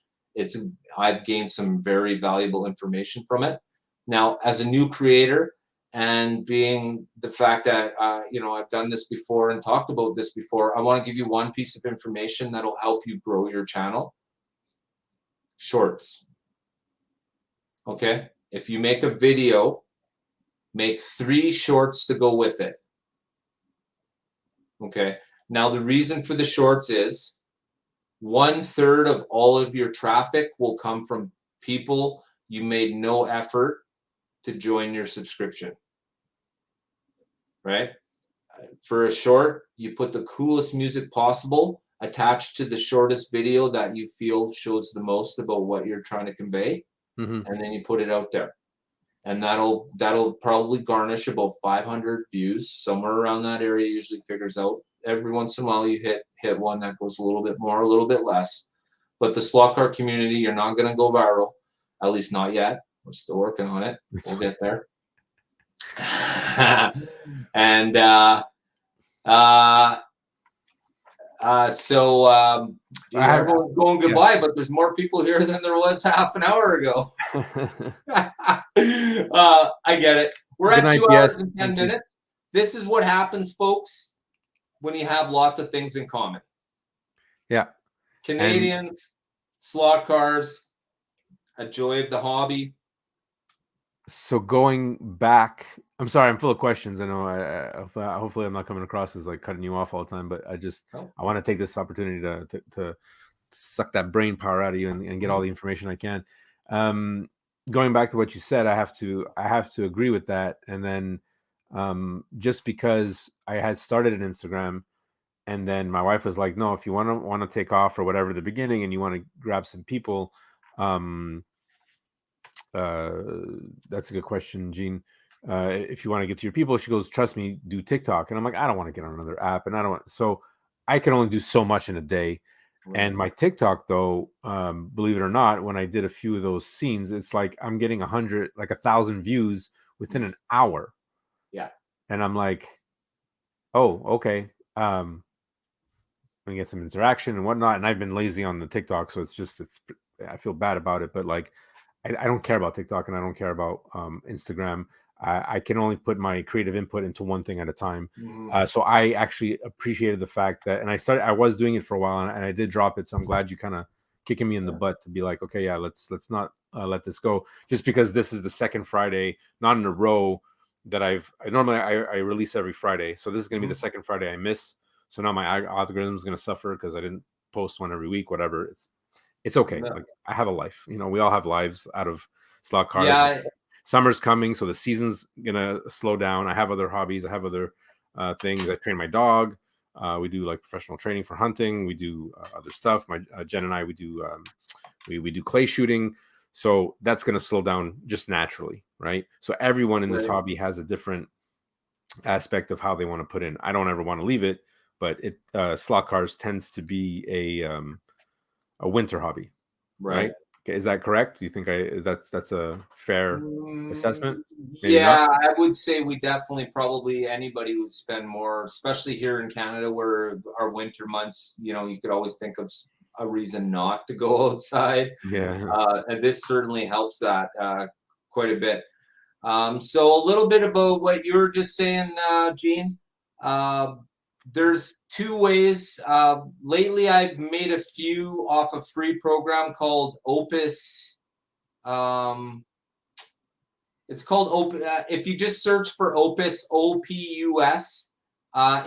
I've gained some very valuable information from it. Now, as a new creator, and being the fact that I've done this before and talked about this before, I want to give you one piece of information that'll help you grow your channel. Shorts. Okay? If you make a video, make 3 shorts to go with it. Okay? Now, the reason for the shorts is 1/3 of all of your traffic will come from people you made no effort to join your subscription, right? For a short, you put the coolest music possible attached to the shortest video that you feel shows the most about what you're trying to convey, Hmm. and then you put it out there. and that'll probably garnish about 500 views, somewhere around that area. Usually figures out. Every once in a while you hit one that goes a little bit more, a little bit less. But the slot car community, you're not going to go viral, at least not yet. We're still working on it. We'll get there. And everyone's going goodbye, but there's more people here than there was half an hour ago. I get it. We're at 2 hours and 10 minutes. This is what happens, folks, when you have lots of things in common. Yeah. Canadians, slot cars, a joy of the hobby. So going back, I'm sorry, I'm full of questions. I know. Hopefully, I'm not coming across as like cutting you off all the time, but I want to take this opportunity to suck that brain power out of you and get all the information I can. Going back to what you said, I have to agree with that. And then just because I had started an Instagram, and then my wife was like, "No, if you want to take off or whatever at the beginning, and you want to grab some people." That's a good question, Jean. If you want to get to your people, she goes, "Trust me, do TikTok." And I'm like, I don't want to get on another app, and I don't want. So I can only do so much in a day. Right. And my TikTok, though, believe it or not, when I did a few of those scenes, it's like I'm getting 1,000 views within an hour. Yeah. And I'm like, oh, okay. We get some interaction and whatnot. And I've been lazy on the TikTok, so I feel bad about it, but like. I don't care about TikTok and I don't care about Instagram. I can only put my creative input into one thing at a time. Mm-hmm. So I actually appreciated the fact that, and I was doing it for a while and I did drop it. So I'm glad you kind of kicking me in the butt to be like, okay, yeah, let's not let this go, just because this is the second Friday, not in a row that I release every Friday. So this is going to be the second Friday I miss. So now my algorithm is going to suffer because I didn't post one every week, whatever. It's okay. No. Like I have a life, we all have lives out of slot cars. Yeah. Summer's coming, so the season's gonna slow down. I have other hobbies. I have other things. I train my dog. We do like professional training for hunting. We do other stuff. My Jen and I, we do clay shooting. So that's gonna slow down just naturally, right? So everyone in this hobby has a different aspect of how they want to put in. I don't ever want to leave it, but slot cars tends to be a winter hobby, right? Is that correct? Do you think that's a fair assessment? Maybe yeah, not? I would say we definitely probably anybody would spend more, especially here in Canada where our winter months, you could always think of a reason not to go outside. Yeah. And this certainly helps that quite a bit. So a little bit about what you were just saying, Gene. There's two ways. Lately, I've made a few off a free program called Opus. It's called Opus. If you just search for Opus, OPUS,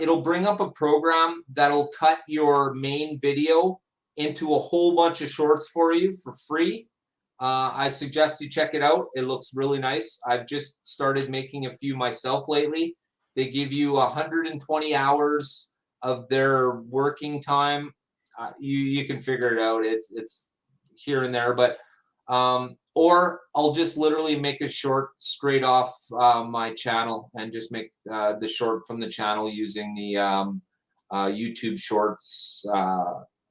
it'll bring up a program that'll cut your main video into a whole bunch of shorts for you for free. I suggest you check it out. It looks really nice. I've just started making a few myself lately. They give you 120 hours of their working time. You can figure it out. It's here and there, but or I'll just literally make a short straight off my channel and just make the short from the channel using the YouTube Shorts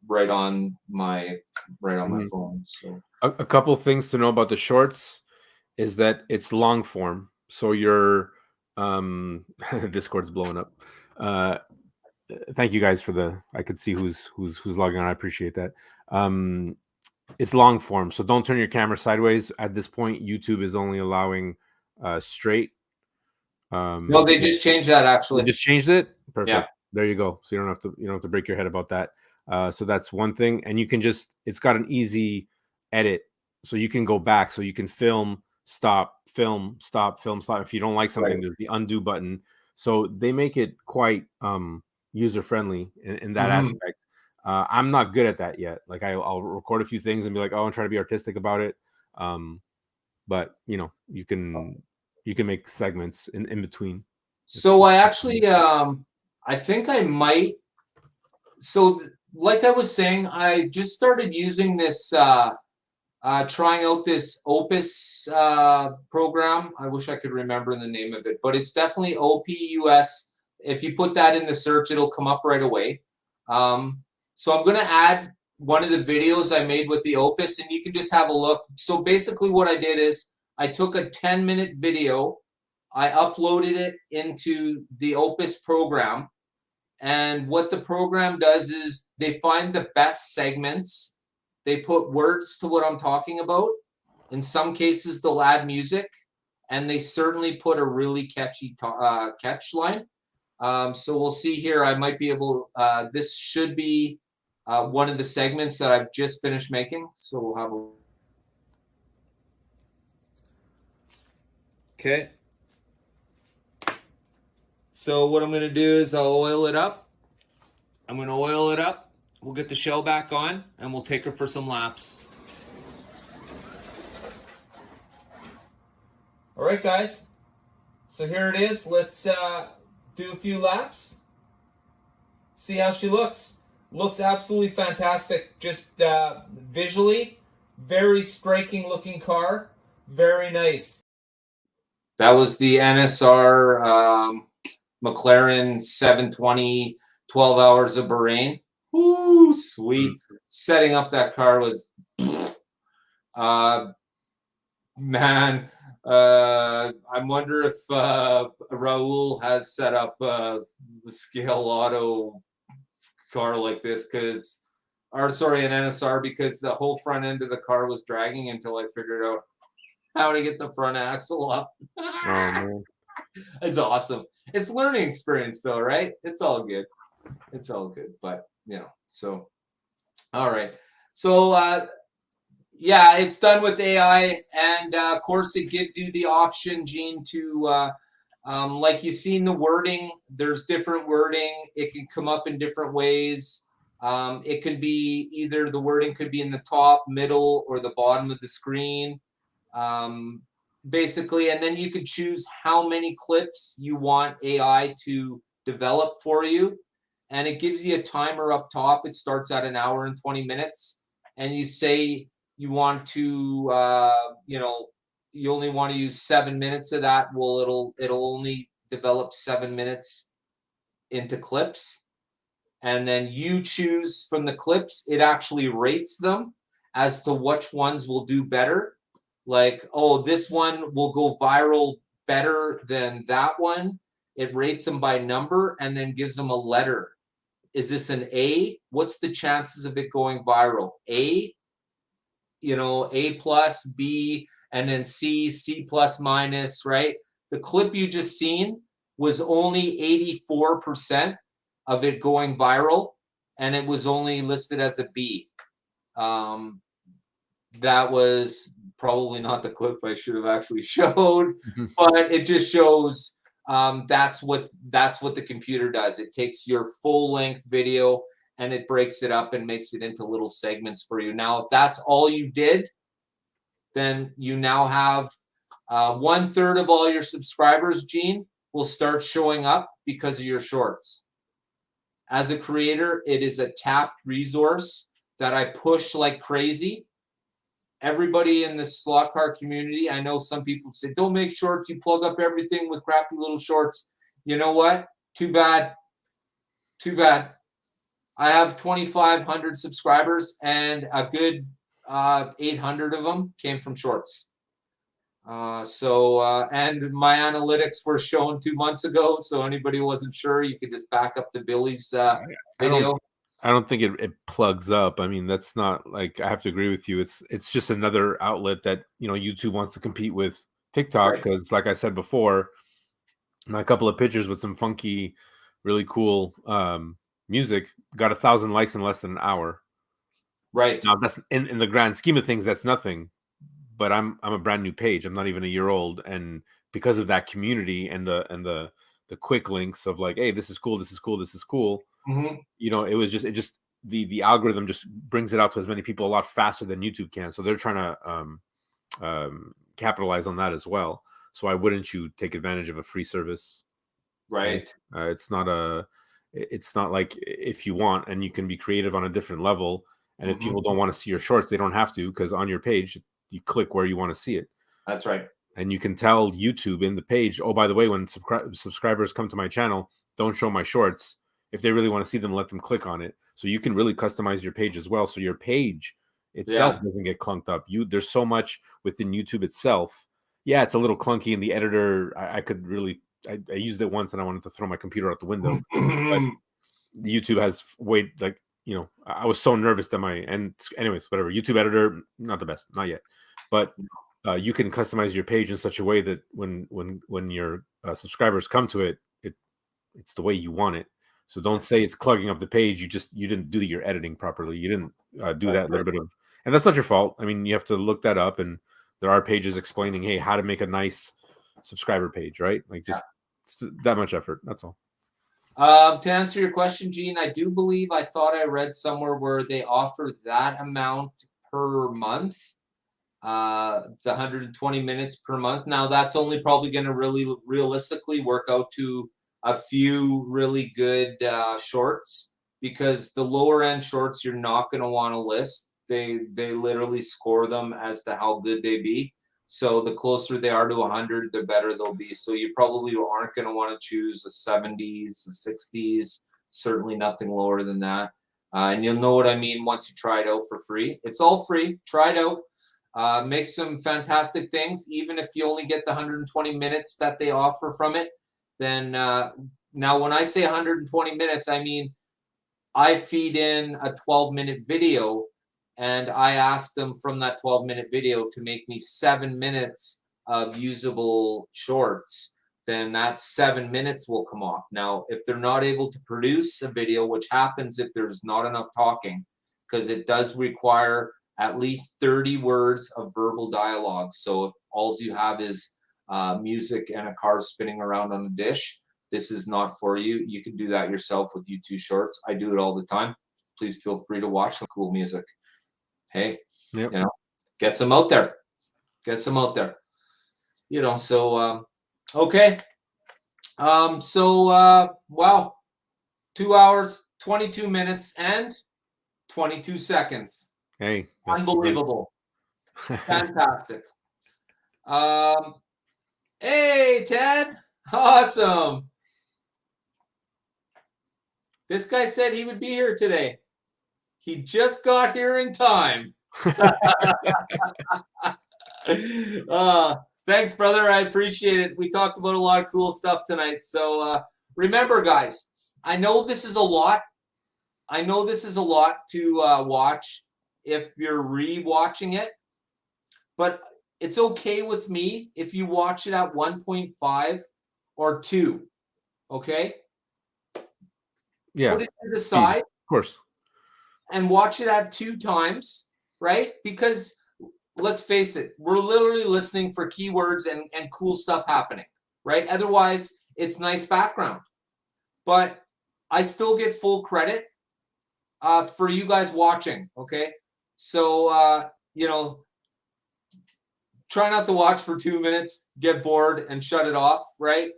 right on my phone. So a couple things to know about the shorts is that it's long form. So your Discord's blowing up. Thank you guys for I could see who's logging on. I appreciate that. It's long form, so don't turn your camera sideways. At this point, YouTube is only allowing straight. No, they just changed that actually. They just changed it. Perfect. Yeah. There you go. So you don't have to break your head about that. So that's one thing, and you can it's got an easy edit, so you can go back, so you can film, stop, film, stop, film, stop. If you don't like something, there's the undo button. So they make it quite user friendly in that aspect. I'm not good at that yet. Like I'll record a few things and be like, oh, I'm trying to be artistic about it. But you can make segments in between. So I actually, I think I might. So like I was saying, I just started using this trying out this Opus program. I wish I could remember the name of it, but it's definitely OPUS. If you put that in the search, it'll come up right away. So I'm going to add one of the videos I made with the Opus, and you can just have a look. So basically what I did is I took a 10-minute video, I uploaded it into the Opus program, and what the program does is they find the best segments, they put words to what I'm talking about. In some cases, they'll add music, and they certainly put a really catchy catch line. So we'll see here. I might be able, this should be one of the segments that I've just finished making. So we'll have a. Okay. So what I'm going to do is I'll oil it up. I'm going to oil it up. We'll get the shell back on, and we'll take her for some laps. All right, guys. So here it is. Let's do a few laps. See how she looks. Looks absolutely fantastic. Just visually, very striking looking car. Very nice. That was the NSR McLaren 720, 12 hours of Bahrain. Woo, sweet. Setting up that car was, man, I wonder if Raul has set up a scale auto car like this an NSR, because the whole front end of the car was dragging until I figured out how to get the front axle up. Oh man, it's awesome. It's learning experience though, right? It's all good. It's all good, but so all right. So yeah, it's done with AI, and of course it gives you the option, Gene, to like you've seen the wording. There's different wording. It can come up in different ways. It could be either the wording could be in the top, middle, or the bottom of the screen. Basically, and then you could choose how many clips you want AI to develop for you. And it gives you a timer up top. It starts at 1 hour and 20 minutes. And you say you want to, you only want to use 7 minutes of that. Well, it'll only develop 7 minutes into clips. And then you choose from the clips. It actually rates them as to which ones will do better. Like, oh, this one will go viral better than that one. It rates them by number and then gives them a letter. Is this an A? What's the chances of it going viral? A, A plus, B, and then C, C plus minus, right? The clip you just seen was only 84% of it going viral, and it was only listed as a B. That was probably not the clip I should have actually showed, but it just shows that's what the computer does. It takes your full length video and it breaks it up and makes it into little segments for you. Now, if that's all you did, then you now have 1/3 of all your subscribers, Gene, will start showing up because of your shorts. As a creator, it is a tapped resource that I push like crazy. Everybody in the slot car community, I know some people say, don't make shorts, you plug up everything with crappy little shorts. You know what? Too bad. Too bad. I have 2,500 subscribers, and a good 800 of them came from shorts. And my analytics were shown 2 months ago, so anybody who wasn't sure, you could just back up to Billy's video. I don't think it plugs up. I mean, that's not like, I have to agree with you. It's just another outlet that, YouTube wants to compete with TikTok, because like I said before, my couple of pictures with some funky, really cool music got 1,000 likes in less than an hour. Right. Now that's in the grand scheme of things, that's nothing. But I'm a brand new page. I'm not even a year old, and because of that community and the quick links of like, hey, this is cool, this is cool, this is cool. Mm-hmm. It just the algorithm just brings it out to as many people a lot faster than YouTube can. So they're trying to capitalize on that as well. So why wouldn't you take advantage of a free service? Right. It's not like if you want, and you can be creative on a different level, And if people don't want to see your shorts, they don't have to, because on your page, you click where you want to see it. That's right. And you can tell YouTube in the page, oh, by the way, when subscribers come to my channel, don't show my shorts. If they really want to see them, let them click on it. So you can really customize your page as well. So your page itself doesn't get clunked up. There's so much within YouTube itself. Yeah, it's a little clunky in the editor. I could really, I used it once and I wanted to throw my computer out the window. But YouTube has way, like, you know, I was so nervous that anyways, whatever. YouTube editor, not the best, not yet. But you can customize your page in such a way that when your subscribers come to it, it's the way you want it. So don't say it's clogging up the page. You didn't do your editing properly. You didn't do that little bit of, and that's not your fault. I mean, you have to look that up, and there are pages explaining, hey, how to make a nice subscriber page, right? Like just that much effort. That's all. To answer your question, Gene, I do believe I thought I read somewhere where they offer that amount per month, the 120 minutes per month. Now that's only probably going to really realistically work out to a few really good shorts, because the lower end shorts you're not going to want to list. They literally score them as to how good they be. So the closer they are to 100, the better they'll be. So you probably aren't going to want to choose the 70s, the 60s, certainly nothing lower than that. And you'll know what I mean once you try it out for free. It's all free. Try it out. Make some fantastic things. Even if you only get the 120 minutes that they offer from it, then now when I say 120 minutes, I mean I feed in a 12-minute video, and I asked them from that 12-minute video to make me 7 minutes of usable shorts. Then that 7 minutes will come off. Now, if they're not able to produce a video, which happens if there's not enough talking, because it does require at least 30 words of verbal dialogue. So if all you have is music and a car spinning around on a dish, this is not for you. You can do that yourself with YouTube Shorts. I do it all the time. Please feel free to watch some cool music. Hey, you know, get some out there. Get some out there. You know, so okay. Wow. 2 hours, 22 minutes, and 22 seconds. Hey, unbelievable. Fantastic. Hey, Ted. Awesome. This guy said he would be here today. He just got here in time. Thanks, brother. I appreciate it. We talked about a lot of cool stuff tonight. So remember, guys, I know this is a lot. I know this is a lot to watch if you're re-watching it. But it's okay with me if you watch it at 1.5 or 2. Okay? Yeah. Put it to the side. Of course. And watch it at 2 times, right? Because let's face it, we're literally listening for keywords and cool stuff happening, right? Otherwise, it's nice background. But I still get full credit for you guys watching, okay? So, you know, try not to watch for 2 minutes, get bored, and shut it off, right?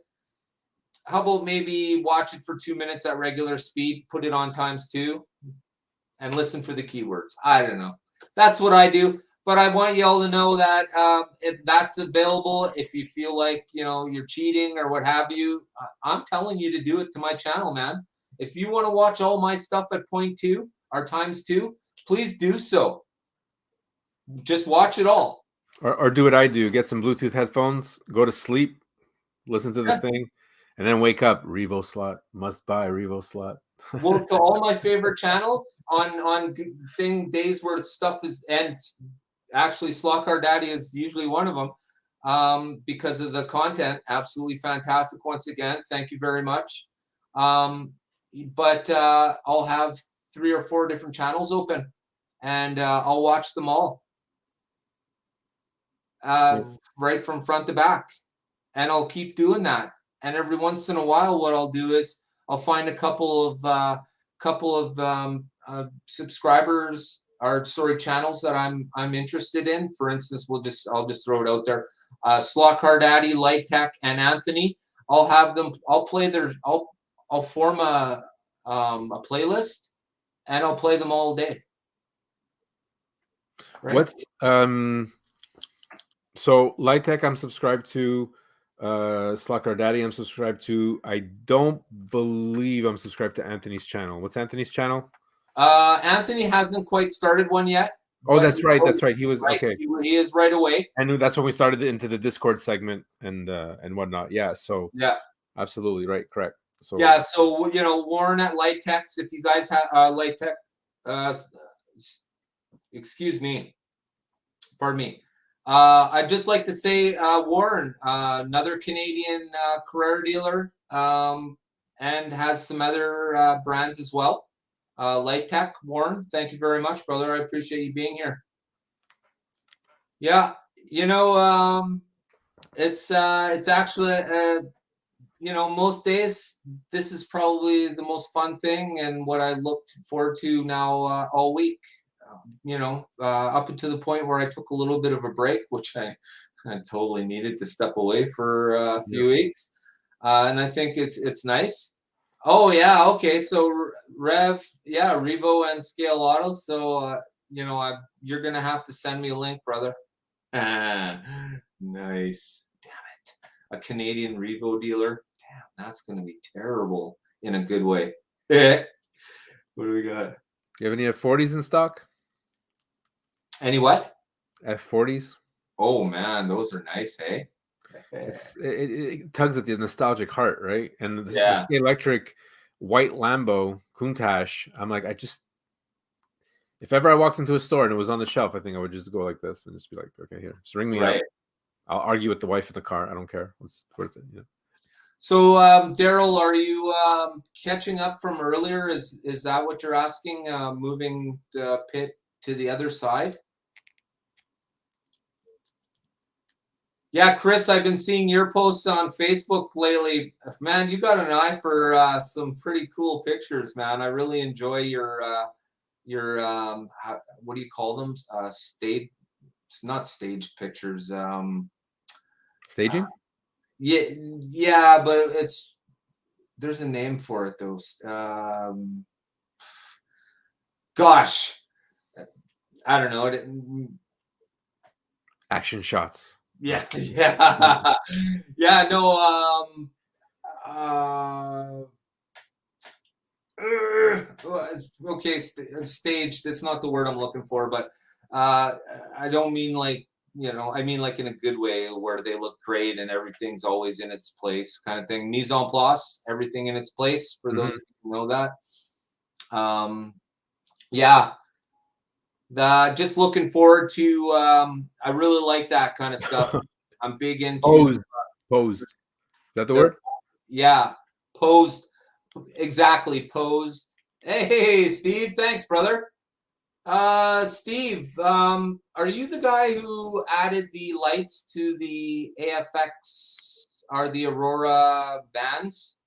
How about maybe watch it for 2 minutes at regular speed, put it on ×2, and listen for the keywords. I don't know. That's what I do. But I want you all to know that that's available if you feel like, you know, you're cheating or what have you. I'm telling you to do it to my channel, man. If you want to watch all my stuff at 0.2 or ×2, please do so. Just watch it all. Or do what I do. Get some Bluetooth headphones, go to sleep, listen to the thing, and then wake up. Revo slot. Must buy Revo slot. Well, to all my favorite channels on days where stuff is, and actually Slot Car Daddy is usually one of them, because of the content. Absolutely fantastic. Once again, thank you very much. But I'll have 3 or 4 different channels open, and I'll watch them all, right from front to back, and I'll keep doing that. And every once in a while, what I'll do is I'll find a couple of subscribers, or sorry, channels that I'm interested in. For instance, I'll just throw it out there. Slot Car Daddy, Light Tech, and Anthony. I'll have them. I'll play their. I'll form a playlist, and I'll play them all day. right? What's so Light Tech I'm subscribed to, Slucker Daddy I'm subscribed to. I don't believe I'm subscribed to Anthony's channel. What's Anthony's channel? Anthony hasn't quite started one yet, Oh, but that's right. That's right. He was right, okay. he is right away. I knew that's when we started into the Discord segment and whatnot. Yeah. So Yeah. absolutely right. Correct. So Yeah, so Warren at Light Techs, if you guys have Light Tech, excuse me, pardon me. I'd just like to say, Warren, another Canadian Carrera dealer, and has some other brands as well. Light Tech, Warren, thank you very much, brother. I appreciate you being here. Yeah, it's actually most days this is probably the most fun thing and what I look forward to now all week. Up until the point where I took a little bit of a break, which I totally needed to step away for a few weeks, and I think it's nice. Oh yeah, okay. So Revo and Scale Auto. So you're gonna have to send me a link, brother. Nice. Damn it. A Canadian Revo dealer. Damn, that's going to be terrible in a good way. What do we got? you have any F40s in stock? Any what? F40s. Oh man, those are nice, hey? It tugs at the nostalgic heart, right? And the Yeah. Electric white Lambo Countach, I'm like, if ever I walked into a store and it was on the shelf, I think I would just go like this and just be like, okay, here, just ring me up. I'll argue with the wife in the car. I don't care. It's worth it. Yeah. So, Daryl, are you catching up from earlier? Is that what you're asking? Moving the pit to the other side? Yeah, Chris, I've been seeing your posts on Facebook lately. Man, you got an eye for some pretty cool pictures, man. I really enjoy your what do you call them? Not staged pictures. Staging? Yeah, but there's a name for it though. Gosh, I don't know. Action shots. Yeah, yeah, yeah. No, okay, staged. That's not the word I'm looking for, but I don't mean like I mean like in a good way where they look great and everything's always in its place, kind of thing. Mise en place, everything in its place. For those who know that, yeah. Just looking forward to. I really like that kind of stuff. I'm big into posed. Is that the word? Yeah, posed. Exactly, posed. Hey, Steve. Thanks, brother. Steve, are you the guy who added the lights to the AFX or the Aurora vans?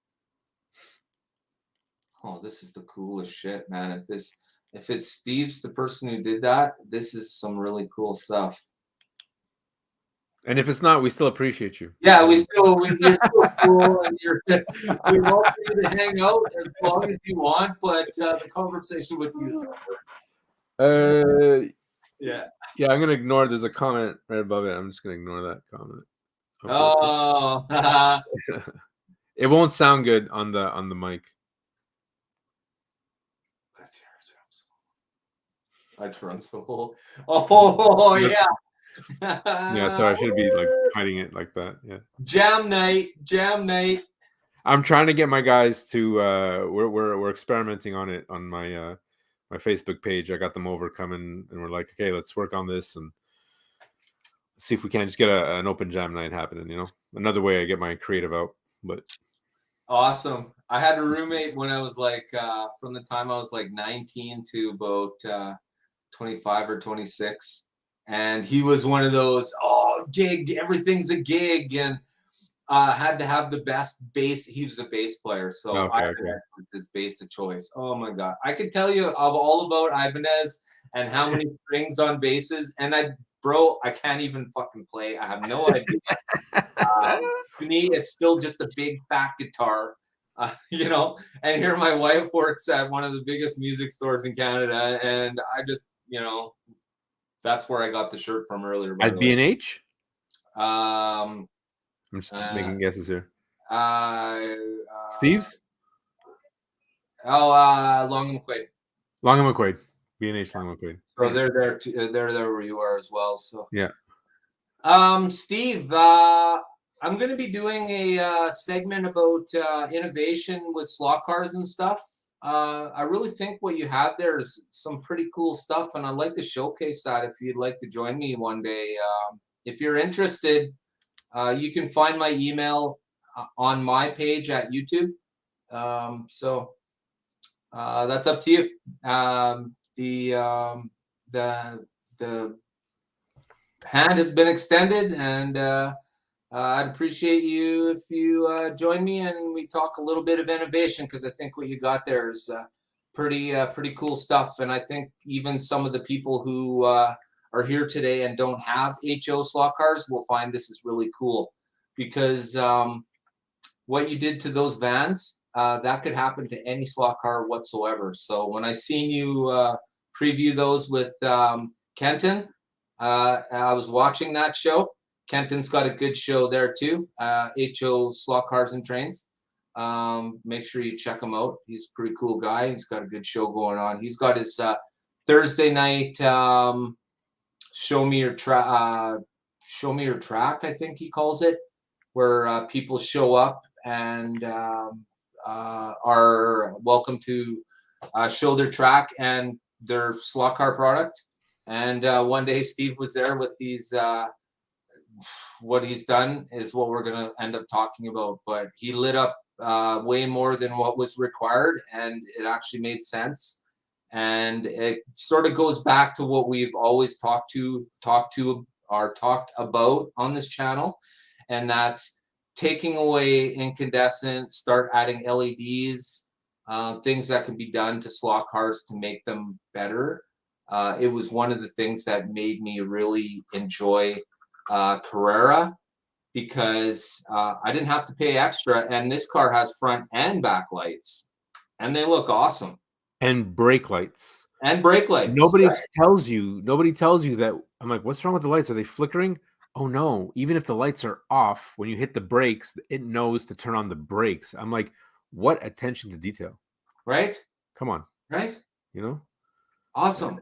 Oh, this is the coolest shit, man. If it's Steve's the person who did that, this is some really cool stuff. And if it's not, we still appreciate you. Yeah, you're still cool, and we want you to hang out as long as you want, but the conversation with you is over. Yeah. Yeah, I'm gonna ignore. There's a comment right above it. I'm just gonna ignore that comment. Oh, it won't sound good on the mic. Let's hear a drum solo. Oh yeah. Yeah, sorry, I should be like hiding it like that. Yeah. Jam night. I'm trying to get my guys to. We're experimenting on it on my my Facebook page. I got them over coming, and we're like, okay, let's work on this and see if we can just get an open jam night happening. Another way I get my creative out. But awesome. I had a roommate when I was like, from the time I was like 19 to about 25 or 26. And he was one of those, gig, everything's a gig. And had to have the best bass. He was a bass player. So Ibanez was his bass of choice. Oh my God. I could tell you all about Ibanez and how many strings on basses. And I can't even fucking play. I have no idea. To me, it's still just a big fat guitar. And here my wife works at one of the biggest music stores in Canada. And I just, That's where I got the shirt from earlier, by At the way. B&H? Um, I'm just uh, making guesses here. uh, Steve's? Long and McQuaid. Long and McQuaid. B&H Long and McQuaid. So they're there too, they're there where you are as well. So Yeah. Steve, I'm going to be doing a segment about innovation with slot cars and stuff. I really think what you have there is some pretty cool stuff, and I'd like to showcase that if you'd like to join me one day. If you're interested, you can find my email on my page at YouTube. That's up to you. The hand has been extended, and I'd appreciate you if you join me and we talk a little bit of innovation, because I think what you got there is pretty cool stuff. And I think even some of the people who are here today and don't have HO slot cars will find this is really cool, because what you did to those vans, that could happen to any slot car whatsoever. So when I seen you preview those with Kenton, I was watching that show. Kenton's got a good show there too. HO Slot Cars and Trains. Make sure you check him out. He's a pretty cool guy. He's got a good show going on. He's got his Thursday night show me your track. I think he calls it, where people show up and are welcome to show their track and their slot car product. And one day Steve was there with these. What he's done is what we're going to end up talking about. But he lit up way more than what was required, and it actually made sense. And it sort of goes back to what we've always talked about on this channel, and that's taking away incandescent, start adding LEDs, things that can be done to slot cars to make them better. It was one of the things that made me really enjoy Carrera, because I didn't have to pay extra, and this car has front and back lights, and they look awesome. And brake lights. And brake lights. Nobody right? tells you that. I'm like, what's wrong with the lights? Are they flickering? Oh no, even if the lights are off, when you hit the brakes, it knows to turn on the brakes. I'm like, what attention to detail. Right? Come on. Right? You know? Awesome.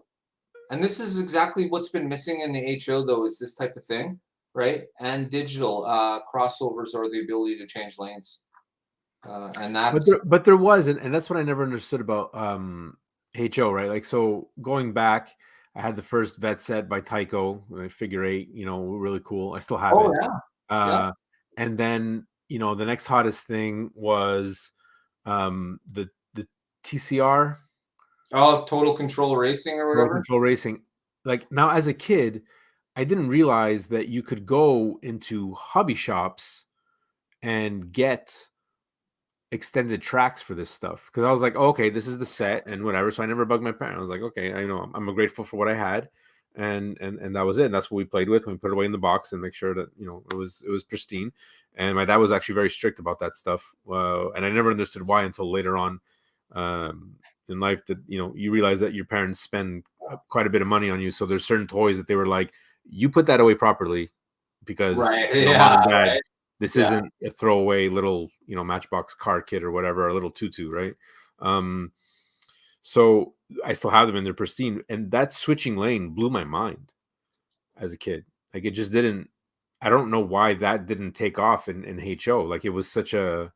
And this is exactly what's been missing in the HO, though, is this type of thing, right? And digital crossovers, or the ability to change lanes. And that's but there was, and that's what I never understood about HO, right? Like, so going back, I had the first vet set by Tyco, figure 8, really cool. I still have it. Yeah. And then, the next hottest thing was the TCR. Oh, Total Control Racing or whatever. Total Control Racing. Like, now as a kid, I didn't realize that you could go into hobby shops and get extended tracks for this stuff, because I was like, oh, okay, this is the set and whatever. So I never bugged my parents. I was like, okay, I'm grateful for what I had, and that was it. And that's what we played with. We put it away in the box and make sure that it was pristine. And my dad was actually very strict about that stuff, and I never understood why until later on in life, that you realize that your parents spend quite a bit of money on you. So there's certain toys that they were like, you put that away properly, because mom and dad, right? This isn't a throwaway little, Matchbox car kit or whatever, or a little tutu, right? So I still have them and they're pristine. And that switching lane blew my mind as a kid. Like, it just didn't. I don't know why that didn't take off in HO. Like, it was such a.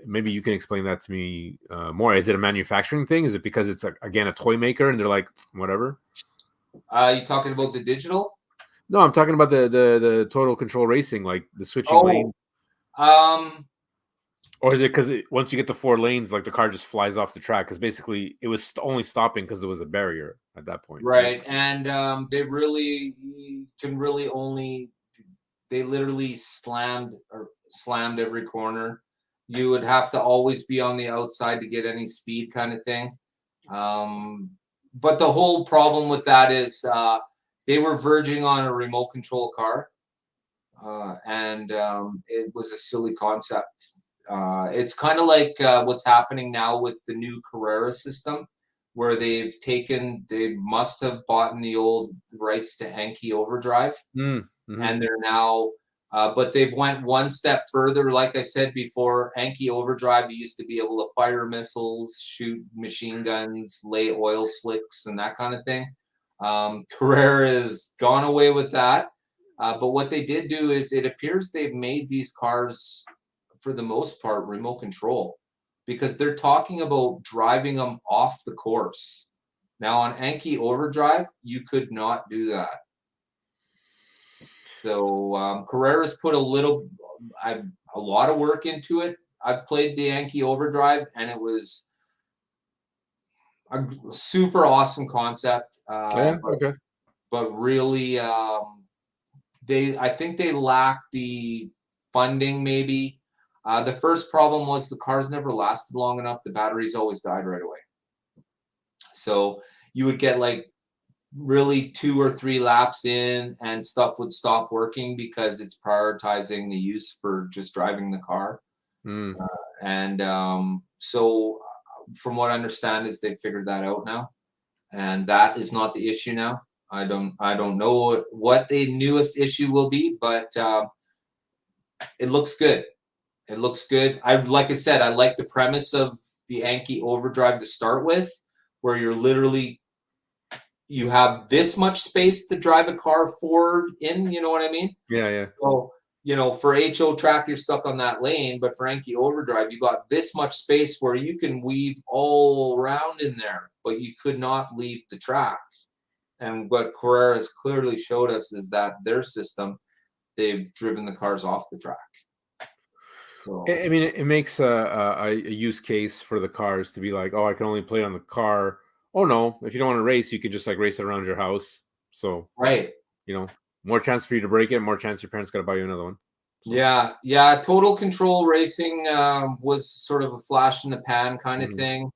Maybe you can explain that to me more. Is it a manufacturing thing? Is it because it's again a toy maker and they're like, whatever? You talking about the digital? No, I'm talking about the Total Control Racing, like the switching lanes. Or is it because once you get the 4 lanes, like the car just flies off the track? Because basically it was only stopping because there was a barrier at that point. Right. And they literally slammed every corner. You would have to always be on the outside to get any speed, kind of thing. But the whole problem with that is they were verging on a remote control car, and it was a silly concept. It's kind of like what's happening now with the new Carrera system, where they must have bought the old rights to Enki Overdrive, and they're now, but they've went one step further. Like I said before, Enki Overdrive, you used to be able to fire missiles, shoot machine guns, lay oil slicks, and that kind of thing. Carrera has gone away with that. But what they did do is it appears they've made these cars, for the most part, remote control, because they're talking about driving them off the course. Now on Enki Overdrive, you could not do that. So Carrera's put a lot of work into it. I've played the Enki Overdrive, and it was a super awesome concept. Okay. But really, I think they lack the funding, maybe. The first problem was the cars never lasted long enough. The batteries always died right away. So you would get like really 2 or 3 laps in and stuff would stop working because it's prioritizing the use for just driving the car. So from what I understand is they've figured that out now, and that is not the issue now. I don't know what the newest issue will be, but it looks good. It looks good. Like I said, I like the premise of the Enki Overdrive to start with, where you have this much space to drive a car forward in, you know what I mean? Yeah. So, for HO track, you're stuck on that lane, but for Enki Overdrive, you got this much space where you can weave all around in there, but you could not leave the track. And what Carrera has clearly showed us is that their system, they've driven the cars off the track. So, I mean, it makes a use case for the cars to be like, oh, I can only play on the car. Oh no, if you don't want to race, you can just like race it around your house. So right. More chance for you to break it, more chance your parents got to buy you another one. So. Yeah. Total Control Racing was sort of a flash in the pan kind of thing.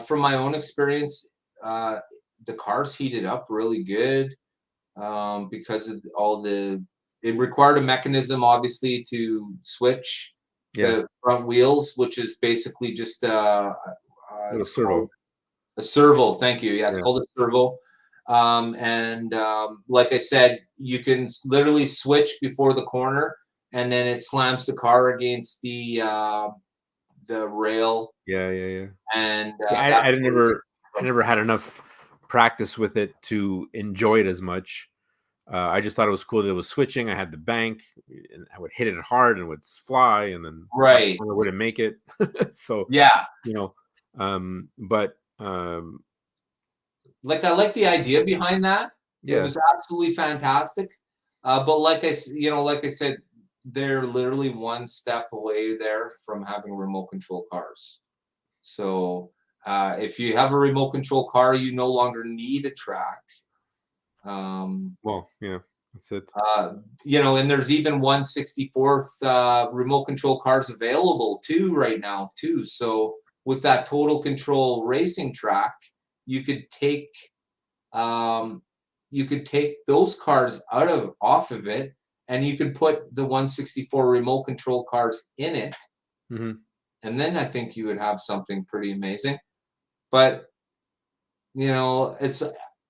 From my own experience, the cars heated up really good because of it required a mechanism, obviously, to switch the front wheels, which is basically just a servo. A servo, thank you. Yeah, it's called a servo. Like I said, you can literally switch before the corner, and then it slams the car against the rail. Yeah. And I never had enough practice with it to enjoy it as much. I just thought it was cool that it was switching. I had the bank, and I would hit it hard, and it would fly, and then I wouldn't make it. So yeah, but like I like the idea behind that. Yeah. It was absolutely fantastic. But like I said, they're literally one step away there from having remote control cars. So if you have a remote control car, you no longer need a track. Well, yeah, that's it. And there's even 1/64th remote control cars available too right now too. So with that Total Control Racing track, you could take those cars off of it, and you could put the 1/64 remote control cars in it, and then I think you would have something pretty amazing. But it's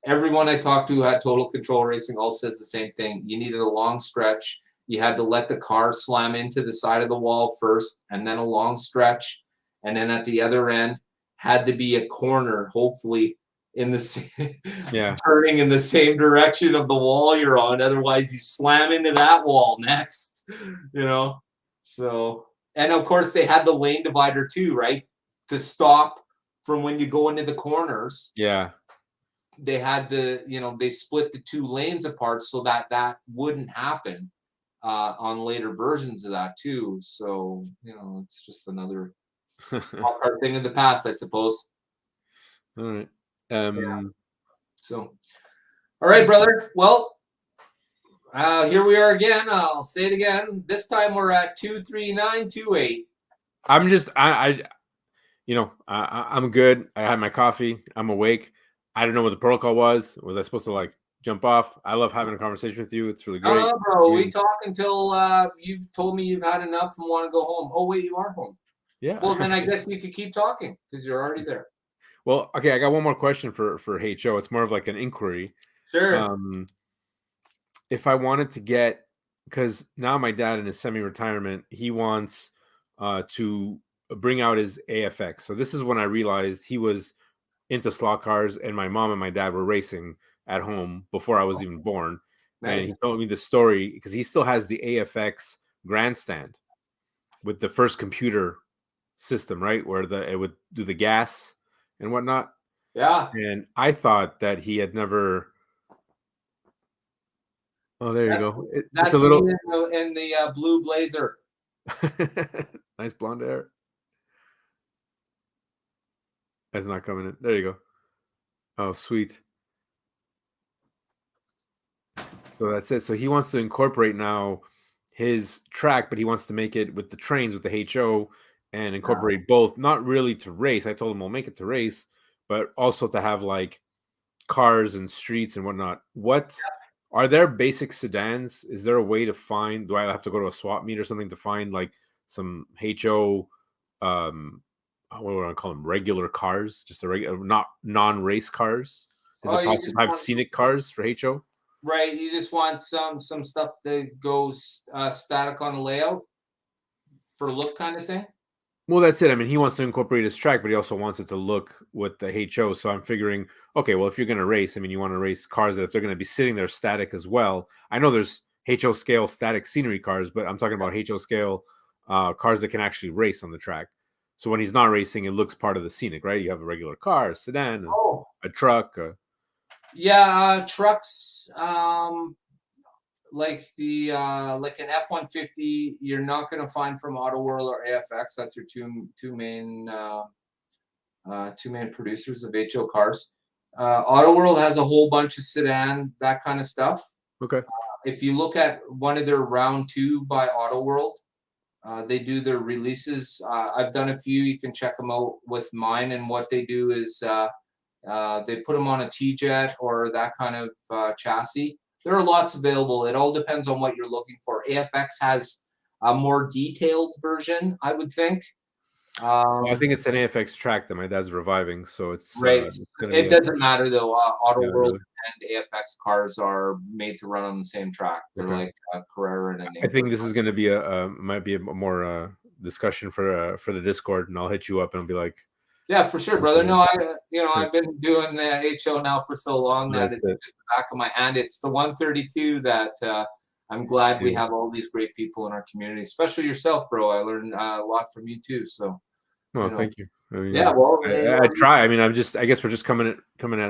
everyone I talked to who had Total Control Racing all says the same thing. You needed a long stretch. You had to let the car slam into the side of the wall first, and then a long stretch, and then at the other end had to be a corner, hopefully in the turning in the same direction of the wall you're on. Otherwise, you slam into that wall next. So, and of course they had the lane divider too, right? To stop from when you go into the corners. Yeah. They had they split the 2 lanes apart so that wouldn't happen on later versions of that too. So, it's just another thing in the past, I suppose. All right. So, all right, brother. Well, here we are again. I'll say it again. This time we're at 23928. I'm just I'm good. I had my coffee. I'm awake. I don't know what the protocol was. Was I supposed to jump off? I love having a conversation with you. It's really great. No, bro. We talk until you've told me you've had enough and want to go home. Oh wait, you are home. Yeah. Well, then I guess you could keep talking because you're already there. Well, okay, I got one more question for HO. It's more of like an inquiry. Sure. If I wanted to get, because now my dad in his semi-retirement, he wants to bring out his AFX. So this is when I realized he was into slot cars, and my mom and my dad were racing at home before I was even born. And he Nice. told me the story because he still has the AFX grandstand with the first computer system, right, where it would do the gas and whatnot. Yeah. And I thought that he had never. Oh, there you That's go. It's a that's me little in the blue blazer. nice blonde hair. That's not coming in. There you go. Oh, sweet. So that's it. So he wants to incorporate now his track, but he wants to make it with the trains with the HO and incorporate both. Not really to race. I told him we'll make it to race, but also to have like cars and streets and whatnot. What are there basic sedans? Is there a way to find? Do I have to go to a swap meet or something to find like some HO? What do I call them? Regular cars, just a regular, not non-race cars. Is Oh, it you possible just to have want scenic cars for HO? right. You just want some stuff that goes static on the layout for look kind of thing. Well, that's it. I mean, he wants to incorporate his track, but he also wants it to look with the HO. So I'm figuring, okay, well, if you're going to race, I mean, you want to race cars that if they're going to be sitting there static as well. I know there's HO scale static scenery cars, but I'm talking about HO scale cars that can actually race on the track. So when he's not racing, it looks part of the scenic, right? You have a regular car, a sedan, Oh, a truck. yeah, trucks. Like the like an F-150, you're not going to find from Auto World or AFX. That's your two main producers of HO cars. Auto World has a whole bunch of sedan, that kind of stuff. Okay. If you look at one of their round two by Auto World, they do their releases. I've done a few. You can check them out with mine. And what they do is they put them on a T-Jet or that kind of chassis. There are lots available. It all depends on what you're looking for. AFX has a more detailed version, I would think. Well, I think it's an AFX track that my dad's reviving, so Right. it's going to be It like, doesn't matter though. Auto yeah, World really. and AFX cars are made to run on the same track. They're Okay. like Carrera and a I neighbor. think this is going to be a might be a more discussion for the Discord, and I'll hit you up and I'll be like, Yeah, for sure, brother. okay, No, I've been doing HO now for so long that that's it's it. just the back of my hand. It's the 132 that I'm glad we Yeah. have all these great people in our community, especially yourself, bro. I learned a lot from you too. So, Well, thank you. I yeah. mean, Well, I try. I mean, I guess we're just coming at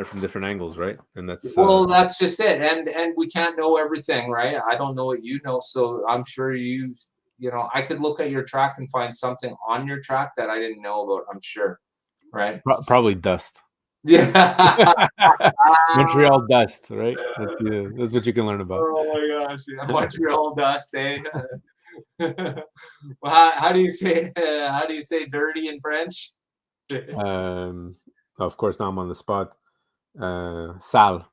it from different angles, right? And that's that's just it. And we can't know everything, right? I don't know what you know, so I'm sure I could look at your track and find something on your track that I didn't know about. I'm sure, right? probably dust. Yeah. Montreal dust, right? That's what you can learn about. Oh my gosh, yeah. Montreal dust, eh? Well, how do you say dirty in French? Um, of course, now I'm on the spot. Sal,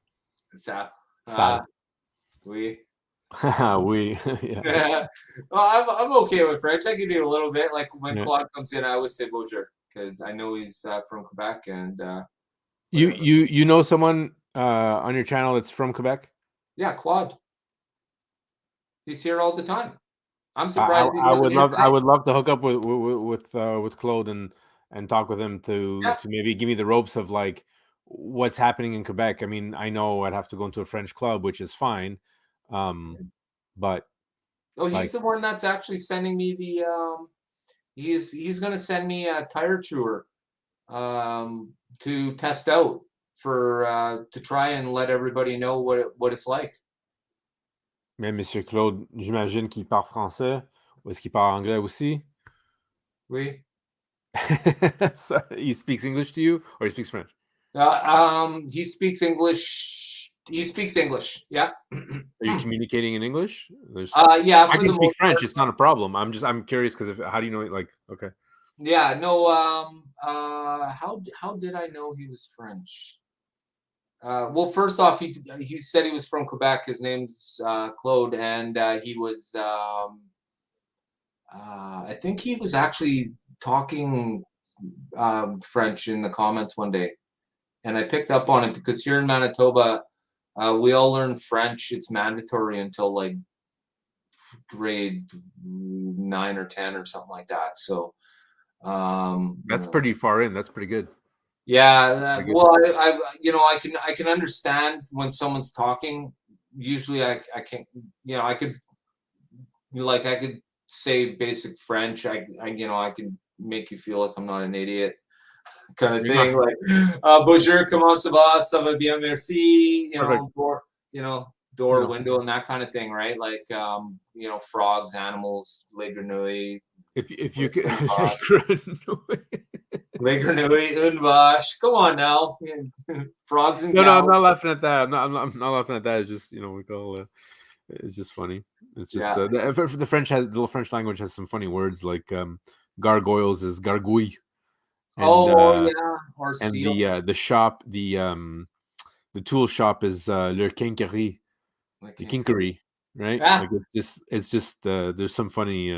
Ça. sal. Ah, oui. We, yeah, Well, I'm okay with French. I can do a little bit. Like when yeah. Claude comes in, I always say bonjour because I know he's from Quebec and You whatever. you you know someone on your channel that's from Quebec? Yeah, Claude. He's here all the time. I'm surprised he I wasn't would here love today. to hook up with Claude and talk with him Yeah. to maybe give me the ropes of like what's happening in Quebec. I mean, I know I'd have to go into a French club, which is fine, but Oh, he's like the one that's actually sending me the he's gonna send me a tire tour to test out for to try and let everybody know what it's like. mais Monsieur Claude, j'imagine qu'il parle français ou est-ce qu'il parle anglais aussi? Oui. So he speaks English to you or he speaks French? He speaks English. He speaks English. Yeah. Are you communicating in English? Yeah, I for can the speak most French. part. It's not a problem. I'm curious because how do you know it? Like, okay. Yeah, no. How did I know he was French? Well, first off, he said he was from Quebec. His name's Claude, and he was. I think he was actually talking. French in the comments one day, and I picked up on it because here in Manitoba, we all learn French. It's mandatory until like grade 9 or 10 or something like that. So, That's pretty far in. That's pretty good. yeah. Pretty good. Well, I can understand when someone's talking. Usually, I can't. I could say basic French. I can make you feel like I'm not an idiot, kind of You're not thing. Like, bonjour, comment ça va bien, merci. perfect. Door, No. window, and that kind of thing, right? Like, frogs, animals, les grenouilles, If you could, une grenouille, une vache. Come on now, frogs and no, cows. I'm not laughing at that. I'm not laughing at that. It's just we call. It's just funny. It's just Yeah. the French language has some funny words like gargoyles is gargouille, and Oh yeah, or and seal. the shop the tool shop is le quincaillerie, Like, the kinkery, right? ah, Like it's just there's some funny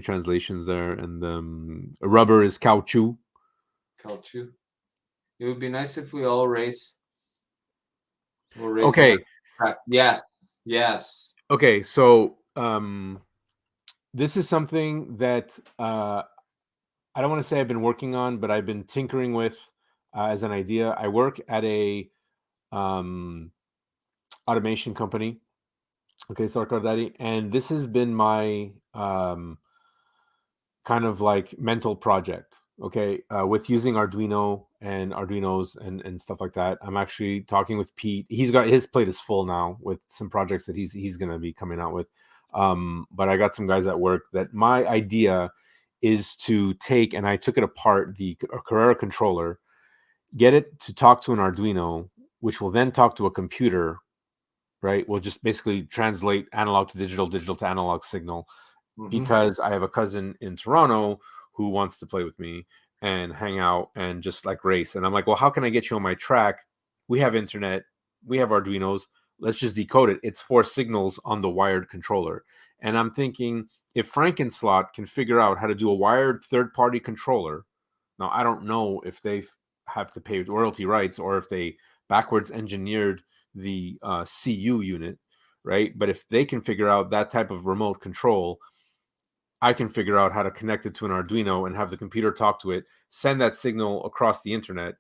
translations there, and rubber is caoutchouc. caoutchouc. It would be nice if we all race. We're raising Okay, our yes, yes. okay, so this is something that I don't want to say I've been working on, but I've been tinkering with as an idea. I work at a automation company. Okay, Sarkar Daddy, and this has been my kind of like mental project. Okay, with using Arduino and Arduinos and stuff like that. I'm actually talking with Pete. He's got his plate is full now with some projects that he's going to be coming out with. But I got some guys at work that my idea is to take, and I took it apart, the Carrera controller, get it to talk to an Arduino, which will then talk to a computer, right? We'll just basically translate analog to digital, digital to analog signal, because I have a cousin in Toronto who wants to play with me and hang out and just like race. And I'm like, well, how can I get you on my track? We have internet, we have Arduinos. Let's just decode it. It's 4 signals on the wired controller. And I'm thinking, if Frankenslot can figure out how to do a wired third-party controller, now I don't know if they have to pay royalty rights or if they backwards engineered the CU unit, right? But if they can figure out that type of remote control, I can figure out how to connect it to an Arduino and have the computer talk to it, send that signal across the internet.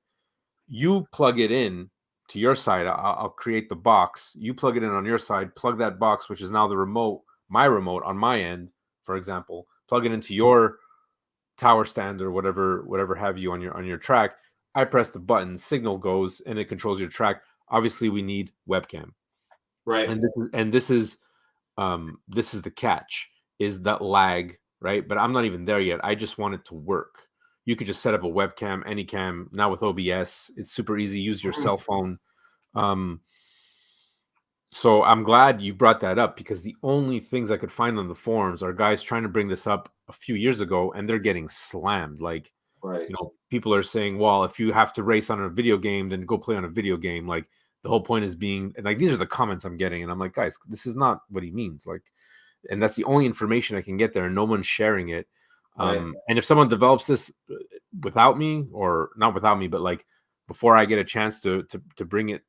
You plug it in to your side. I'll create the box. You plug it in on your side, plug that box, which is now the remote, my remote on my end, for example, plug it into your tower stand or whatever have you on your track. I press the button, signal goes, and it controls your track. Obviously, we need webcam, Right. and this is the catch, is that lag, right? But I'm not even there yet. I just want it to work. You could just set up a webcam, Anycam. Now with OBS, it's super easy. Use your cell phone. So I'm glad you brought that up, because the only things I could find on the forums are guys trying to bring this up a few years ago, and they're getting slammed. Like, Right. people are saying, well, if you have to race on a video game, then go play on a video game. Like, the whole point is being, and like, these are the comments I'm getting, and I'm like, guys, this is not what he means. Like, and that's the only information I can get there, and no one's sharing it. Right. And if someone develops this without me, or not without me, but like before I get a chance to bring it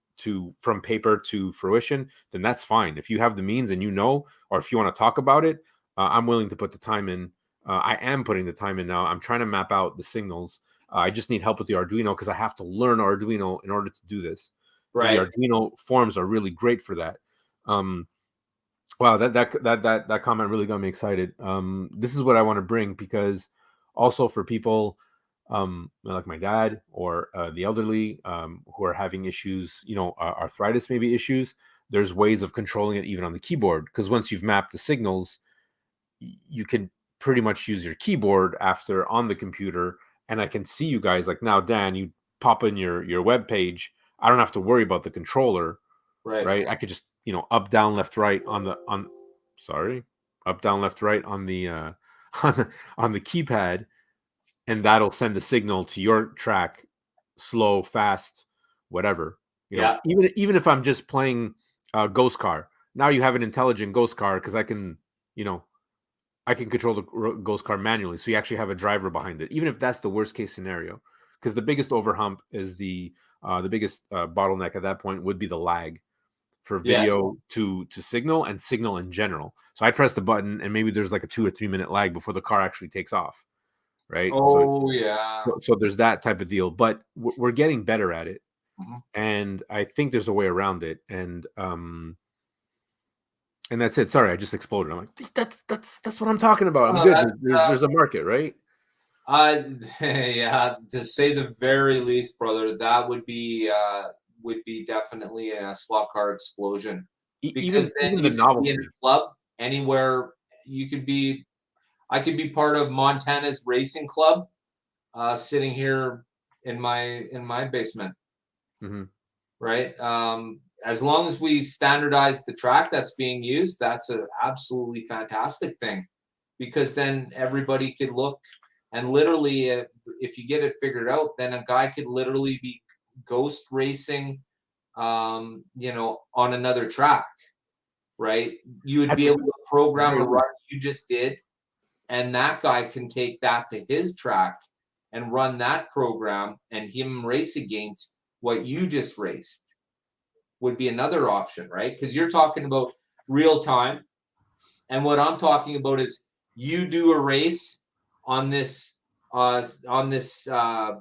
from paper to fruition, then that's fine. If you have the means and or if you want to talk about it, I'm willing to put the time in. I am putting the time in now. I'm trying to map out the signals. I just need help with the Arduino, because I have to learn Arduino in order to do this. Right. The Arduino forums are really great for that. Wow, that comment really got me excited. This is what I want to bring, because also for people like my dad or the elderly who are having issues, arthritis, maybe issues, there's ways of controlling it even on the keyboard, because once you've mapped the signals, you can pretty much use your keyboard after on the computer. And I can see you guys, like now, Dan, you pop in your web page. I don't have to worry about the controller, right? I could just up, down, left, right up, down, left, right on the on the keypad, and that'll send the signal to your track, slow, fast, whatever. Even if I'm just playing Ghost Car, now you have an intelligent Ghost Car, because I can I can control the ghost car manually. So you actually have a driver behind it, even if that's the worst case scenario. Because the biggest overhump is the biggest bottleneck at that point would be the lag for Yes. video to signal and signal in general. So I press the button and maybe there's like a 2 or 3 minute lag before the car actually takes off. Right. So Oh yeah. so there's that type of deal, but we're getting better at it. Mhm. And I think there's a way around it. And that's it. Sorry, I just exploded. I'm like, that's what I'm talking about. I'm Oh, good. that's There's a market, right? yeah, to say the very least, brother, that would be definitely a slot car explosion. Because then Even the you could be in novelty. a club anywhere. You could be. I could be part of Montana's racing club, sitting here in my basement, Hmm. right? As long as we standardize the track that's being used, that's an absolutely fantastic thing, because then everybody could look and literally, if you get it figured out, then a guy could literally be ghost racing, on another track, right? You would be At able to the program very a run least. you just did, and that guy can take that to his track and run that program, and him race against what you just raced would be another option, right? Because you're talking about real time, and what I'm talking about is you do a race on this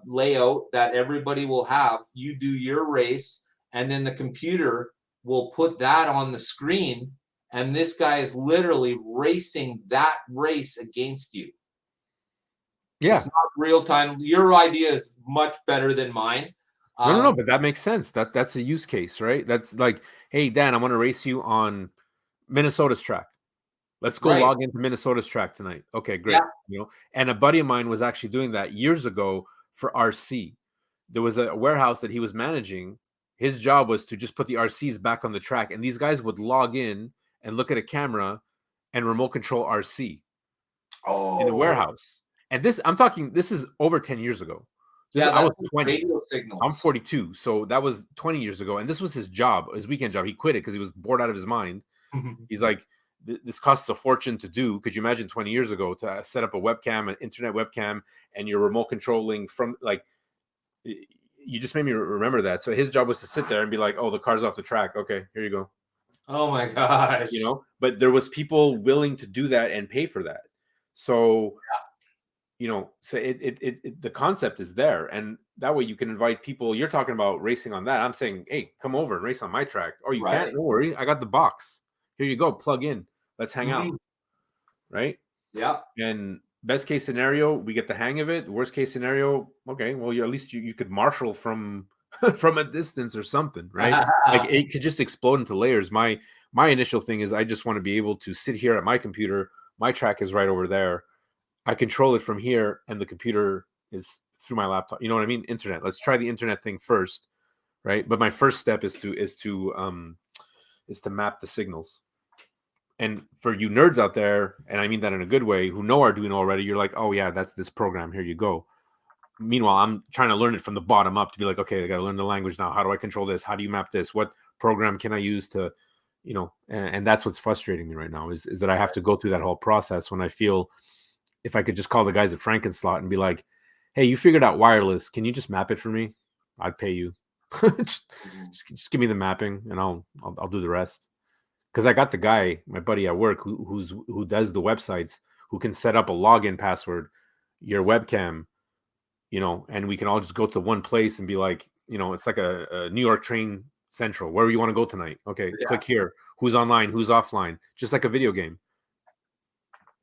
layout that everybody will have. You do your race, and then the computer will put that on the screen, and this guy is literally racing that race against you. It's Yeah. not real time. Your idea is much better than mine. No, Um, but that makes sense. That's a use case, right? That's like, hey, Dan, I want to race you on Minnesota's track. Let's go right. log into Minnesota's track tonight. Okay, Yeah. great. And a buddy of mine was actually doing that years ago for RC. There was a warehouse that he was managing. His job was to just put the RCs back on the track, and these guys would log in and look at a camera and remote control RC in the Oh, warehouse. And I'm talking, this is over 10 years ago. yeah. I was That's 20. radio I'm signals. 42. So that was 20 years ago. And this was his job, his weekend job. He quit it because he was bored out of his mind. He's like, this costs a fortune to do. Could you imagine 20 years ago to set up a webcam, an internet webcam, and you're remote controlling from like, you just made me remember that. So his job was to sit there and be like, oh, the car's off the track. Okay, here you go. Oh my gosh. But there was people willing to do that and pay for that. So, so the concept is there. And that way you can invite people. You're talking about racing on that. I'm saying, hey, come over and race on my track. Oh, you Right. can't? No worry. I got the box. Here you go. Plug in. Let's hang out. Mhm. Right. Yeah. And best case scenario, we get the hang of it. Worst case scenario, okay, well, at least you could marshal from from a distance or something, right? Like it could just explode into layers. My initial thing is I just want to be able to sit here at my computer. My track is right over there. I control it from here, and the computer is through my laptop. You know what I mean? Internet. Let's try the internet thing first, right? But my first step is to map the signals. And for you nerds out there, and I mean that in a good way, who know Arduino already, you're like, oh yeah, that's this program. Here you go. Meanwhile, I'm trying to learn it from the bottom up to be like, okay, I got to learn the language now. How do I control this? How do you map this? What program can I use to, and that's what's frustrating me right now is that I have to go through that whole process when I feel if I could just call the guys at Frankenslot and be like, hey, you figured out wireless. Can you just map it for me? I'd pay you. just give me the mapping and I'll do the rest. Because I got the guy, my buddy at work, who does the websites, who can set up a login password, your webcam, and we can all just go to one place and be like, it's like a New York train central. Where do you want to go tonight? Okay, Yeah. click here. Who's online? Who's offline? Just like a video game.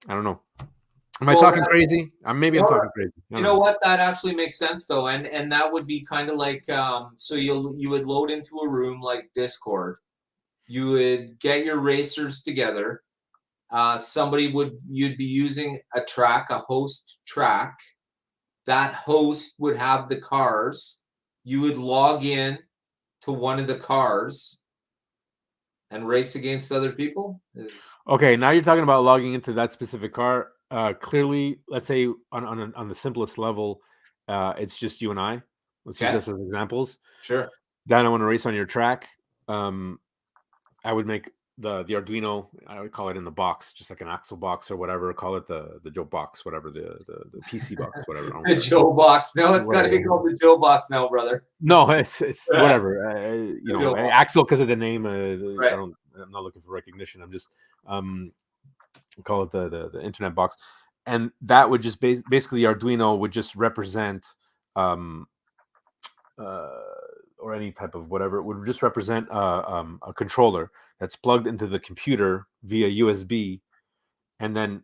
I don't know. Am I talking crazy? Maybe I'm talking crazy. You know what? That actually makes sense though, and that would be kind of like so you would load into a room like Discord. You would get your racers together. You'd be using a host track. That host would have the cars. You would log in to one of the cars and race against other people. Okay, now you're talking about logging into that specific car. Clearly, let's say on the simplest level, it's just you and I. Let's use Okay. this as examples. Sure. Dan, I want to race on your track. I would make the Arduino, I would call it in the box, just like an axle box or whatever. Call it the Joe box, whatever, the PC box, whatever. I don't The care. Joe box. No, it's got to be Whatever. called the Joe box now, brother. No, it's whatever. Joe box. Axel because of the name. Right. I'm not looking for recognition. I'm just call it the internet box, and that would just basically Arduino would just represent or any type of whatever, it would just represent a controller that's plugged into the computer via USB, and then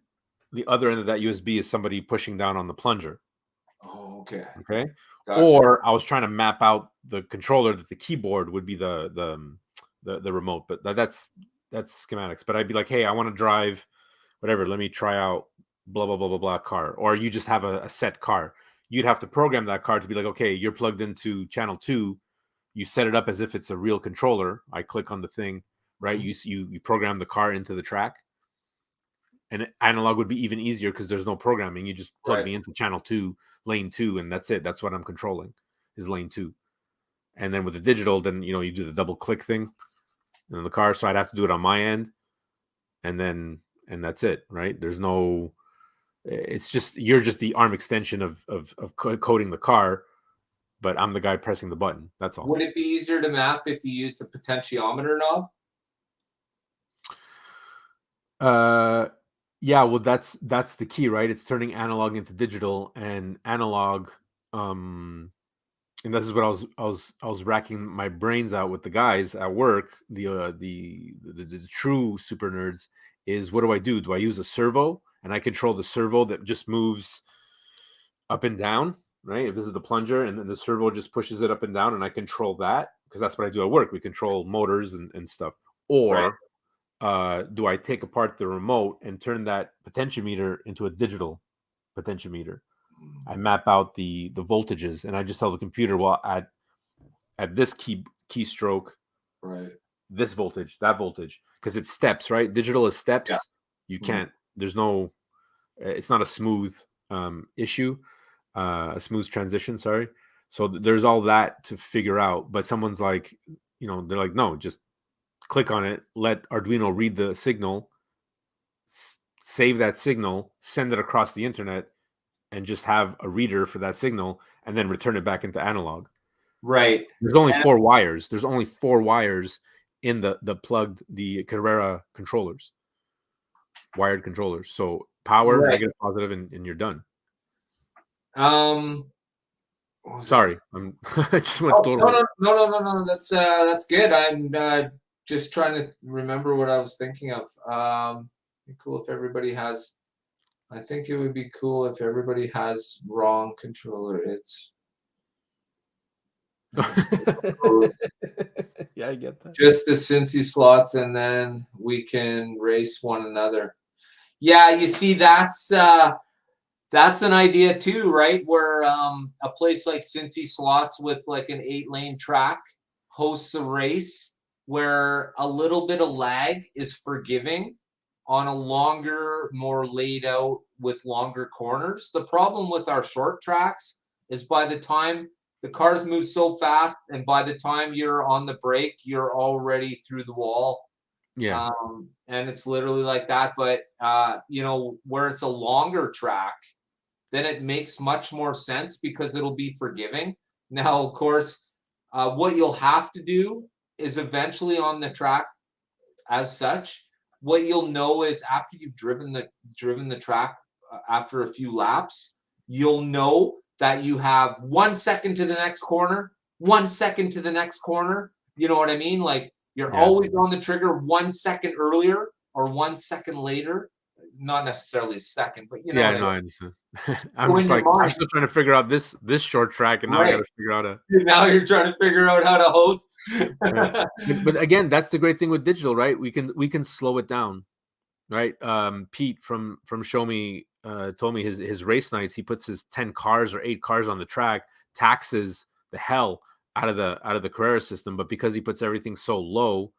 the other end of that USB is somebody pushing down on the plunger. Oh, okay. Okay. Gotcha. Or I was trying to map out the controller that the keyboard would be the remote, but that's schematics. But I'd be like, hey, I want to drive whatever. Let me try out blah blah blah blah blah car. Or you just have a set car. You'd have to program that car to be like, okay, you're plugged into channel 2. You set it up as if it's a real controller. I click on the thing, right? You program the car into the track. And analog would be even easier because there's no programming. You just plug me into channel 2, lane 2, and that's it. That's what I'm controlling is lane 2. And then with the digital, then you do the double click thing in the car. So I'd have to do it on my end, and that's it, right? There's no. It's just you're just the arm extension of coding the car, but I'm the guy pressing the button. That's all. Would it be easier to map if you use the potentiometer knob? Yeah, well, that's the key, right? It's turning analog into digital, and analog, and this is what I was racking my brains out with the guys at work. The true super nerds is, what do I do? Do I use a servo and I control the servo that just moves up and down, right? If this is the plunger, and then the servo just pushes it up and down, and I control that because that's what I do at work. We control motors and stuff. Or do I take apart the remote and turn that potentiometer into a digital potentiometer? I map out the voltages, and I just tell the computer, well, at this keystroke, this voltage, that voltage, because it's steps, right? Digital is steps. Yeah. You can't. There's no. It's not a smooth issue, a smooth transition. Sorry. So there's all that to figure out. But someone's like, they're like, no, just click on it, let Arduino read the signal, save that signal, send it across the internet, and just have a reader for that signal, and then return it back into analog. Right. There's only 4 wires. There's only 4 wires in the Carrera controllers, wired controllers. So power, negative, positive, and you're done. Sorry, I just went totally. No. That's good. I'm just trying to remember what I was thinking of. It'd be cool if everybody has. I think it would be cool if everybody has wrong controller. Yeah, I get that. Just the Cincy slots, and then we can race one another. Yeah, you see, that's an idea too, right? Where a place like Cincy Slots with like an 8-lane track hosts a race where a little bit of lag is forgiving on a longer, more laid out with longer corners. The problem with our short tracks is by the time the cars move so fast, and by the time you're on the brake, you're already through the wall. Yeah. And it's literally like that. But where it's a longer track, then it makes much more sense because it'll be forgiving. Now, of course, what you'll have to do is eventually on the track as such, what you'll know is after you've driven the track after a few laps, you'll know that you have 1 second to the next corner, 1 second to the next corner. You know what I mean? Like you're always on the trigger 1 second earlier or 1 second later. Not necessarily a second, but I understand. I'm just like, I'm still trying to figure out this short track, and now I got to figure out now you're trying to figure out how to host. But again, that's the great thing with digital, right? We can slow it down, right? Pete from Show Me told me his race nights, he puts his 10 cars or 8 cars on the track, taxes the hell out of the Carrera system, but because he puts everything so low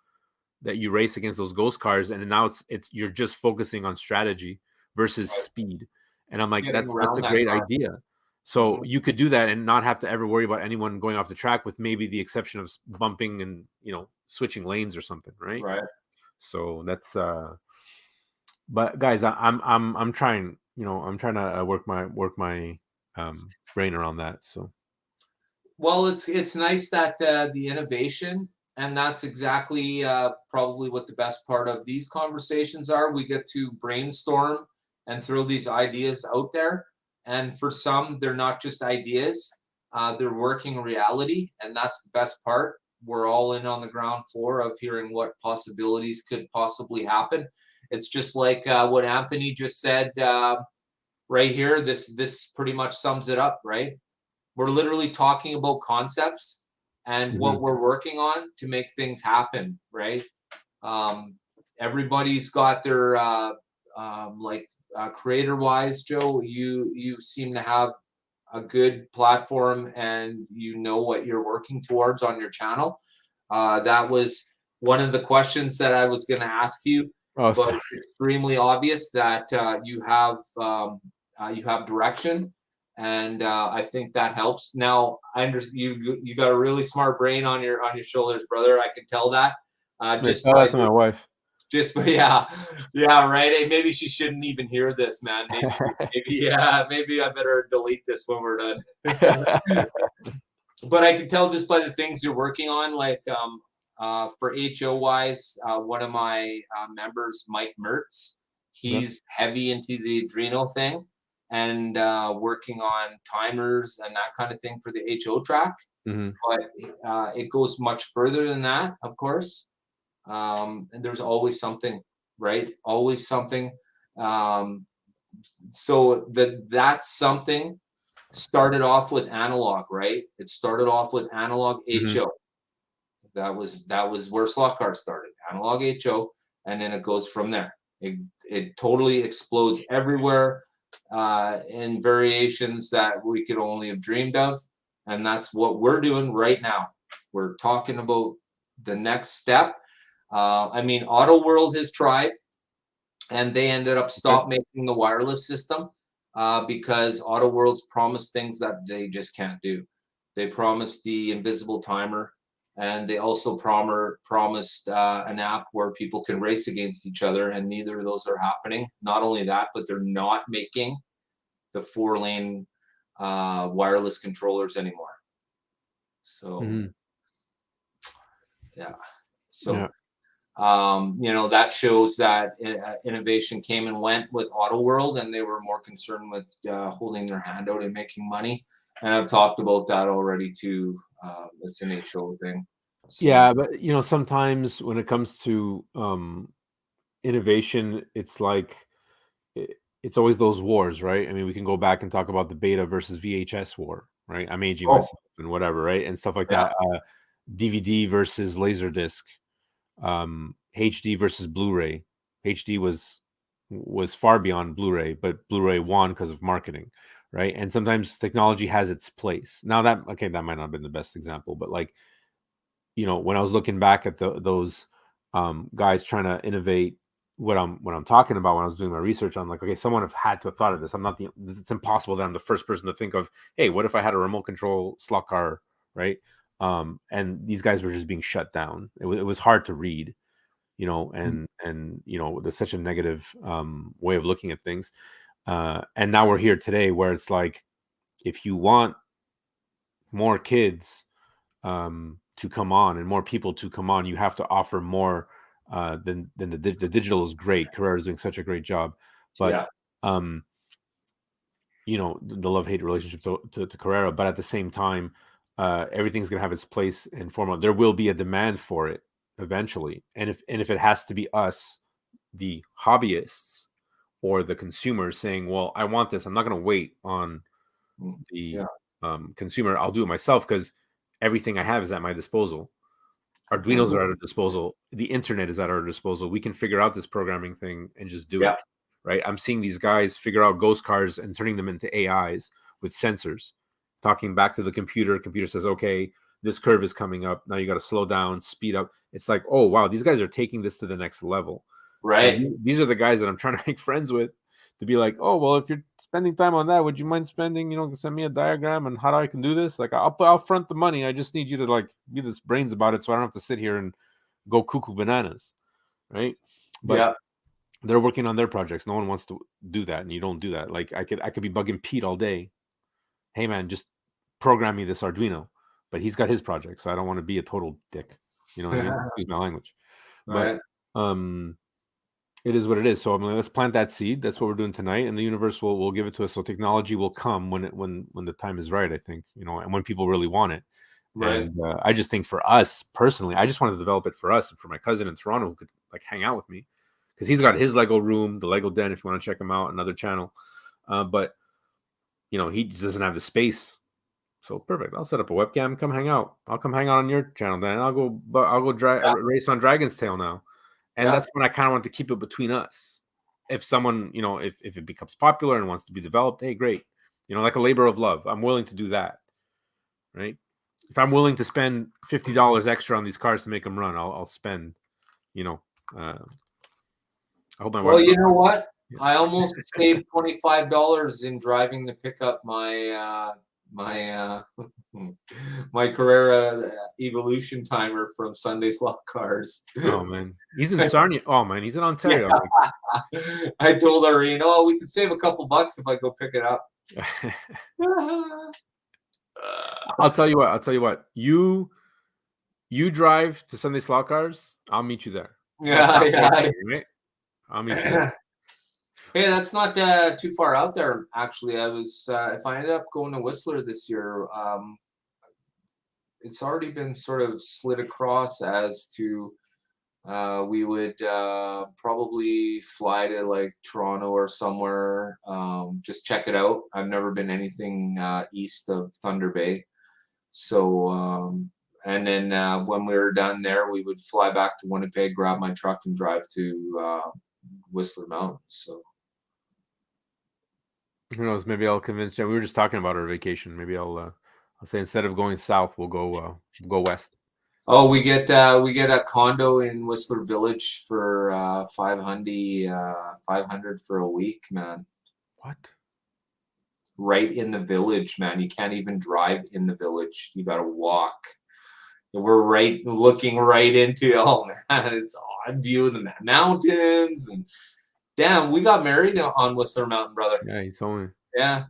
that you race against those ghost cars, and now it's you're just focusing on strategy versus speed. And I'm like, that's a great idea. So you could do that and not have to ever worry about anyone going off the track, with maybe the exception of bumping and switching lanes or something, right? So that's but guys, I'm trying, I'm trying to work my brain around that. So Well, it's nice that the innovation, and that's exactly probably what the best part of these conversations are. We get to brainstorm and throw these ideas out there, and for some, they're not just ideas; they're working reality, and that's the best part. We're all in on the ground floor of hearing what possibilities could possibly happen. It's just like what Anthony just said right here. This pretty much sums it up, right? We're literally talking about concepts and Mhm. what we're working on to make things happen, right? Um, everybody's got their like creator wise, Joe. You seem to have a good platform and you know what you're working towards on your channel. That was one of the questions that I was going to ask you, Oh, but sorry. it's extremely obvious that you have direction, and I think that helps. Now, I understand you got a really smart brain on your shoulders, brother. I can tell that Wait, just tell by that to my wife. yeah, yeah, right. Hey, maybe she shouldn't even hear this, man. Maybe I better delete this when we're done. But I can tell just by the things you're working on, like for HO wise, one of my members, Mike Mertz, Okay. he's heavy into the adrenal thing and working on timers and that kind of thing for the HO track. Mhm. But it goes much further than that, of course. And there's always something, right? Always something. Um, so that's something started off with analog, right? It started off with analog Mhm. HO. That was where slot cars started, analog HO, and then it goes from there. It totally explodes everywhere in variations that we could only have dreamed of, and that's what we're doing right now. We're talking about the next step. I mean, Auto World has tried, and they ended up Okay. stop making the wireless system because Auto Worlds promised things that they just can't do. They promised the invisible timer, and they also promised an app where people can race against each other, and neither of those are happening. Not only that, but they're not making the 4-lane wireless controllers anymore. So Mhm. yeah, so Yeah. that shows that innovation came and went with Auto World, and they were more concerned with holding their hand out and making money. And I've talked about that already too. It's an HO thing. So Yeah, but sometimes when it comes to innovation, it's like it's always those wars, right? I mean, we can go back and talk about the beta versus VHS war, right? I'm aging oh myself and whatever, right? And stuff like yeah, that. DVD versus Laserdisc, HD versus Blu-ray. HD was far beyond Blu-ray, but Blu-ray won because of marketing, right? And sometimes technology has its place. Now that might not have been the best example, but like when I was looking back at those guys trying to innovate what I'm talking about when I was doing my research on, like, okay, someone have had to have thought of this. It's impossible that I'm the first person to think of, hey, what if I had a remote control slot car, right? And these guys were just being shut down. It was hard to read, and there's such a negative way of looking at things. And now we're here today where it's like, if you want more kids to come on and more people to come on, you have to offer more than the digital is great. Carrera is doing such a great job, but yeah, um, the love hate relationship to Carrera. But at the same time, everything's gonna have its place and form. There will be a demand for it eventually, and if it has to be us, the hobbyists or the consumers saying, "Well, I want this. I'm not gonna wait on the yeah, consumer. I'll do it myself because everything I have is at my disposal. Arduinos are at our disposal. The internet is at our disposal. We can figure out this programming thing and just do it, yeah, right? I'm seeing these guys figure out ghost cars and turning them into AIs with sensors, talking back to the computer. Computer says, okay, this curve is coming up. Now you got to slow down, speed up. It's like, oh, wow, these guys are taking this to the next level. And right. these are the guys that I'm trying to make friends with, to be like, oh, well, if you're spending time on that, would you mind spending, send me a diagram and how I can do this? Like, I'll front the money. I just need you to like be this brains about it, so I don't have to sit here and go cuckoo bananas. right? But Yeah. they're working on their projects. No one wants to do that, and you don't do that. Like I could be bugging Pete all day. Hey man, just program me this Arduino. But he's got his project, so I don't want to be a total dick. You know what I mean? Excuse my language. But Right. it is what it is. So I'm like, let's plant that seed. That's what we're doing tonight, and the universe will give it to us. So technology will come when the time is right. I think, and when people really want it. Right. And I just think for us personally, I just wanted to develop it for us and for my cousin in Toronto who could like hang out with me, because he's got his Lego room, the Lego Den. If you want to check him out, another channel, but he just doesn't have the space. So perfect. I'll set up a webcam. Come hang out. I'll come hang out on your channel. Then I'll go Yeah. race on Dragon's Tail now. And Yeah. that's when I kind of want to keep it between us. If someone, if it becomes popular and wants to be developed, hey, great. Like a labor of love. I'm willing to do that. Right. If I'm willing to spend $50 extra on these cars to make them run, I'll spend, I hope my Well, wife's you know what? Yeah. I almost saved $25 in driving to pick up my my Carrera Evolution timer from Sunday Slot Cars. Oh man, he's in Sarnia. Oh man, he's in Ontario. Yeah. I told her, we could save a couple bucks if I go pick it up. I'll tell you what. You drive to Sunday Slot Cars. I'll meet you there. Yeah, yeah. Right? I'll meet you there. Hey, that's not too far out there. Actually, I was if I ended up going to Whistler this year, it's already been sort of slid across as to we would probably fly to like Toronto or somewhere, just check it out. I've never been anything east of Thunder Bay, so and then when we were done there, we would fly back to Winnipeg, grab my truck, and drive to Whistler Mountains. So. Who knows? Maybe I'll convince you. We were just talking about our vacation. Maybe I'll say instead of going south, we'll go west. Oh, we get a condo in Whistler Village for 500 for a week, man. What? Right in the village, man. You can't even drive in the village. You got to walk. And we're looking right into, oh man, it's on view of the mountains, and damn, we got married on Whistler Mountain, brother. Yeah, you told me. Yeah,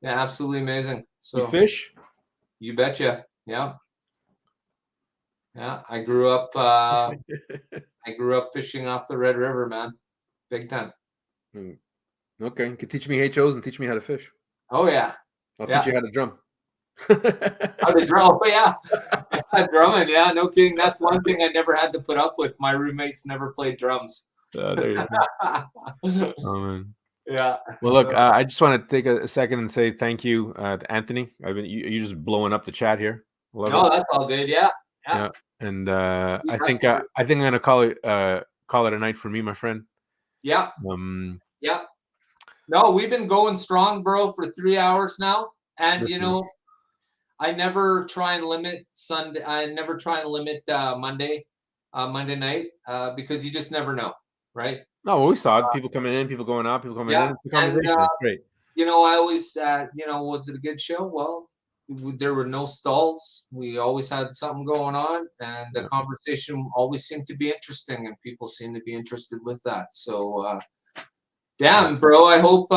absolutely amazing. So you fish? You betcha. Yeah. Yeah, I grew up fishing off the Red River, man. Big time. Okay, you could teach me HOs and teach me how to fish. Oh yeah. I'll teach you how to drum. How to drum? Oh yeah. Drumming, yeah, no kidding. That's one thing I never had to put up with. My roommates never played drums. There you go. Oh man. Yeah. Well, look, I just want to take a second and say thank you to Anthony. You're just blowing up the chat here. No, that's all good. Yeah. And I think I'm gonna call it a night for me, my friend. Yeah. Yeah. No, we've been going strong, bro, for 3 hours now, and I never try and limit Sunday. I never try and limit Monday night because you just never know, right? No, well, we saw it. People coming in, people going out, people coming in. The conversation is great. I always, was it a good show? Well, there were no stalls. We always had something going on, and the conversation always seemed to be interesting, and people seem to be interested with that. So, damn, bro, I hope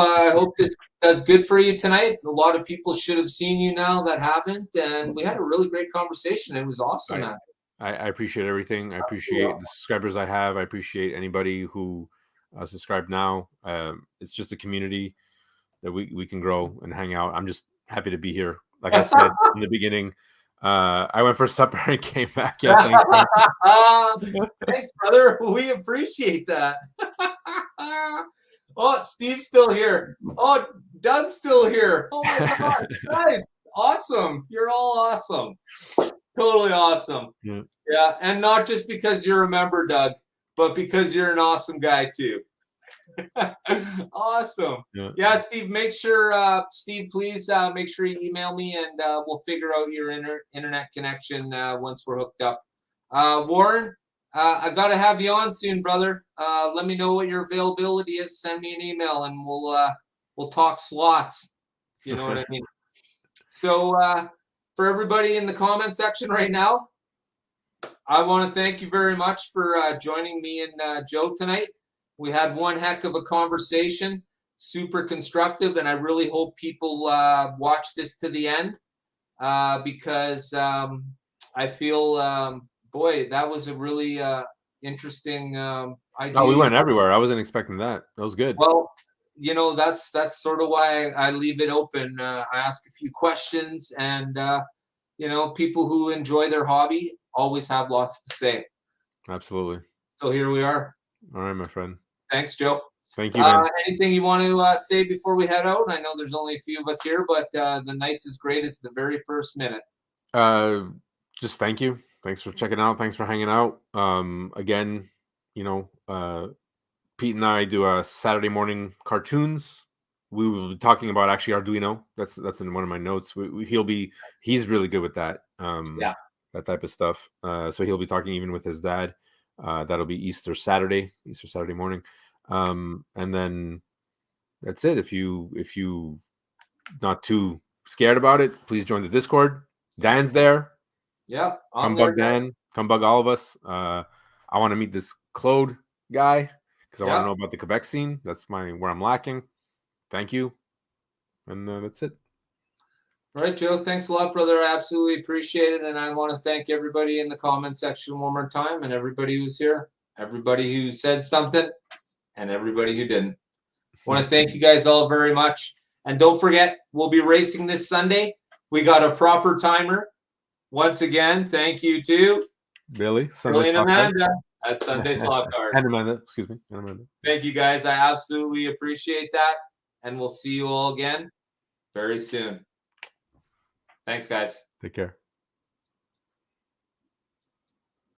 this does good for you tonight. A lot of people should have seen you now that haven't, and we had a really great conversation. It was awesome, man. I appreciate everything. I appreciate the subscribers I have. I appreciate anybody who subscribed now. It's just a community that we can grow and hang out. I'm just happy to be here. Like I said in the beginning, I went for supper and came back. Yeah, thanks, brother. We appreciate that. Oh, Steve's still here. Oh, Doug's still here. Oh my God, guys, awesome! You're all awesome. Totally awesome. Yeah, and not just because you're a member, Doug, but because you're an awesome guy too. Awesome. Yeah, Steve, please make sure you email me, and we'll figure out your internet connection once we're hooked up. Warren, I gotta have you on soon, brother. Let me know what your availability is. Send me an email, and we'll talk slots. You know what I mean? So for everybody in the comment section right now, I want to thank you very much for joining me and Joe tonight. We had one heck of a conversation, super constructive, and I really hope people watch this to the end because I feel, boy, that was a really interesting Oh, we idea. went everywhere. I wasn't expecting that. That was good. Well, that's sort of why I leave it open. I ask a few questions, and people who enjoy their hobby always have lots to say. Absolutely. So here we are. All right, my friend. Thanks, Joe. Thank you, man. Anything you want to say before we head out? I know there's only a few of us here, but the night's as great as the very first minute. Just thank you. Thanks for checking out. Thanks for hanging out. Again, Pete and I do a Saturday morning cartoons. We will be talking about actually Arduino. That's in one of my notes. He's really good with that. That type of stuff. So he'll be talking even with his dad. That'll be Easter Saturday morning. And then that's it. If you not too scared about it, please join the Discord. Dan's there. Yeah, come bug Dan. Come bug all of us. I want to meet this Claude guy because I want to know about the Quebec scene. That's where I'm lacking. Thank you, and that's it. All right, Joe. Thanks a lot, brother. I absolutely appreciate it, and I want to thank everybody in the comment section one more time, and everybody who's here, everybody who said something, and everybody who didn't. I want to thank you guys all very much. And don't forget, we'll be racing this Sunday. We got a proper timer. Once again, thank you to Billy and Amanda at Sunday Slot Cars. And Amanda, excuse me. And Amanda. Thank you guys. I absolutely appreciate that. And we'll see you all again very soon. Thanks, guys. Take care.